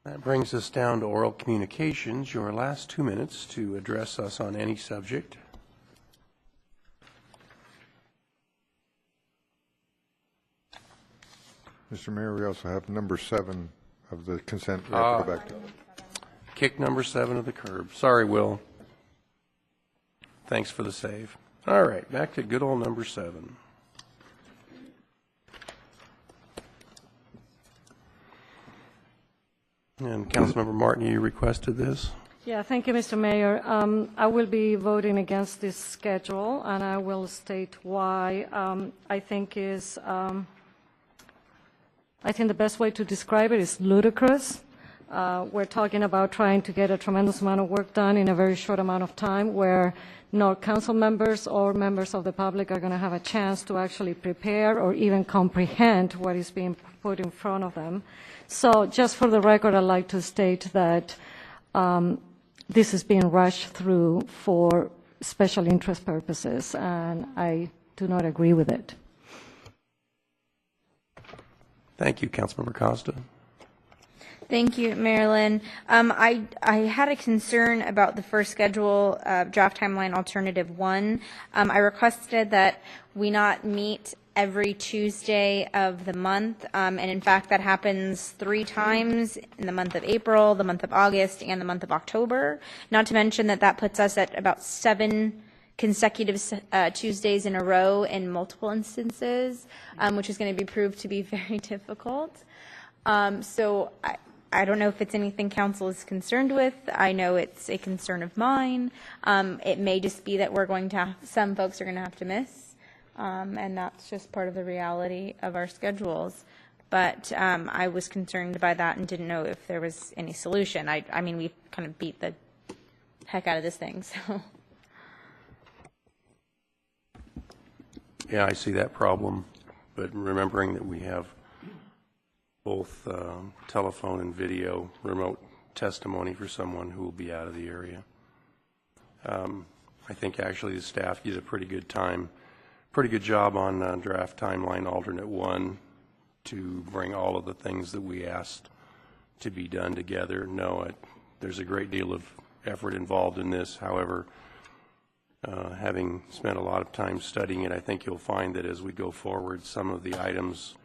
That brings us down to oral communications. Your last 2 minutes to address us on any subject. Mr. Mayor, we also have number 7 of the consent. We have to go back to. Kick number 7 of the curb. Sorry, Will. Thanks for the save. All right, back to good old number 7. And Councilmember Martin, you requested this? Yeah, thank you, Mr. Mayor. I will be voting against this schedule, and I will state why. I think the best way to describe it is ludicrous. We're talking about trying to get a tremendous amount of work done in a very short amount of time, where no council members or members of the public are going to have a chance to actually prepare or even comprehend what is being put in front of them. So just for the record, I'd like to state that this is being rushed through for special interest purposes, and I do not agree with it. Thank you, Councilmember Costa. Thank you, Marilyn. I had a concern about the first schedule, draft timeline alternative 1. I requested that we not meet every Tuesday of the month, and in fact that happens 3 times in the month of April, the month of August, and the month of October. Not to mention that puts us at about 7 consecutive Tuesdays in a row in multiple instances, which is going to be proved to be very difficult. So I don't know if it's anything council is concerned with. I know it's a concern of mine. It may just be that we're going to have, some folks are going to have to miss, and that's just part of the reality of our schedules. But I was concerned by that and didn't know if there was any solution. I mean, we kind of beat the heck out of this thing, so. Yeah, I see that problem, but remembering that we have both telephone and video remote testimony for someone who will be out of the area. I think actually the staff did a pretty good job on draft timeline alternate 1 to bring all of the things that we asked to be done together. No, there's a great deal of effort involved in this. However, having spent a lot of time studying it, I think you'll find that as we go forward, some of the items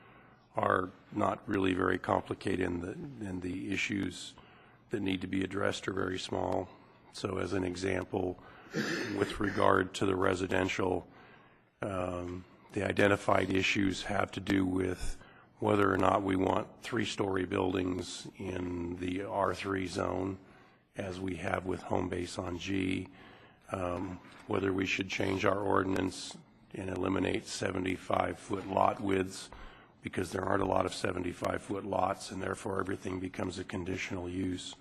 are not really very complicated, and the issues that need to be addressed are very small. So as an example, with regard to the residential, the identified issues have to do with whether or not we want 3-story buildings in the R3 zone, as we have with home base on G, whether we should change our ordinance and eliminate 75-foot lot widths, because there aren't a lot of 75-foot lots, and therefore everything becomes a conditional use,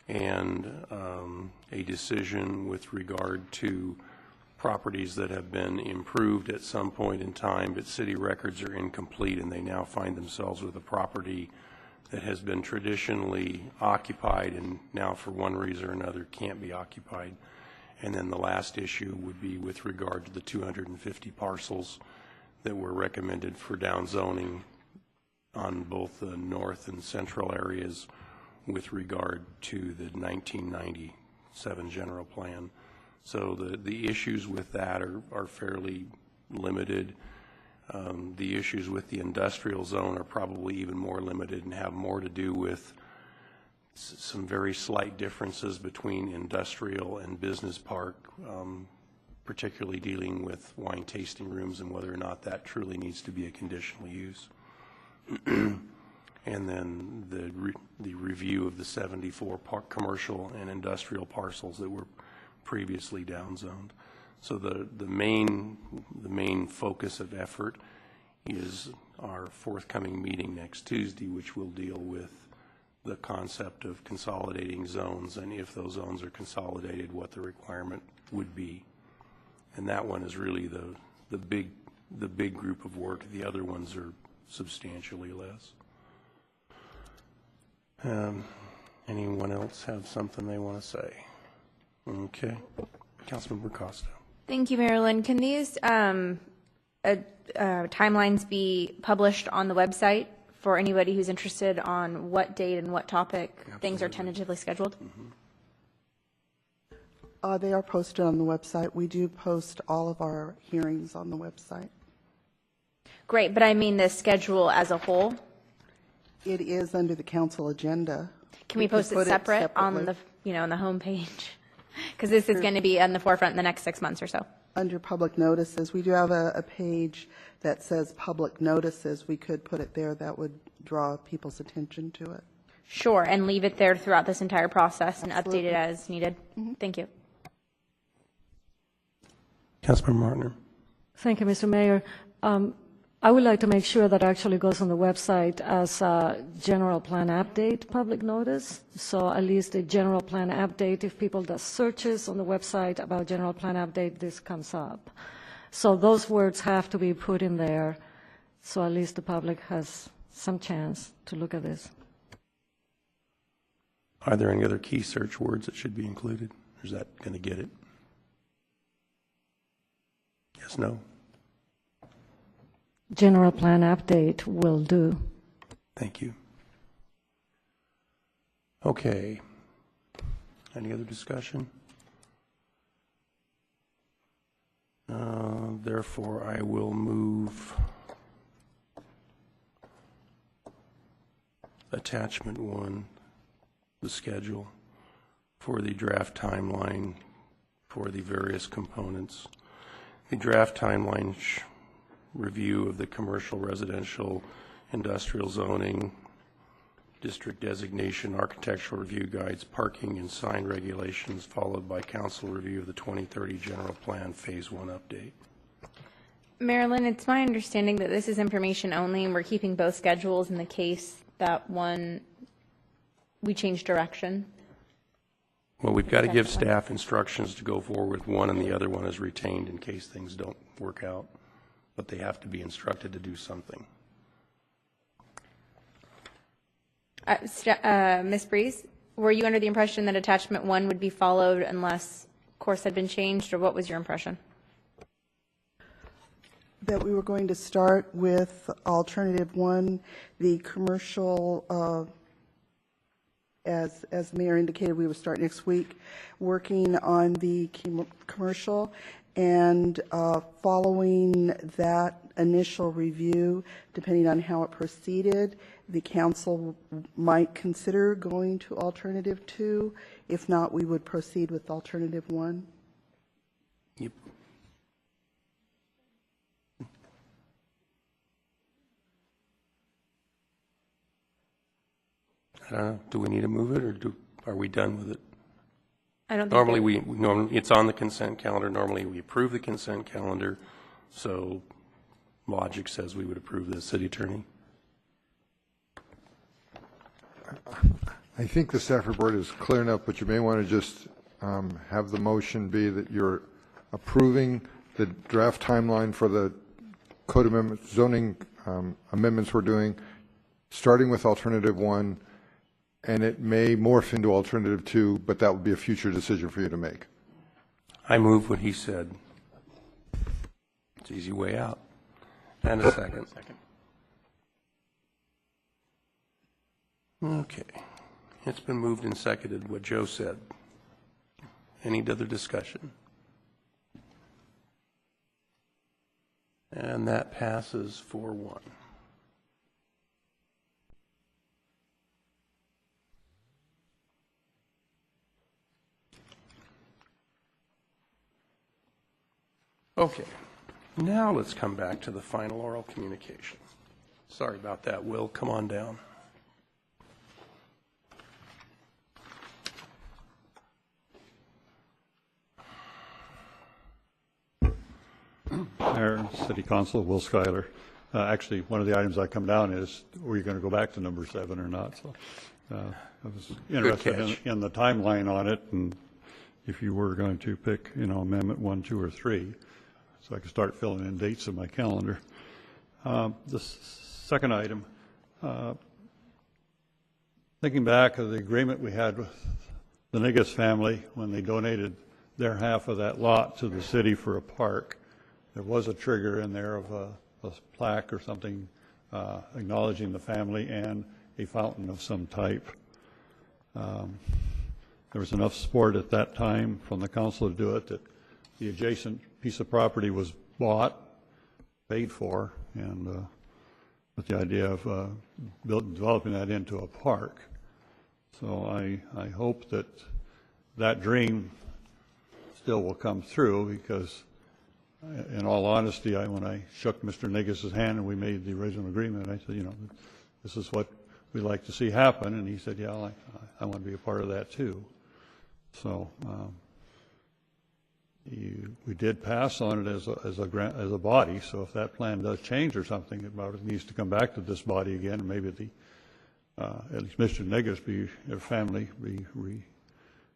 and a decision with regard to properties that have been improved at some point in time, but city records are incomplete, and they now find themselves with a property that has been traditionally occupied and now for one reason or another can't be occupied. And then the last issue would be with regard to the 250 parcels that were recommended for downzoning on both the north and central areas with regard to the 1997 general plan. So the issues with that are fairly limited. The issues with the industrial zone are probably even more limited and have more to do with some very slight differences between industrial and business park, particularly dealing with wine tasting rooms and whether or not that truly needs to be a conditional use. And then the review of the 74 commercial and industrial parcels that were previously downzoned. So the main focus of effort is our forthcoming meeting next Tuesday, which will deal with the concept of consolidating zones, and if those zones are consolidated, what the requirement would be. And that one is really the big group of work. The other ones are substantially less. Anyone else have something they want to say? Okay. Councilmember Costa. Thank you, Marilyn. Can these timelines be published on the website for anybody who's interested on what date and what topic things are tentatively scheduled? They are posted on the website. We do post all of our hearings on the website. Great, but I mean the schedule as a whole? It is under the council agenda. Can we post it separate on the, on the homepage? Because this is going to be on the forefront in the next 6 months or so. Under public notices, we do have a page that says public notices. We could put it there. That would draw people's attention to it. Sure, and leave it there throughout this entire process and update it as needed. Thank you. Councilmember Martiner. Thank you, Mr. Mayor. I would like to make sure that actually goes on the website as a general plan update public notice. So at least a general plan update, if people do searches on the website about general plan update, this comes up. So those words have to be put in there so at least the public has some chance to look at this. Are there any other key search words that should be included? Or is that going to get it? Yes, no? General plan update will do. Thank you. Okay. Any other discussion? Therefore, I will move attachment 1, the schedule for the draft timeline for the various components. The draft timeline review of the commercial, residential, industrial zoning, district designation, architectural review guides, parking and sign regulations, followed by council review of the 2030 general plan phase 1 update. Marilyn, it's my understanding that this is information only and we're keeping both schedules in the case that one, we change direction. Well, we've got to give staff instructions to go forward with one, and the other one is retained in case things don't work out. But they have to be instructed to do something. Ms. Breeze, were you under the impression that attachment 1 would be followed unless course had been changed, or what was your impression? That we were going to start with alternative 1, the commercial, as Mayor indicated, we would start next week working on the commercial, and following that initial review, depending on how it proceeded, the council might consider going to alternative 2. If not, we would proceed with alternative 1. Yep. I don't know. Do we need to move it, or are we done with it? I don't think normally normally it's on the consent calendar. Normally we approve the consent calendar, so logic says we would approve the city attorney. I think the staff report is clear enough, but you may want to just have the motion be that you're approving the draft timeline for the code amendment, zoning amendments we're doing, starting with alternative 1, and it may morph into alternative 2, but that would be a future decision for you to make. I move what he said. It's an easy way out. And a second. Okay. It's been moved and seconded what Joe said. Any other discussion? And that passes 4-1. Okay, now let's come back to the final oral communication. Sorry about that, Will. Come on down. Mayor, City Council, Will Schuyler. Actually, one of the items I come down is, were you going to go back to number 7 or not? So I was interested in the timeline on it, and if you were going to pick, Amendment 1, 2, or 3, so I could start filling in dates in my calendar. The second item, thinking back of the agreement we had with the Niggis family when they donated their half of that lot to the city for a park, there was a trigger in there of a plaque or something acknowledging the family and a fountain of some type. There was enough support at that time from the council to do it that the adjacent piece of property was bought, paid for, and with the idea of developing that into a park. So I hope that that dream still will come through, because in all honesty, when I shook Mr. Niggis's hand and we made the original agreement, I said, this is what we'd like to see happen. And he said, yeah, I want to be a part of that too. So we did pass on it as a body. So if that plan does change or something, it needs to come back to this body again, and maybe at least Mr. Niggis, their family, be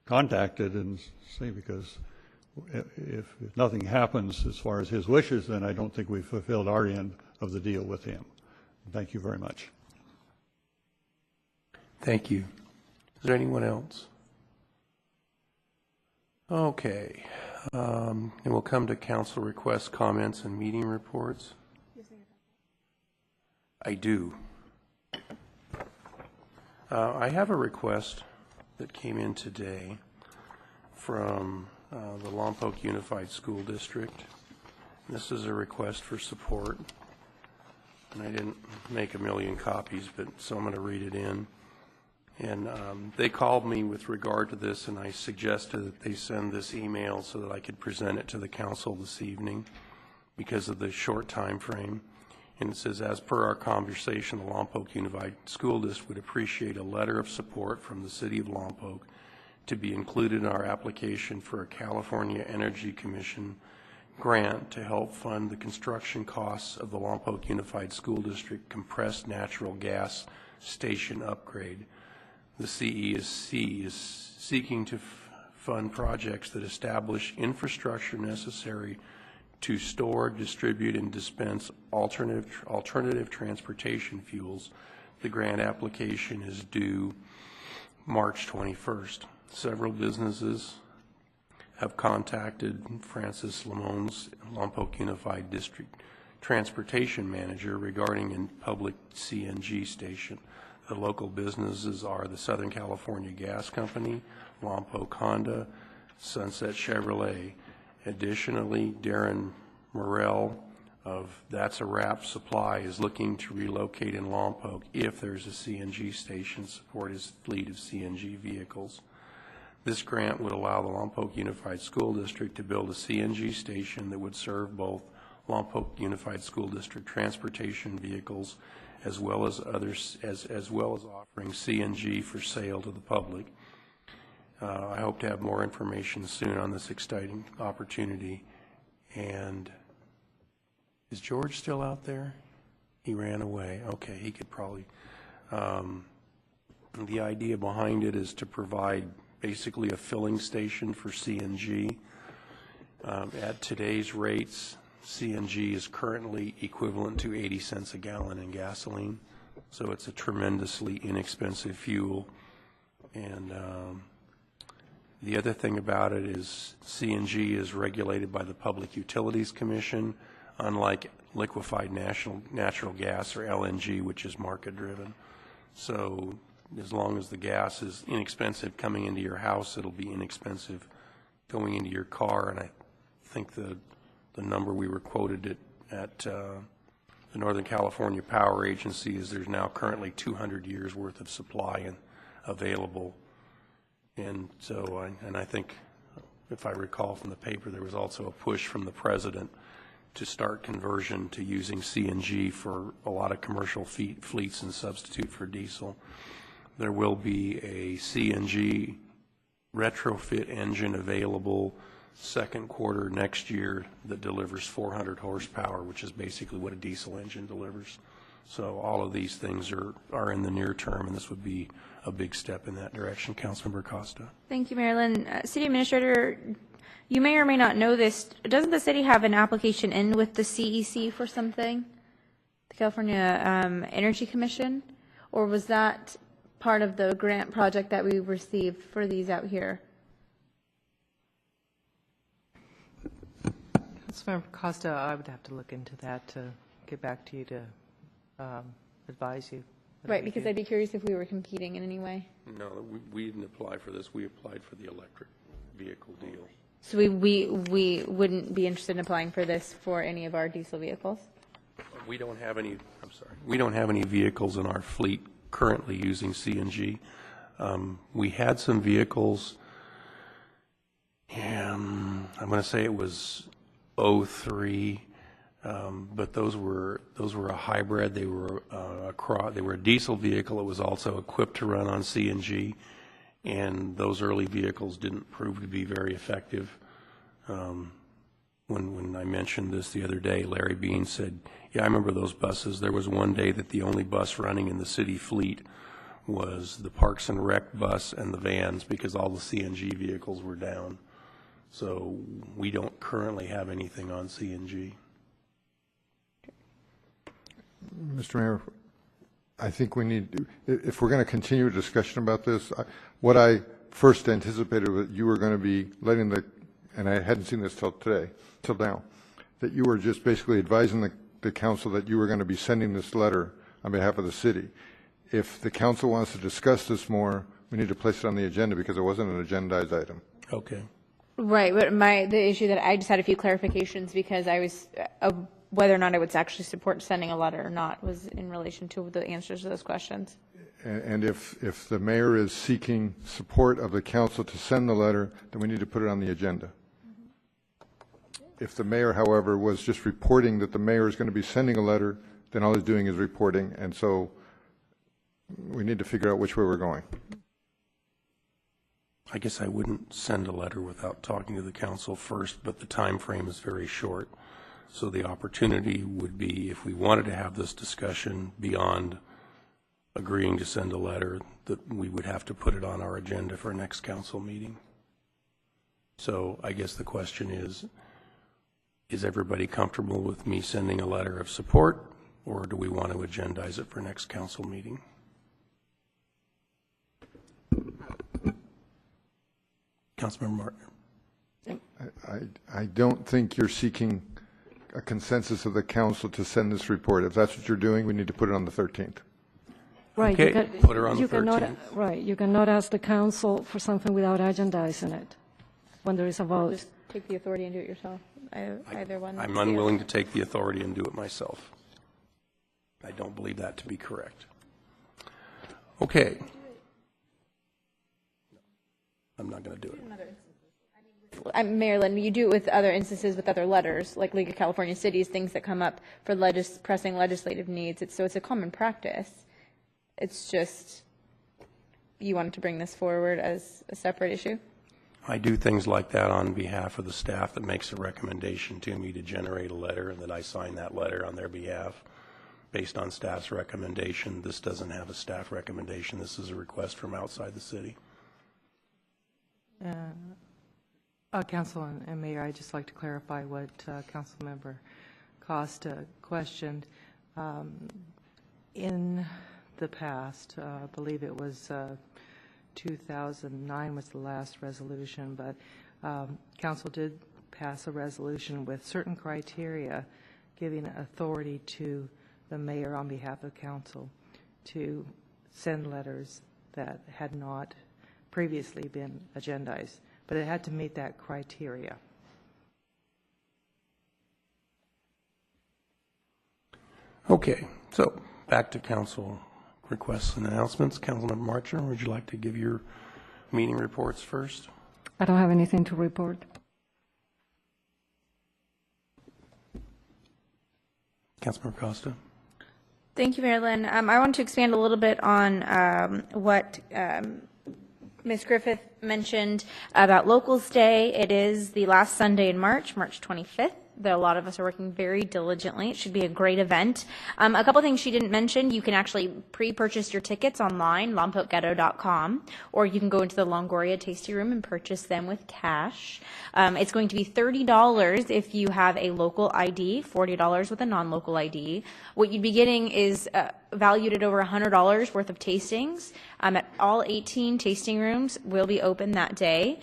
contacted and see, because if nothing happens as far as his wishes, then I don't think we've fulfilled our end of the deal with him. Thank you very much. Thank you. Is there anyone else? Okay. And we'll come to council requests, comments, and meeting reports. I do. I have a request that came in today from the Lompoc Unified School District. This is a request for support, and I didn't make a million copies, so I'm going to read it in. And they called me with regard to this, and I suggested that they send this email so that I could present it to the council this evening because of the short time frame. And it says, as per our conversation, the Lompoc Unified School District would appreciate a letter of support from the City of Lompoc to be included in our application for a California Energy Commission grant to help fund the construction costs of the Lompoc Unified School District compressed natural gas station upgrade. The CESC is seeking to fund projects that establish infrastructure necessary to store, distribute, and dispense alternative transportation fuels. The grant application is due March 21st. Several businesses have contacted Francis Lamone's Lompoc Unified District Transportation Manager regarding a public CNG station. The local businesses are the Southern California Gas Company, Lompoc Honda, Sunset Chevrolet. Additionally, Darren Morrell of That's a Wrap Supply is looking to relocate in Lompoc if there's a CNG station to support his fleet of CNG vehicles. This grant would allow the Lompoc Unified School District to build a CNG station that would serve both Lompoc Unified School District transportation vehicles as well as others, as well as offering CNG for sale to the public. I hope to have more information soon on this exciting opportunity. And is George still out there? He ran away. Okay, he could probably. The idea behind it is to provide basically a filling station for CNG. At today's rates, CNG is currently equivalent to 80 cents a gallon in gasoline, so it's a tremendously inexpensive fuel. And the other thing about it is CNG is regulated by the Public Utilities Commission, unlike liquefied natural gas or LNG, which is market driven. So as long as the gas is inexpensive coming into your house, it'll be inexpensive going into your car. And I think the number we were quoted at the Northern California Power Agency is there's now currently 200 years worth of supply and available. And so, I think, if I recall from the paper, there was also a push from the president to start conversion to using CNG for a lot of commercial fleets and substitute for diesel. There will be a CNG retrofit engine available second quarter next year that delivers 400 horsepower, which is basically what a diesel engine delivers. So all of these things are in the near term, and this would be a big step in that direction. Councilmember Costa. Thank you, Marilyn. City Administrator, you may or may not know this. Doesn't the city have an application in with the CEC for something? The California Energy Commission? Or was that part of the grant project that we received for these out here? Councilmember Costa, I would have to look into that to get back to you to advise you. Right, because I'd be curious if we were competing in any way. No, we didn't apply for this. We applied for the electric vehicle deal. So we wouldn't be interested in applying for this for any of our diesel vehicles? We don't have any, I'm sorry, we don't have any vehicles in our fleet currently using CNG. We had some vehicles, and I'm going to say it was 03, but those were a hybrid. They were a diesel vehicle. It was also equipped to run on CNG, and those early vehicles didn't prove to be very effective. When I mentioned this the other day, Larry Bean said, "Yeah, I remember those buses. There was one day that the only bus running in the city fleet was the Parks and Rec bus and the vans because all the CNG vehicles were down." So we don't currently have anything on CNG. Mr. Mayor, I think we need, if we're going to continue a discussion about this, what I first anticipated was you were going to be letting and I hadn't seen this till now, that you were just basically advising the council that you were going to be sending this letter on behalf of the city. If the council wants to discuss this more, we need to place it on the agenda because it wasn't an agendized item. Okay. Right, but the issue that I just had a few clarifications because I was whether or not I would actually support sending a letter or not was in relation to the answers to those questions. And if the mayor is seeking support of the council to send the letter, then we need to put it on the agenda. If the mayor, however, was just reporting that the mayor is going to be sending a letter, then all he's doing is reporting, and so we need to figure out which way we're going. I guess I wouldn't send a letter without talking to the council first, but the time frame is very short. So the opportunity would be, if we wanted to have this discussion beyond agreeing to send a letter, that we would have to put it on our agenda for next council meeting. So I guess the question is everybody comfortable with me sending a letter of support, or do we want to agendize it for next council meeting? Councilmember Martin. I don't think you're seeking a consensus of the council to send this report. If that's what you're doing, we need to put it on the 13th. Right. Okay, put her on the 13th. Right. You cannot ask the council for something without agendizing it when there is a vote. Just take the authority and do it yourself. Either one. I'm unwilling to take the authority and do it myself. I don't believe that to be correct. Okay. I'm not going to do it. Marilyn, you do it with other instances with other letters, like League of California Cities, things that come up for pressing legislative needs. So it's a common practice. It's just you wanted to bring this forward as a separate issue? I do things like that on behalf of the staff that makes a recommendation to me to generate a letter, and that I sign that letter on their behalf based on staff's recommendation. This doesn't have a staff recommendation. This is a request from outside the city. Council and Mayor, I'd just like to clarify what Councilmember Costa questioned. In the past, I believe it was 2009 was the last resolution, but Council did pass a resolution with certain criteria giving authority to the mayor on behalf of Council to send letters that had not previously been agendized, but it had to meet that criteria. Okay, so back to council requests and announcements. Councilmember Marcher, would you like to give your meeting reports first? I don't have anything to report. Councilmember Costa. Thank you, Marilyn. I want to expand a little bit on what Ms. Griffith mentioned about Locals Day. It is the last Sunday in March, March 25th. Though a lot of us are working very diligently. It should be a great event. A couple things she didn't mention. You can actually pre-purchase your tickets online, lompocghetto.com, or you can go into the Longoria Tasty Room and purchase them with cash. It's going to be $30 if you have a local ID, $40 with a non-local ID. What you'd be getting is valued at over $100 worth of tastings. At all 18 tasting rooms will be open that day.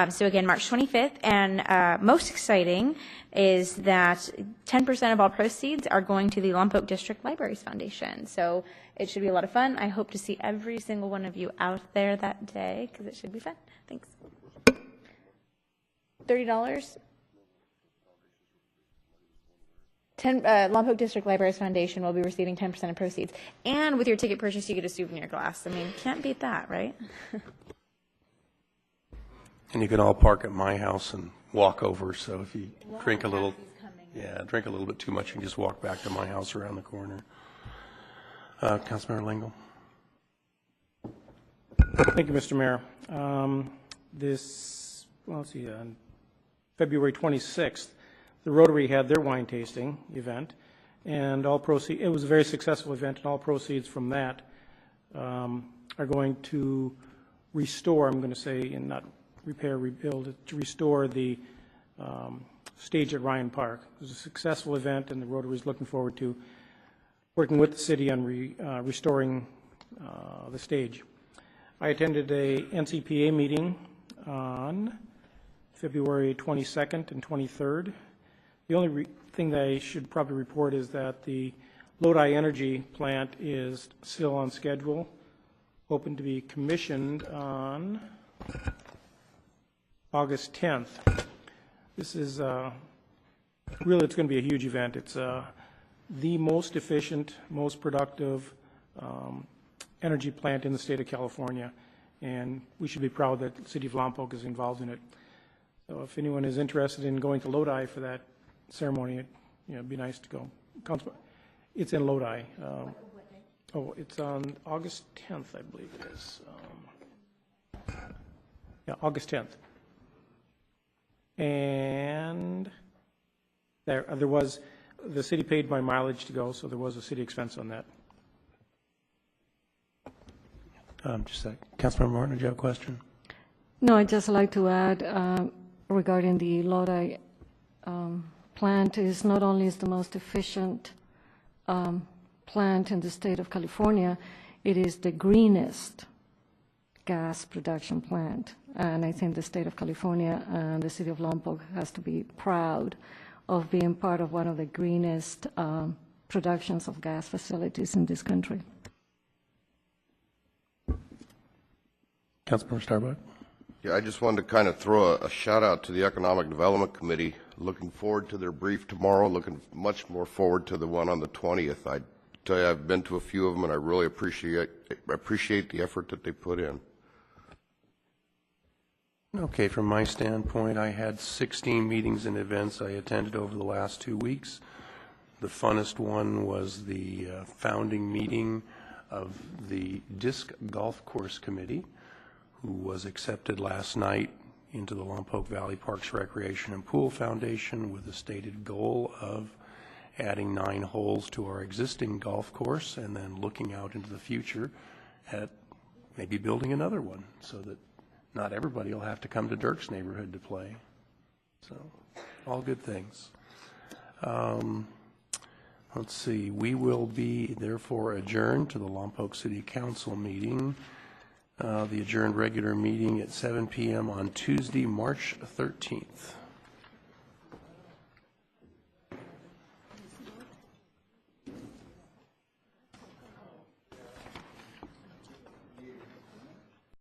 So again, March 25th. And most exciting is that 10% of all proceeds are going to the Lompoc District Libraries Foundation. So it should be a lot of fun. I hope to see every single one of you out there that day because it should be fun. Thanks. $30. Lompoc District Libraries Foundation will be receiving 10% of proceeds. And with your ticket purchase, you get a souvenir glass. I mean, can't beat that, right? And you can all park at my house and walk over, so if you drink a little bit too much, you can just walk back to my house around the corner. Councilmember Lingle. Thank you, Mr. Mayor. On February 26th, the Rotary had their wine tasting event, and it was a very successful event, and all proceeds from that are going to restore, I'm going to say, and not repair, rebuild, to restore the stage at Ryan Park. It was a successful event, and the Rotary is looking forward to working with the city on restoring the stage. I attended a NCPA meeting on February 22nd and 23rd. The only thing that I should probably report is that the Lodi Energy plant is still on schedule, hoping to be commissioned on August 10th. This is really, it's going to be a huge event. It's the most efficient, most productive energy plant in the state of California, and we should be proud that the city of Lompoc is involved in it. So if anyone is interested in going to Lodi for that ceremony, it'd be nice to go. It's in Lodi. It's on August 10th, I believe it is. August 10th. And there was, the city paid my mileage to go, so there was a city expense on that. Just a second. Councilmember Martin, did you have a question? No, I'd just like to add regarding the Lodi plant is not only is the most efficient plant in the state of California, it is the greenest gas production plant. And I think the state of California and the city of Lompoc has to be proud of being part of one of the greenest productions of gas facilities in this country. Councilmember Starbuck. Yeah, I just wanted to kind of throw a shout out to the Economic Development Committee. Looking forward to their brief tomorrow, looking much more forward to the one on the 20th. I tell you, I've been to a few of them, and I really appreciate the effort that they put in. Okay, from my standpoint, I had 16 meetings and events I attended over the last 2 weeks. The funnest one was the founding meeting of the Disc Golf Course Committee, who was accepted last night into the Lompoc Valley Parks Recreation and Pool Foundation with a stated goal of adding 9 holes to our existing golf course and then looking out into the future at maybe building another one so that not everybody will have to come to Dirk's neighborhood to play. So, all good things. Let's see. We will be, therefore, adjourned to the Lompoc City Council meeting, the adjourned regular meeting at 7 p.m. on Tuesday, March 13th.